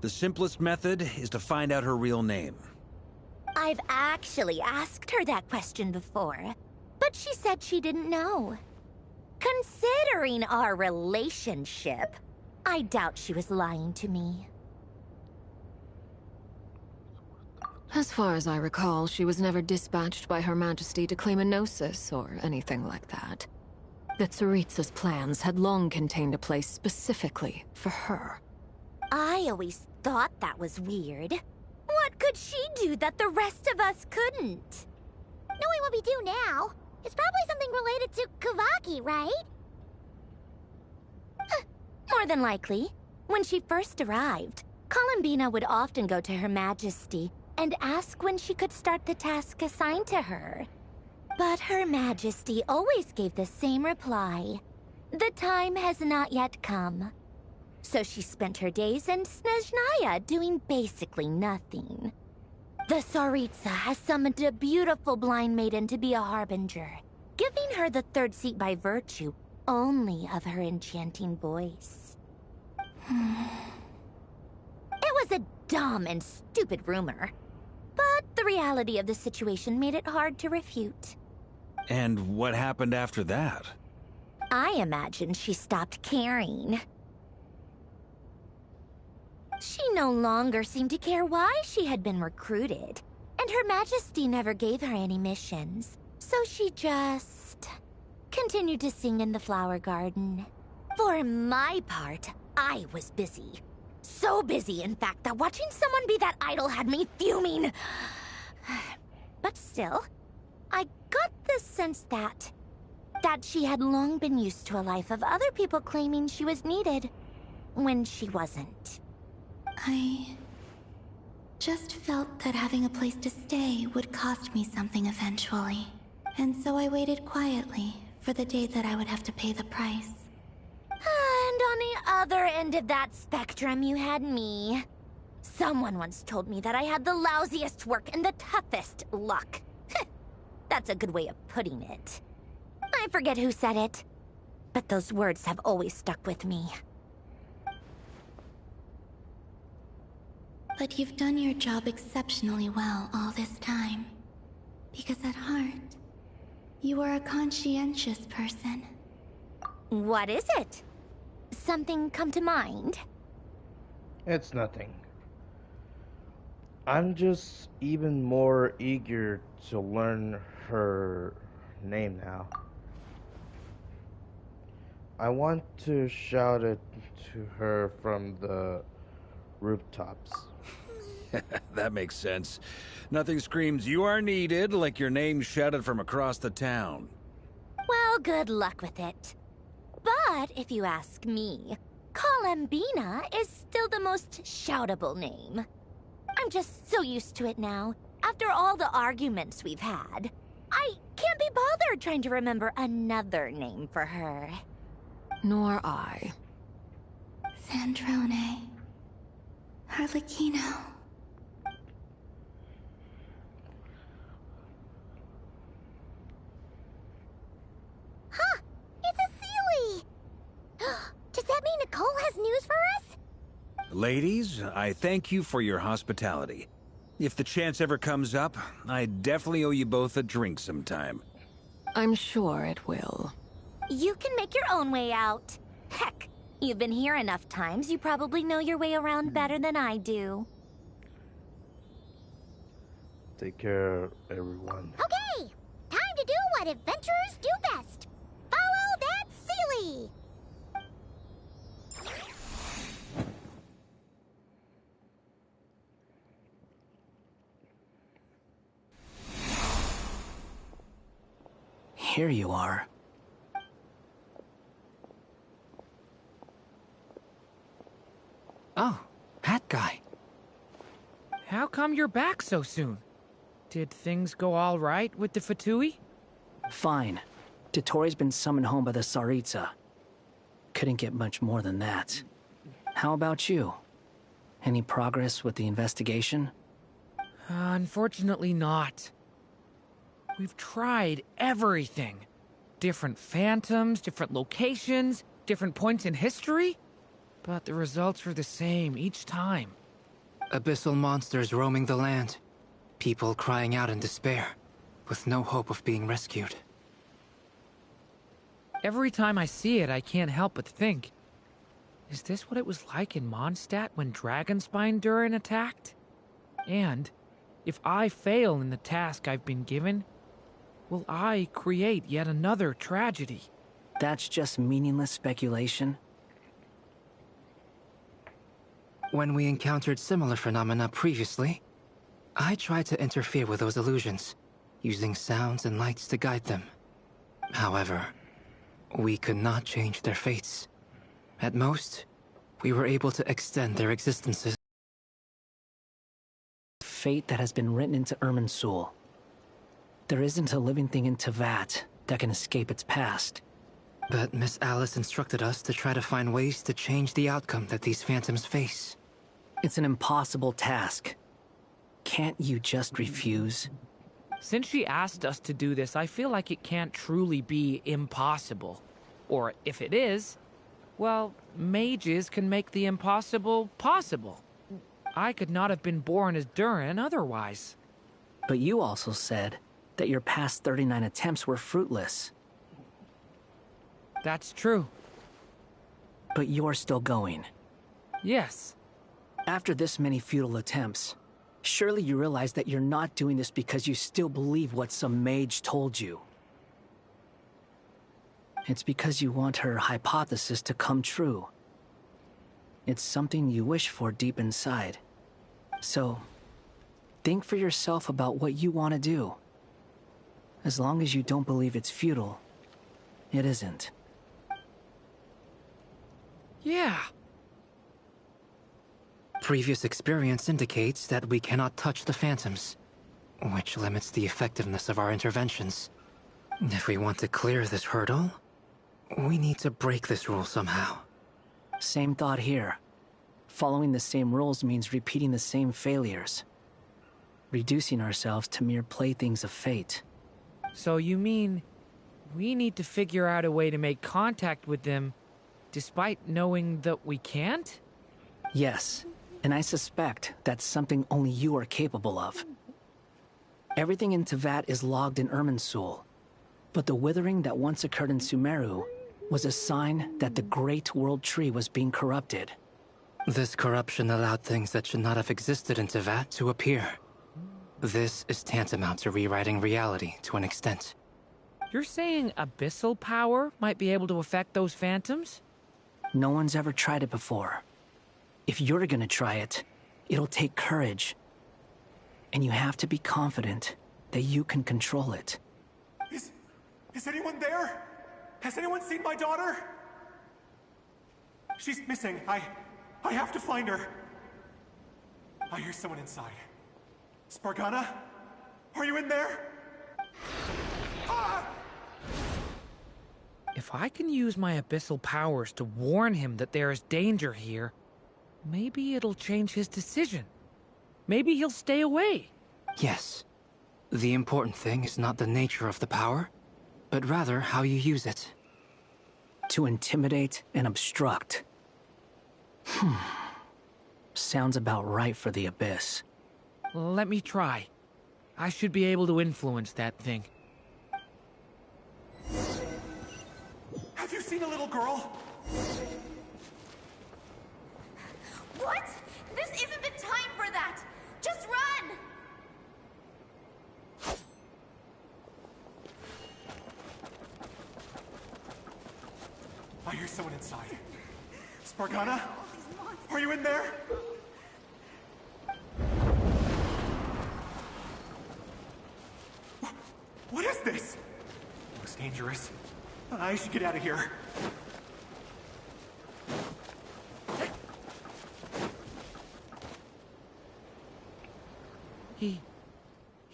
The simplest method is to find out her real name. I've actually asked her that question before, but she said she didn't know. Considering our relationship, I doubt she was lying to me. As far as I recall, she was never dispatched by Her Majesty to claim a gnosis or anything like that. The Tsaritsa's plans had long contained a place specifically for her. I always thought that was weird. What could she do that the rest of us couldn't? Knowing what we do now, it's probably something related to Kavaki, right? More than likely. When she first arrived, Columbina would often go to Her Majesty and ask when she could start the task assigned to her. But Her Majesty always gave the same reply. The time has not yet come. So she spent her days in Snezhnaya doing basically nothing. The Tsaritsa has summoned a beautiful blind maiden to be a harbinger, giving her the third seat by virtue only of her enchanting voice. It was a dumb and stupid rumor, but the reality of the situation made it hard to refute. And what happened after that? I imagine she stopped caring. She no longer seemed to care why she had been recruited, and Her Majesty never gave her any missions, so she just continued to sing in the flower garden. For my part, I was busy. So busy, in fact, that watching someone be that idol had me fuming. But still, I got the sense that she had long been used to a life of other people claiming she was needed when she wasn't. I just felt that having a place to stay would cost me something eventually. And so I waited quietly for the day that I would have to pay the price. And on the other end of that spectrum, you had me. Someone once told me that I had the lousiest work and the toughest luck. That's a good way of putting it. I forget who said it, but those words have always stuck with me. But you've done your job exceptionally well all this time. Because at heart, you are a conscientious person. What is it? Something come to mind? It's nothing. I'm just even more eager to learn her name now. I want to shout it to her from the rooftops. That makes sense. Nothing screams you are needed like your name shouted from across the town. Well, good luck with it. But if you ask me, Columbina is still the most shoutable name. I'm just so used to it now. After all the arguments we've had, I can't be bothered trying to remember another name for her. Nor I. Sandrone. Harlequino. Huh! It's a Sealy! Does that mean Nicole has news for us? Ladies, I thank you for your hospitality. If the chance ever comes up, I definitely owe you both a drink sometime. I'm sure it will. You can make your own way out. Heck, you've been here enough times, you probably know your way around better than I do. Take care, everyone. Okay! Time to do what adventurers do best. Follow that Sealy! Here you are. Oh, Hat Guy. How come you're back so soon? Did things go all right with the Fatui? Fine. Dotori's been summoned home by the Tsaritsa. Couldn't get much more than that. How about you? Any progress with the investigation? Unfortunately not. We've tried everything. Different phantoms, different locations, different points in history. But the results were the same each time. Abyssal monsters roaming the land. People crying out in despair, with no hope of being rescued. Every time I see it, I can't help but think, is this what it was like in Mondstadt when Dragonspine Durin attacked? And, if I fail in the task I've been given, will I create yet another tragedy? That's just meaningless speculation. When we encountered similar phenomena previously, I tried to interfere with those illusions, using sounds and lights to guide them. However, we could not change their fates. At most, we were able to extend their existences. Fate that has been written into Irminsul. There isn't a living thing in Teyvat that can escape its past. But Miss Alice instructed us to try to find ways to change the outcome that these phantoms face. It's an impossible task. Can't you just refuse? Since she asked us to do this, I feel like it can't truly be impossible. Or if it is, well, mages can make the impossible possible. I could not have been born as Durin otherwise. But you also said that your past 39 attempts were fruitless. That's true. But you're still going. Yes. After this many futile attempts, surely you realize that you're not doing this because you still believe what some mage told you. It's because you want her hypothesis to come true. It's something you wish for deep inside. So, think for yourself about what you want to do. As long as you don't believe it's futile, it isn't. Yeah. Previous experience indicates that we cannot touch the phantoms, which limits the effectiveness of our interventions. If we want to clear this hurdle, we need to break this rule somehow. Same thought here. Following the same rules means repeating the same failures. Reducing ourselves to mere playthings of fate. So you mean we need to figure out a way to make contact with them despite knowing that we can't? Yes, and I suspect that's something only you are capable of. Everything in Teyvat is logged in Irminsul, but the withering that once occurred in Sumeru was a sign that the Great World Tree was being corrupted. This corruption allowed things that should not have existed in Teyvat to appear. This is tantamount to rewriting reality to an extent. You're saying abyssal power might be able to affect those phantoms? No one's ever tried it before. If you're gonna try it, it'll take courage. And you have to be confident that you can control it. Is anyone there? Has anyone seen my daughter? She's missing. I have to find her. I hear someone inside. Spargana? Are you in there? Ah! If I can use my abyssal powers to warn him that there is danger here, maybe it'll change his decision. Maybe he'll stay away. Yes. The important thing is not the nature of the power, but rather how you use it. To intimidate and obstruct. Sounds about right for the Abyss. Let me try. I should be able to influence that thing. Have you seen a little girl? What? This isn't the time for that! Just run! I hear someone inside. Spargana? Are you in there? What is this? Looks dangerous. I should get out of here.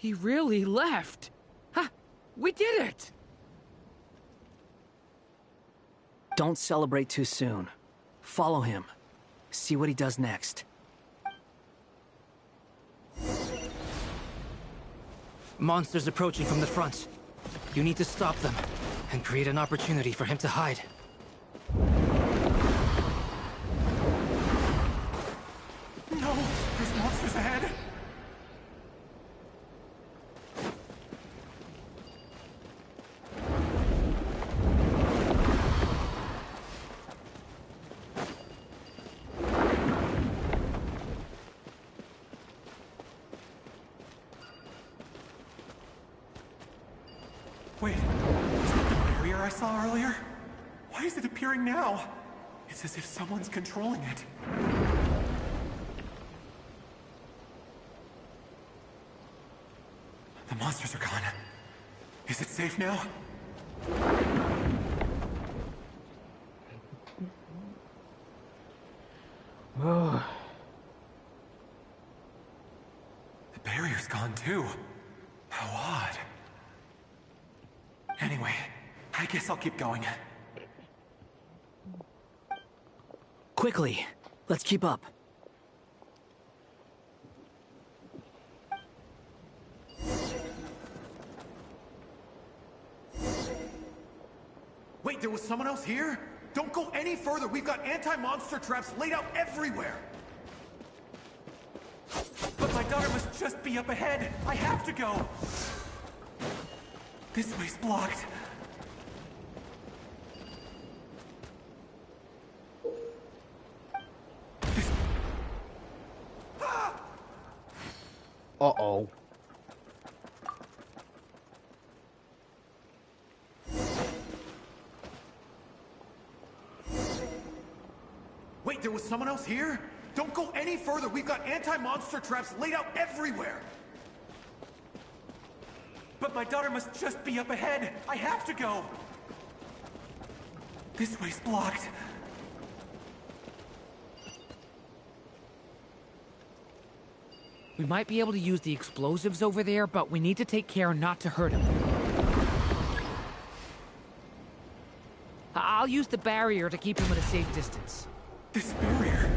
He really left. Ha! We did it! Don't celebrate too soon. Follow him. See what he does next. Monsters approaching from the front. You need to stop them and create an opportunity for him to hide. No! There's monsters ahead! Wait, is that the barrier I saw earlier? Why is it appearing now? It's as if someone's controlling it. The monsters are gone. Is it safe now? Oh. The barrier's gone too. How odd. Anyway, I guess I'll keep going. Quickly, let's keep up. Wait, there was someone else here? Don't go any further. We've got anti-monster traps laid out everywhere. But my daughter must just be up ahead. I have to go. This way's blocked. Uh-oh. Wait, there was someone else here? Don't go any further. We've got anti-monster traps laid out everywhere. But my daughter must just be up ahead. I have to go. This way's blocked. We might be able to use the explosives over there, but we need to take care not to hurt him. I'll use the barrier to keep him at a safe distance. This barrier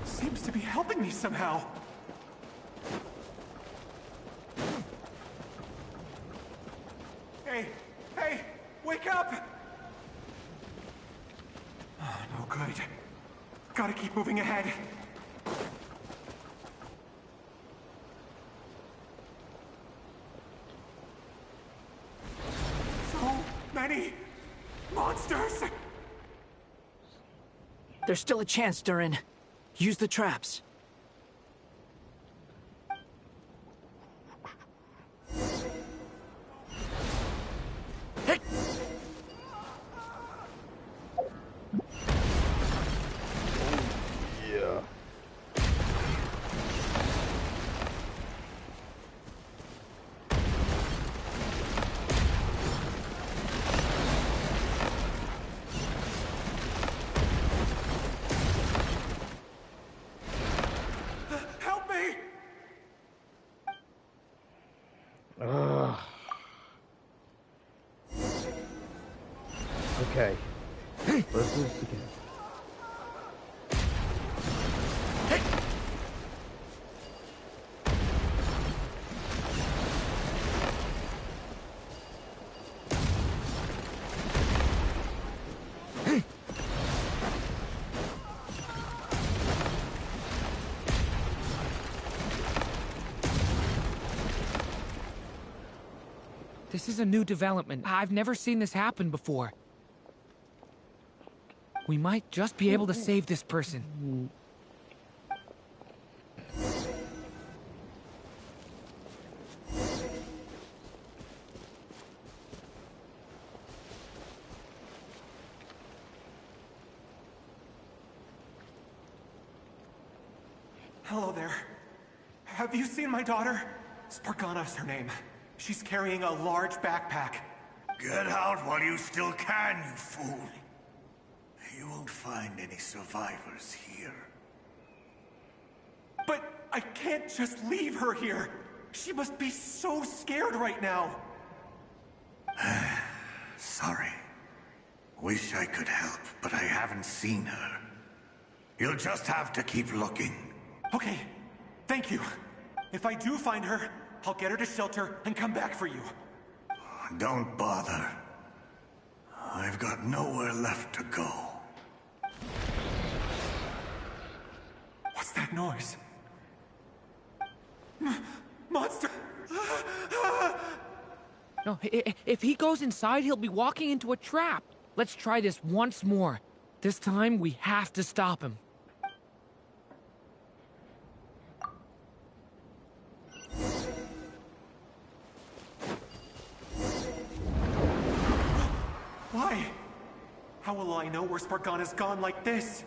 seems to be helping me somehow. Hey! Hey! Wake up! Oh, no good. Gotta keep moving ahead. So many monsters! There's still a chance, Durin. Use the traps. Yeah. Help me! Ugh. Okay. Let's do this again. This is a new development. I've never seen this happen before. We might just be able to save this person. Hello there. Have you seen my daughter? Spargana's her name. She's carrying a large backpack. Get out while you still can, you fool. You won't find any survivors here. But I can't just leave her here. She must be so scared right now. Sorry. Wish I could help, but I haven't seen her. You'll just have to keep looking. Okay, thank you. If I do find her, I'll get her to shelter and come back for you. Don't bother. I've got nowhere left to go. What's that noise? Monster! No, if he goes inside, he'll be walking into a trap. Let's try this once more. This time, we have to stop him. Why? How will I know where Spargana's gone like this?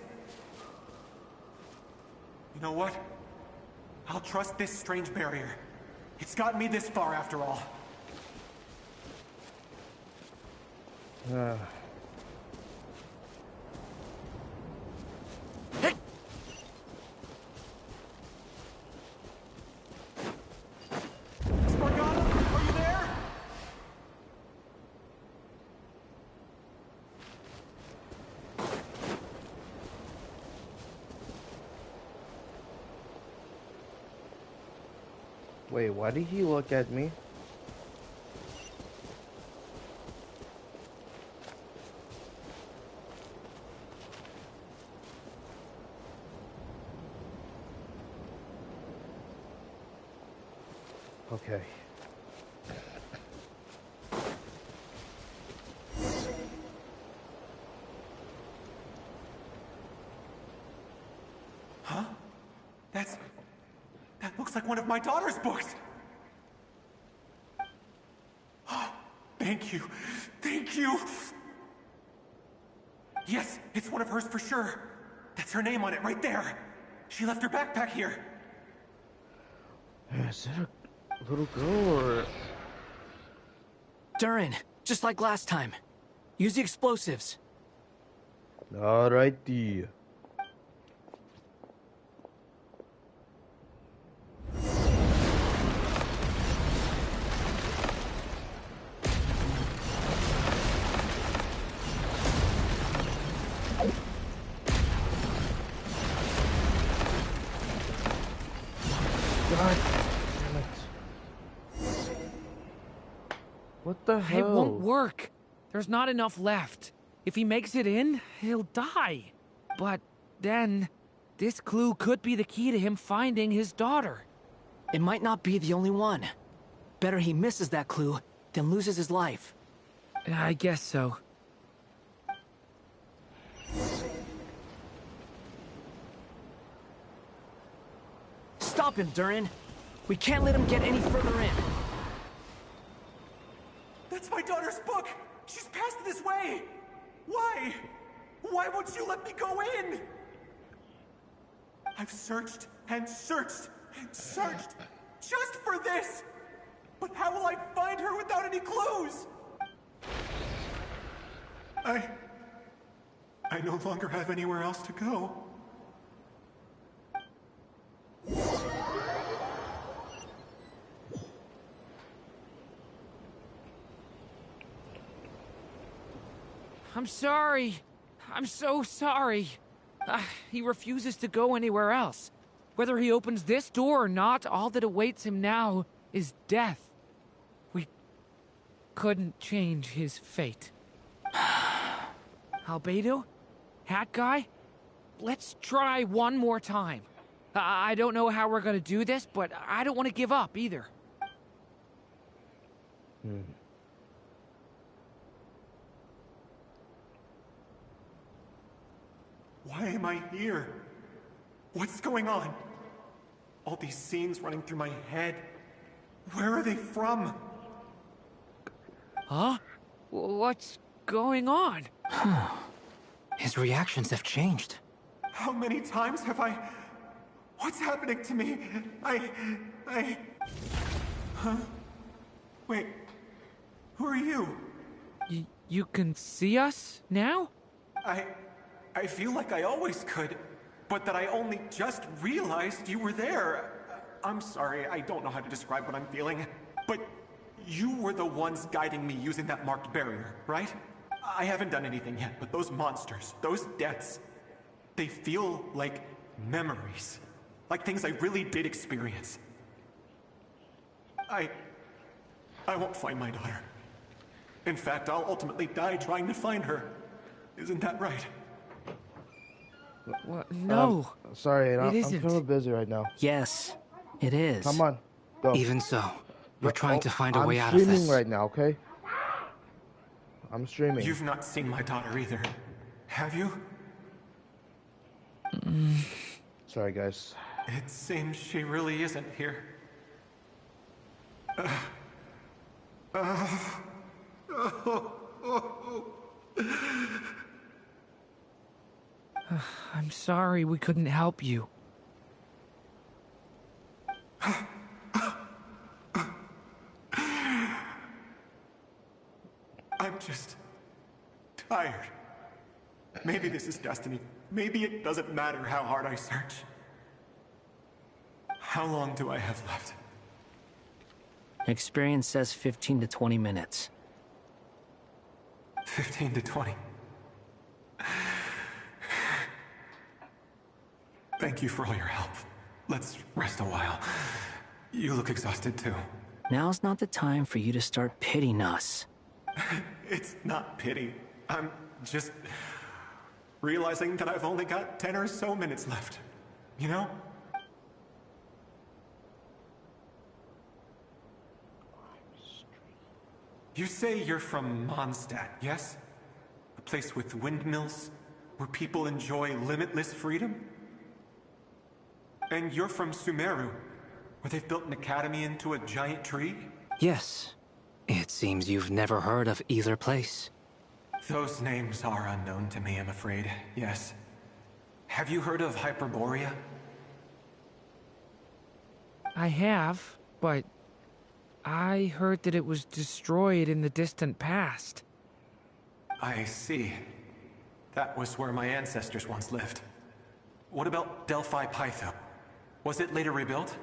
You know what? I'll trust this strange barrier. It's gotten me this far after all. Hey! Spargana, are you there? Wait, why did he look at me? Okay. Huh? That looks like one of my daughter's books! Thank you. Thank you! Yes, it's one of hers for sure. That's her name on it right there. She left her backpack here. Is it a little girl or... Durin, just like last time. Use the explosives. Alrighty. God damn it. What the hell? It won't work. There's not enough left. If he makes it in, he'll die. But then, this clue could be the key to him finding his daughter. It might not be the only one. Better he misses that clue than loses his life. I guess so. Stop him, Durin. We can't let him get any further in. That's my daughter's book! She's passed this way! Why? Why won't you let me go in? I've searched and searched and searched just for this! But how will I find her without any clues? I no longer have anywhere else to go. I'm sorry. I'm so sorry. He refuses to go anywhere else. Whether he opens this door or not, all that awaits him now is death. We couldn't change his fate. Albedo? Hat Guy? Let's try one more time. I don't know how we're gonna do this, but I don't want to give up either. Why am I here? What's going on? All these scenes running through my head. Where are they from? Huh? What's going on? His reactions have changed. How many times have I... What's happening to me? Huh? Wait. Who are you? You can see us now? I feel like I always could, but that I only just realized you were there. I'm sorry, I don't know how to describe what I'm feeling. But you were the ones guiding me using that marked barrier, right? I haven't done anything yet, but those monsters, those deaths, they feel like memories. Like things I really did experience. I won't find my daughter. In fact, I'll ultimately die trying to find her. Isn't that right? What? No. Sorry, I'm isn't. kind of busy right now. Yes, it is. Come on, go. Even so, we're trying to find a way out I'm of this. streaming right now, okay? I'm streaming. You've not seen my daughter either, have you? Sorry, guys. It seems she really isn't here. I'm sorry we couldn't help you. I'm just tired. Maybe this is destiny. Maybe it doesn't matter how hard I search. How long do I have left? Experience says 15 to 20 minutes. 15 to 20. Thank you for all your help. Let's rest a while. You look exhausted too. Now's not the time for you to start pitying us. It's not pity. I'm just realizing that I've only got 10 or so minutes left. You know? You say you're from Mondstadt, yes? A place with windmills, where people enjoy limitless freedom? And you're from Sumeru, where they've built an academy into a giant tree? Yes. It seems you've never heard of either place. Those names are unknown to me, I'm afraid, yes. Have you heard of Hyperborea? I have, but I heard that it was destroyed in the distant past. I see. That was where my ancestors once lived. What about Delphi Pytho? Was it later rebuilt?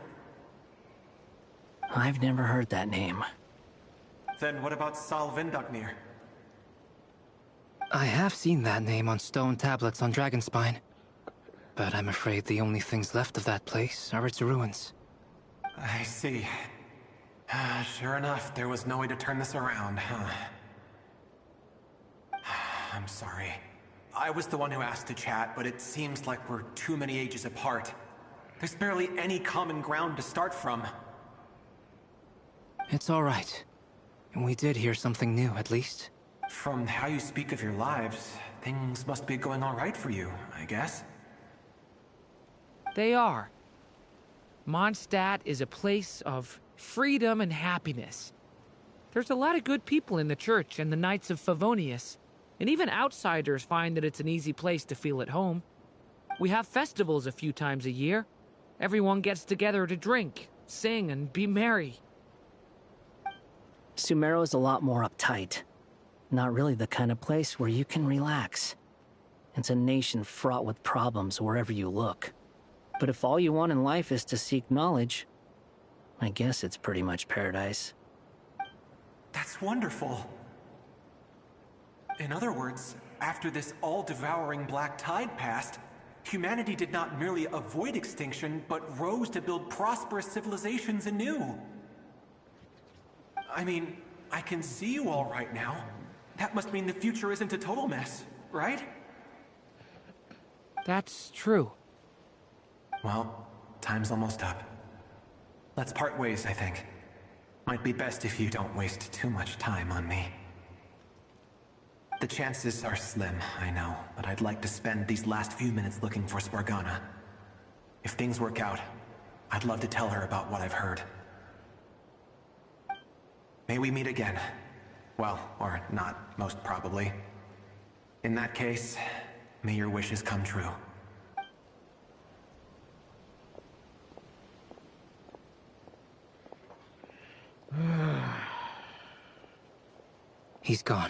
I've never heard that name. Then what about Sal Vindaknir? I have seen that name on stone tablets on Dragonspine. But I'm afraid the only things left of that place are its ruins. I see. Sure enough, there was no way to turn this around, huh? I'm sorry. I was the one who asked to chat, but it seems like we're too many ages apart. There's barely any common ground to start from. It's all right. We did hear something new, at least. From how you speak of your lives, things must be going all right for you, I guess. They are. Mondstadt is a place of freedom and happiness. There's a lot of good people in the church and the Knights of Favonius, and even outsiders find that it's an easy place to feel at home. We have festivals a few times a year. Everyone gets together to drink, sing, and be merry. Sumeru is a lot more uptight. Not really the kind of place where you can relax. It's a nation fraught with problems wherever you look. But if all you want in life is to seek knowledge, I guess it's pretty much paradise. That's wonderful. In other words, after this all-devouring black tide passed, humanity did not merely avoid extinction, but rose to build prosperous civilizations anew. I mean, I can see you all right now. That must mean the future isn't a total mess, right? That's true. Well, time's almost up. Let's part ways, I think. Might be best if you don't waste too much time on me. The chances are slim, I know, but I'd like to spend these last few minutes looking for Spargana. If things work out, I'd love to tell her about what I've heard. May we meet again. Well, or not, most probably. In that case, may your wishes come true. He's gone.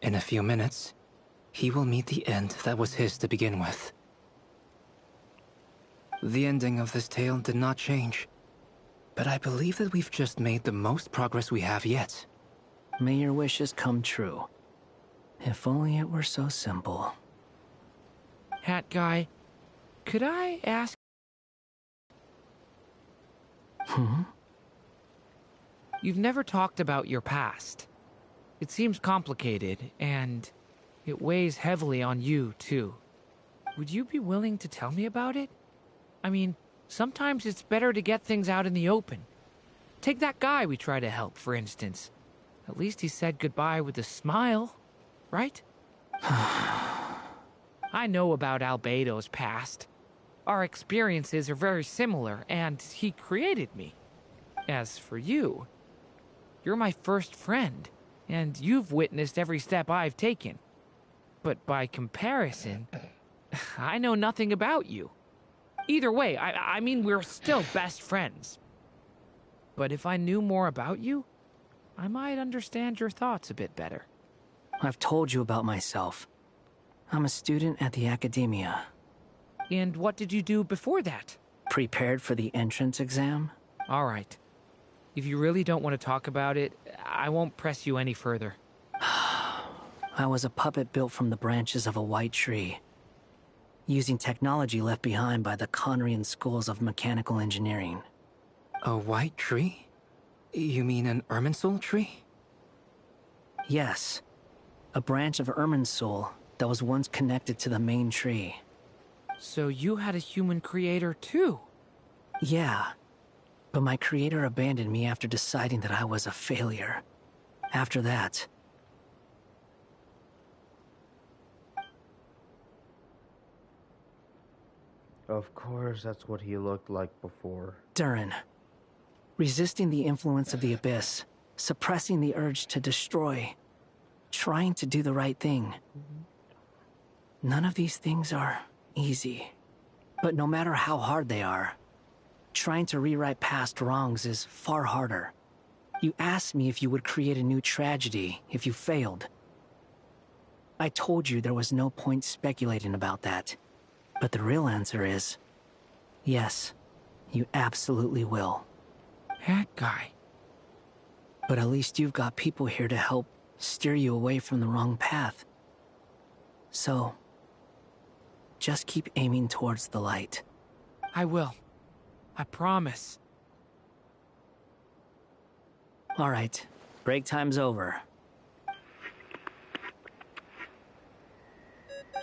In a few minutes, he will meet the end that was his to begin with. The ending of this tale did not change. But I believe that we've just made the most progress we have yet. May your wishes come true. If only it were so simple. Hat guy, could I ask? You've never talked about your past. It seems complicated, and it weighs heavily on you, too. Would you be willing to tell me about it? I mean, sometimes it's better to get things out in the open. Take that guy we try to help, for instance. At least he said goodbye with a smile, right? I know about Albedo's past. Our experiences are very similar, and he created me. As for you, you're my first friend, and you've witnessed every step I've taken. But by comparison, I know nothing about you. Either way, I mean, we're still best friends. But if I knew more about you, I might understand your thoughts a bit better. I've told you about myself. I'm a student at the academia. And what did you do before that? Prepared for the entrance exam? All right. If you really don't want to talk about it, I won't press you any further. I was a puppet built from the branches of a white tree, using technology left behind by the Conrian schools of mechanical engineering. A white tree? You mean an Irminsul tree? Yes. A branch of Irminsul that was once connected to the main tree. So you had a human creator too? Yeah. But my creator abandoned me after deciding that I was a failure. After that... Of course, that's what he looked like before. Durin. Resisting the influence of the Abyss, suppressing the urge to destroy, trying to do the right thing. None of these things are easy. But no matter how hard they are, trying to rewrite past wrongs is far harder. You asked me if you would create a new tragedy if you failed. I told you there was no point speculating about that. But the real answer is, yes, you absolutely will. That guy. But at least you've got people here to help steer you away from the wrong path. So, just keep aiming towards the light. I will. I promise. All right, break time's over.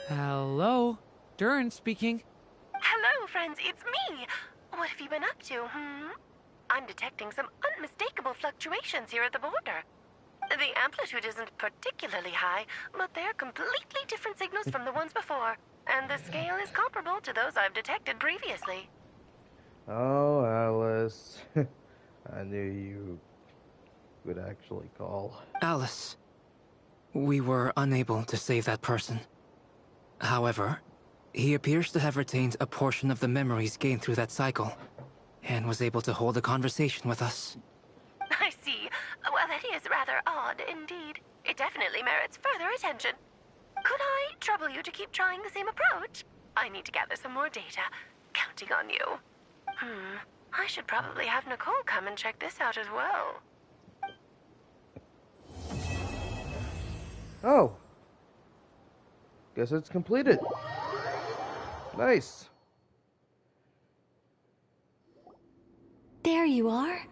Hello? Durin speaking. Hello, friends, it's me. What have you been up to, I'm detecting some unmistakable fluctuations here at the border. The amplitude isn't particularly high, but they're completely different signals from the ones before, and the scale is comparable to those I've detected previously. Oh, Alice. I knew you would actually call. Alice. We were unable to save that person. However, he appears to have retained a portion of the memories gained through that cycle, and was able to hold a conversation with us. I see. Well, that is rather odd indeed. It definitely merits further attention. Could I trouble you to keep trying the same approach? I need to gather some more data. Counting on you. I should probably have Nicole come and check this out as well. Oh. Guess it's completed. Nice. There you are.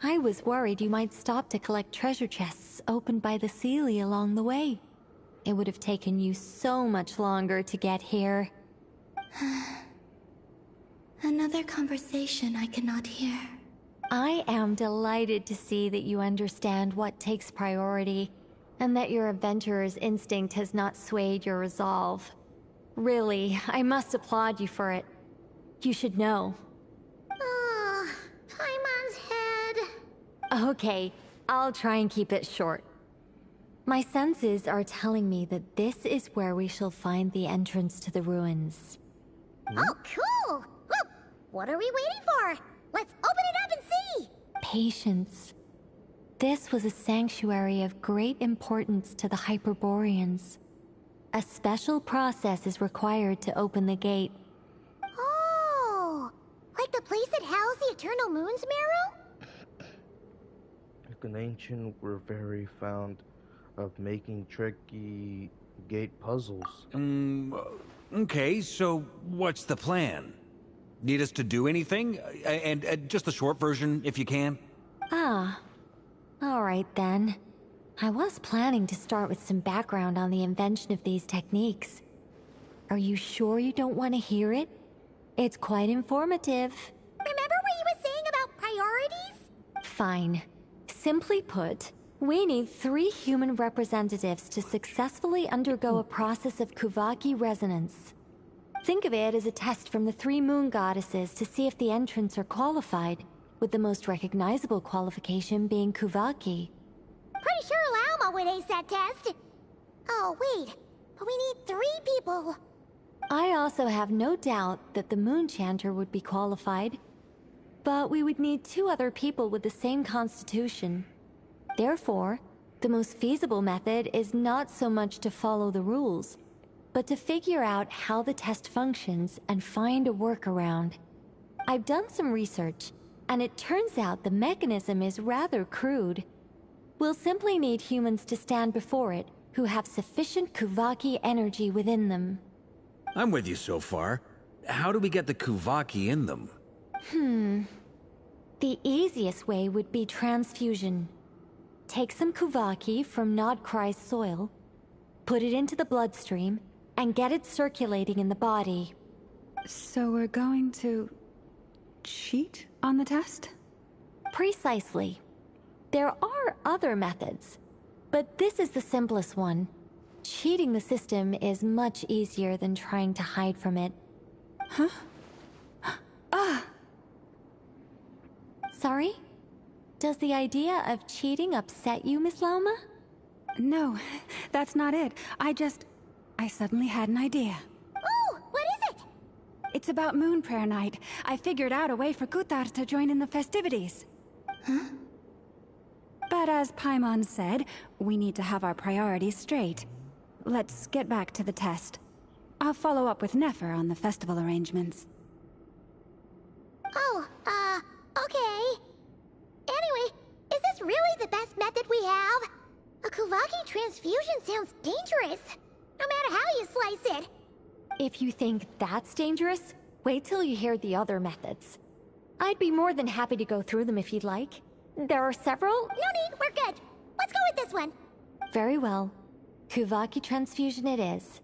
I was worried you might stop to collect treasure chests opened by the Seelie along the way. It would have taken you so much longer to get here. Another conversation I cannot hear. I am delighted to see that you understand what takes priority, and that your adventurer's instinct has not swayed your resolve. Really, I must applaud you for it. You should know. Paimon's head. Okay, I'll try and keep it short. My senses are telling me that this is where we shall find the entrance to the ruins. Oh, cool! Well, what are we waiting for? Let's open it up and see! Patience. This was a sanctuary of great importance to the Hyperboreans. A special process is required to open the gate. Oh! the Eternal Moon's marrow? An ancient were very fond of making tricky gate puzzles. Okay, so what's the plan? Need us to do anything? And just the short version, if you can. Ah. Alright then. I was planning to start with some background on the invention of these techniques. Are you sure you don't want to hear it? It's quite informative. Remember what you were saying about priorities? Fine. Simply put, we need 3 human representatives to successfully undergo a process of Kuvaki resonance. Think of it as a test from the 3 moon goddesses to see if the entrants are qualified, with the most recognizable qualification being Kuvaki. Pretty sure Lauma would ace that test. Oh, wait. But we need 3 people. I also have no doubt that the Moon Chanter would be qualified. But we would need 2 other people with the same constitution. Therefore, the most feasible method is not so much to follow the rules, but to figure out how the test functions and find a workaround. I've done some research, and it turns out the mechanism is rather crude. We'll simply need humans to stand before it who have sufficient Kuvaki energy within them. I'm with you so far. How do we get the Kuvaki in them? The easiest way would be transfusion. Take some Kuvaki from Nod Krai's soil, put it into the bloodstream, and get it circulating in the body. So we're going to cheat on the test? Precisely. There are other methods, but this is the simplest one. Cheating the system is much easier than trying to hide from it. Huh? Ah! Sorry? Does the idea of cheating upset you, Miss Lauma? No, that's not it. I suddenly had an idea. Oh, what is it? It's about Moon Prayer Night. I figured out a way for Kutar to join in the festivities. Huh? But as Paimon said, we need to have our priorities straight. Let's get back to the test. I'll follow up with Nefer on the festival arrangements. Oh, okay. Anyway, is this really the best method we have? A Kuvaki transfusion sounds dangerous, no matter how you slice it. If you think that's dangerous, wait till you hear the other methods. I'd be more than happy to go through them if you'd like. There are several. No need, we're good. Let's go with this one. Very well. Kuvaki transfusion it is.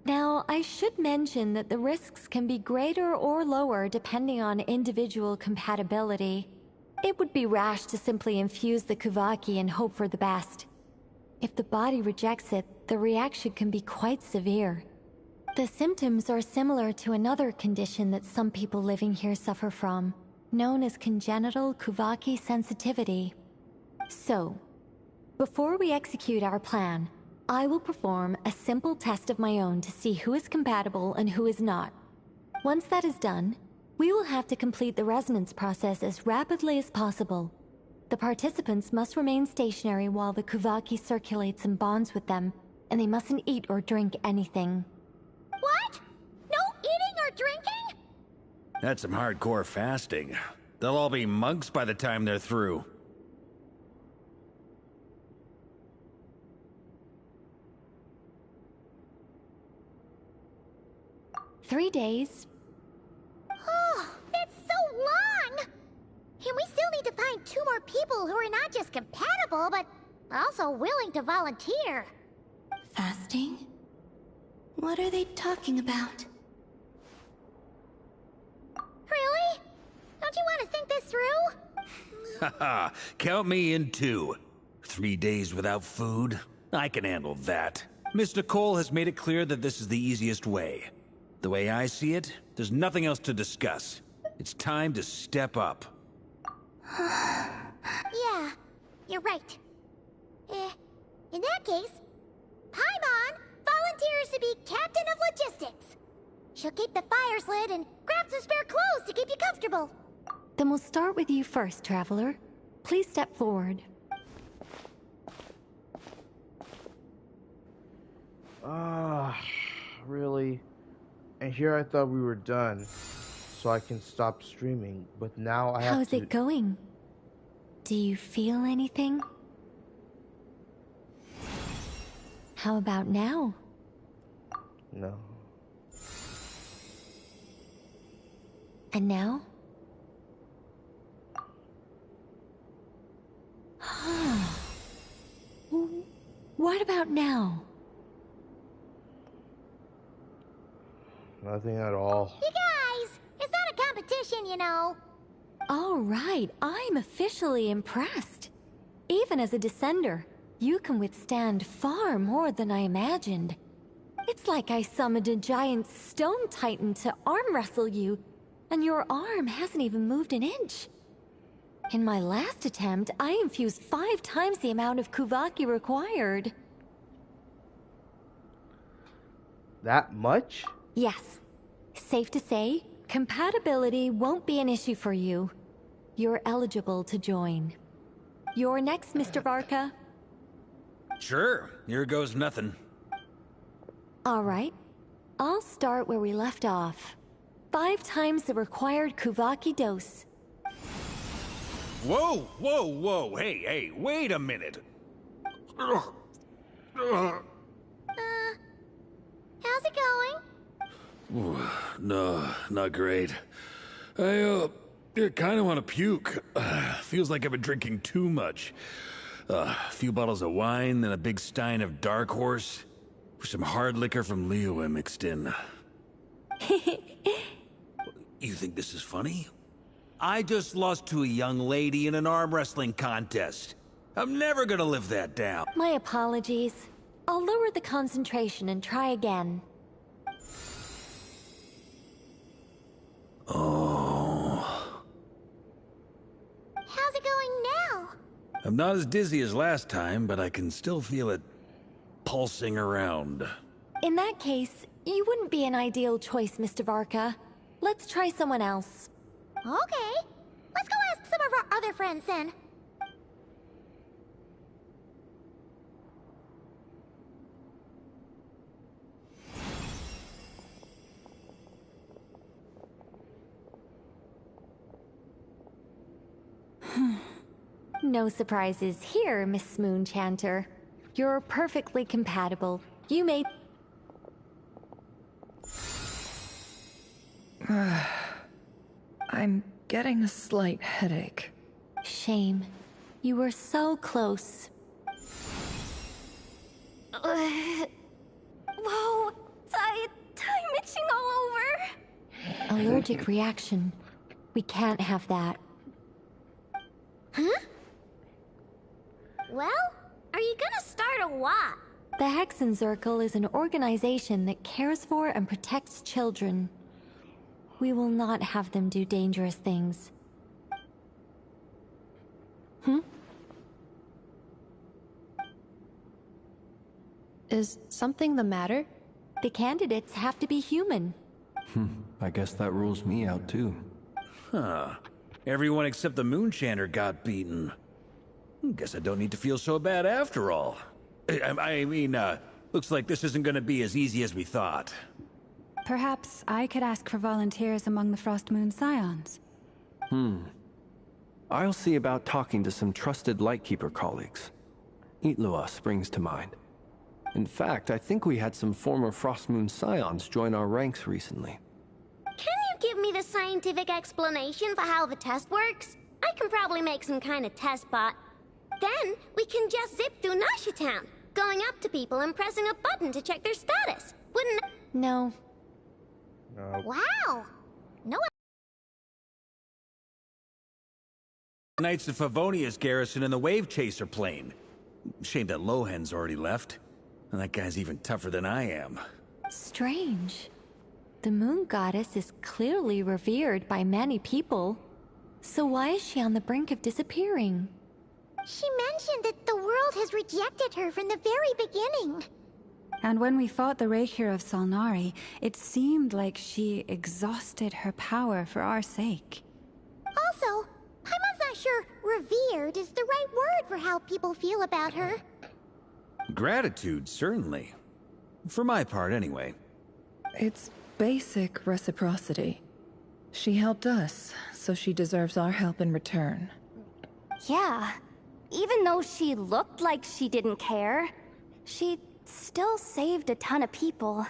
Now, I should mention that the risks can be greater or lower depending on individual compatibility. It would be rash to simply infuse the Kuvaki and hope for the best. If the body rejects it, the reaction can be quite severe. The symptoms are similar to another condition that some people living here suffer from, known as congenital Kuvaki sensitivity. So, before we execute our plan, I will perform a simple test of my own to see who is compatible and who is not. Once that is done, we will have to complete the resonance process as rapidly as possible. The participants must remain stationary while the Kuvaki circulates and bonds with them, and they mustn't eat or drink anything. What? No eating or drinking? That's some hardcore fasting. They'll all be monks by the time they're through. "3 days. Oh, that's so long! And we still need to find 2 more people who are not just compatible, but also willing to volunteer. Fasting? What are they talking about? Really? Don't you want to think this through? Haha, count me in too. 3 days without food? I can handle that. Miss Nicole has made it clear that this is the easiest way. The way I see it, there's nothing else to discuss. It's time to step up. Yeah, you're right. In that case, Paimon volunteers to be captain of logistics. She'll keep the fires lit and grab some spare clothes to keep you comfortable. Then we'll start with you first, Traveler. Please step forward. Really? And here I thought we were done. so I can stop streaming. But now I have How's to... it going? Do you feel anything? How about now? No. And now? What about now? Nothing at all. You guys, it's not a competition, you know. All right, I'm officially impressed. Even as a descender, you can withstand far more than I imagined. It's like I summoned a giant stone titan to arm wrestle you, and your arm hasn't even moved an inch. In my last attempt, I infused 5 times the amount of Kuvaki required. That much? Yes. Safe to say, compatibility won't be an issue for you. You're eligible to join. You're next, Mr. Varka. Sure, here goes nothing. All right. I'll start where we left off. 5 times the required Kuvaki dose. Whoa, whoa, whoa, hey, wait a minute. How's it going? No, not great. I kind of want to puke. Feels like I've been drinking too much. A few bottles of wine, then a big stein of Dark Horse, with some hard liquor from Liyue mixed in. You think this is funny? I just lost to a young lady in an arm wrestling contest. I'm never gonna live that down. My apologies. I'll lower the concentration and try again. Oh. How's it going now? I'm not as dizzy as last time, but I can still feel it pulsing around. In that case, you wouldn't be an ideal choice, Mr. Varka. Let's try someone else. Okay. Let's go ask some of our other friends then. No surprises here, Miss Moonchanter. You're perfectly compatible. You may... I'm getting a slight headache. Shame. You were so close. Whoa! I'm itching all over! Allergic reaction. We can't have that. Huh? Well, are you gonna start a what? The Hexenzirkel is an organization that cares for and protects children. We will not have them do dangerous things. Is something the matter? The candidates have to be human. I guess that rules me out too. Huh. Everyone except the Moonchanter got beaten. Guess I don't need to feel so bad after all. I mean, looks like this isn't gonna be as easy as we thought. Perhaps I could ask for volunteers among the Frost Moon Scions. I'll see about talking to some trusted Lightkeeper colleagues. Itlua springs to mind. In fact, I think we had some former Frost Moon Scions join our ranks recently. Can you give me the scientific explanation for how the test works? I can probably make some kind of test bot. Then we can just zip through Nasha Town, going up to people and pressing a button to check their status. Wouldn't... No. Wow! No. Knights of Favonia's garrison in the Wave Chaser plane. Shame that Lohen's already left. And that guy's even tougher than I am. Strange. The Moon Goddess is clearly revered by many people. So why is she on the brink of disappearing? She mentioned that the world has rejected her from the very beginning. And when we fought the Raikir of Solnari, it seemed like she exhausted her power for our sake. Also, I'm not sure revered is the right word for how people feel about her. Gratitude, certainly. For my part, anyway. It's basic reciprocity. She helped us, so she deserves our help in return. Yeah. Even though she looked like she didn't care, she still saved a ton of people,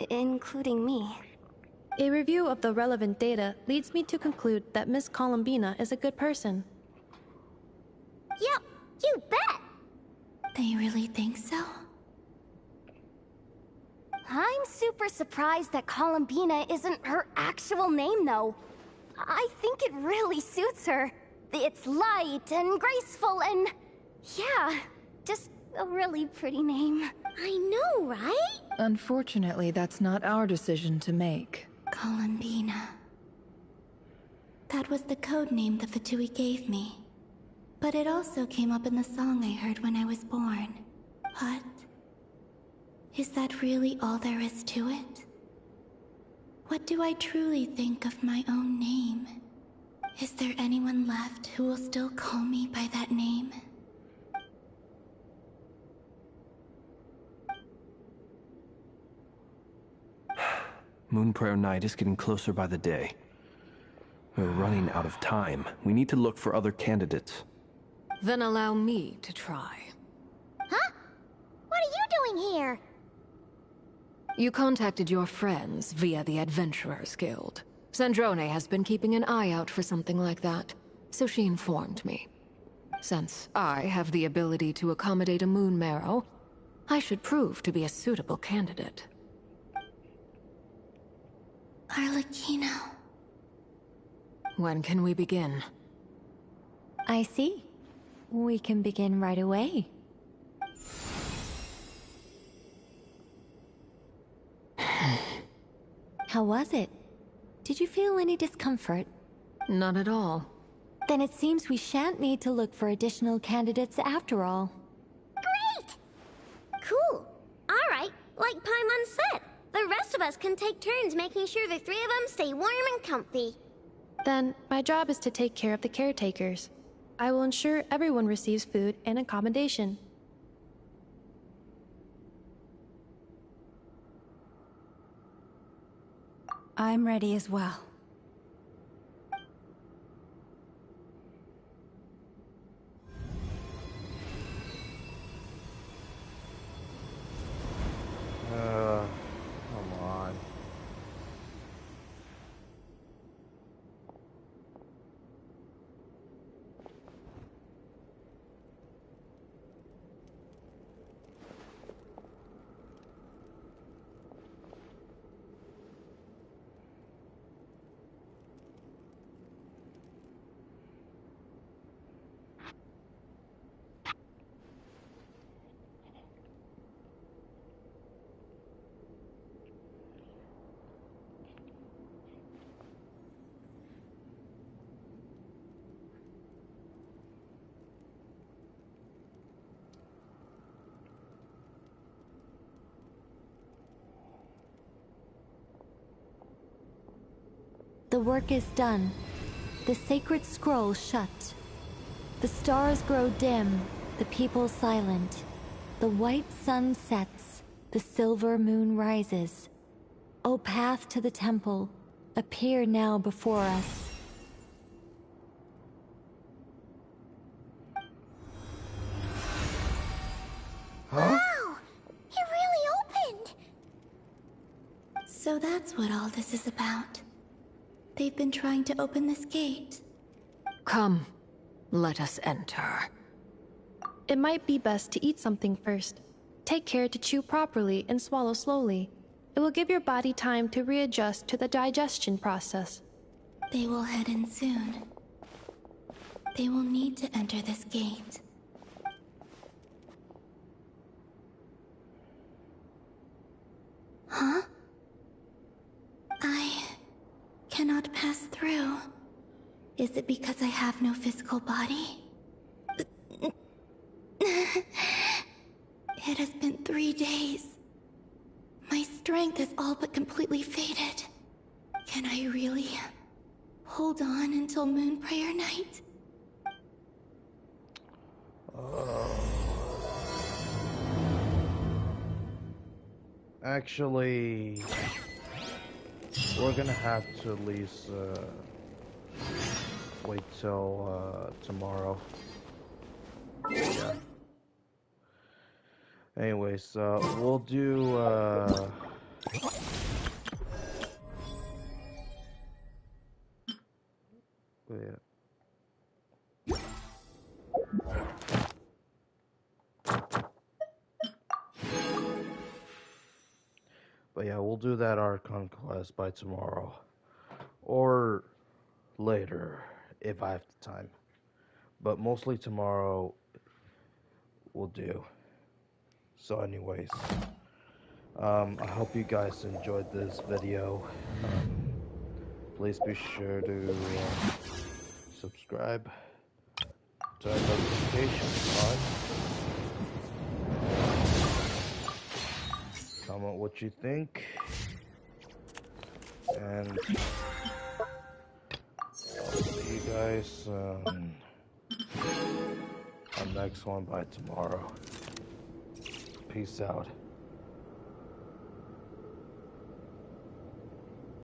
including me. A review of the relevant data leads me to conclude that Miss Columbina is a good person. Yep, you bet! They really think so? I'm super surprised that Columbina isn't her actual name, though. I think it really suits her. It's light and graceful and... yeah, just a really pretty name. I know, right? Unfortunately, that's not our decision to make. Columbina. That was the code name the Fatui gave me. But it also came up in the song I heard when I was born. But... is that really all there is to it? What do I truly think of my own name? Is there anyone left who will still call me by that name? Moonprayer Night is getting closer by the day. We're running out of time. We need to look for other candidates. Then allow me to try. Huh? What are you doing here? You contacted your friends via the Adventurers Guild. Sandrone has been keeping an eye out for something like that, so she informed me. Since I have the ability to accommodate a moon marrow, I should prove to be a suitable candidate. Arlecchino. When can we begin? I see. We can begin right away. How was it? Did you feel any discomfort? Not at all. Then it seems we shan't need to look for additional candidates after all. Great! Cool. Alright, like Paimon said, the rest of us can take turns making sure the three of them stay warm and comfy. Then, my job is to take care of the caretakers. I will ensure everyone receives food and accommodation. I'm ready as well. Come on. The work is done. The sacred scroll shut. The stars grow dim, the people silent. The white sun sets, the silver moon rises. O path to the temple, appear now before us. Huh? Wow! It really opened! So that's what all this is about. They've been trying to open this gate. Come, let us enter. It might be best to eat something first. Take care to chew properly and swallow slowly. It will give your body time to readjust to the digestion process. They will head in soon. They will need to enter this gate. Huh? I cannot pass through. Is it because I have no physical body? It has been 3 days. My strength is all but completely faded. Can I really hold on until Moonprayer Night? Actually, we're gonna have to at least wait till tomorrow. Yeah. Anyways, we'll do yeah. But yeah, we'll do that Archon quest by tomorrow. Or later, if I have the time. But mostly tomorrow we'll do. So anyways, I hope you guys enjoyed this video. Please be sure to subscribe, turn notifications on, comment what you think, and I'll see you guys on next one by tomorrow. Peace out.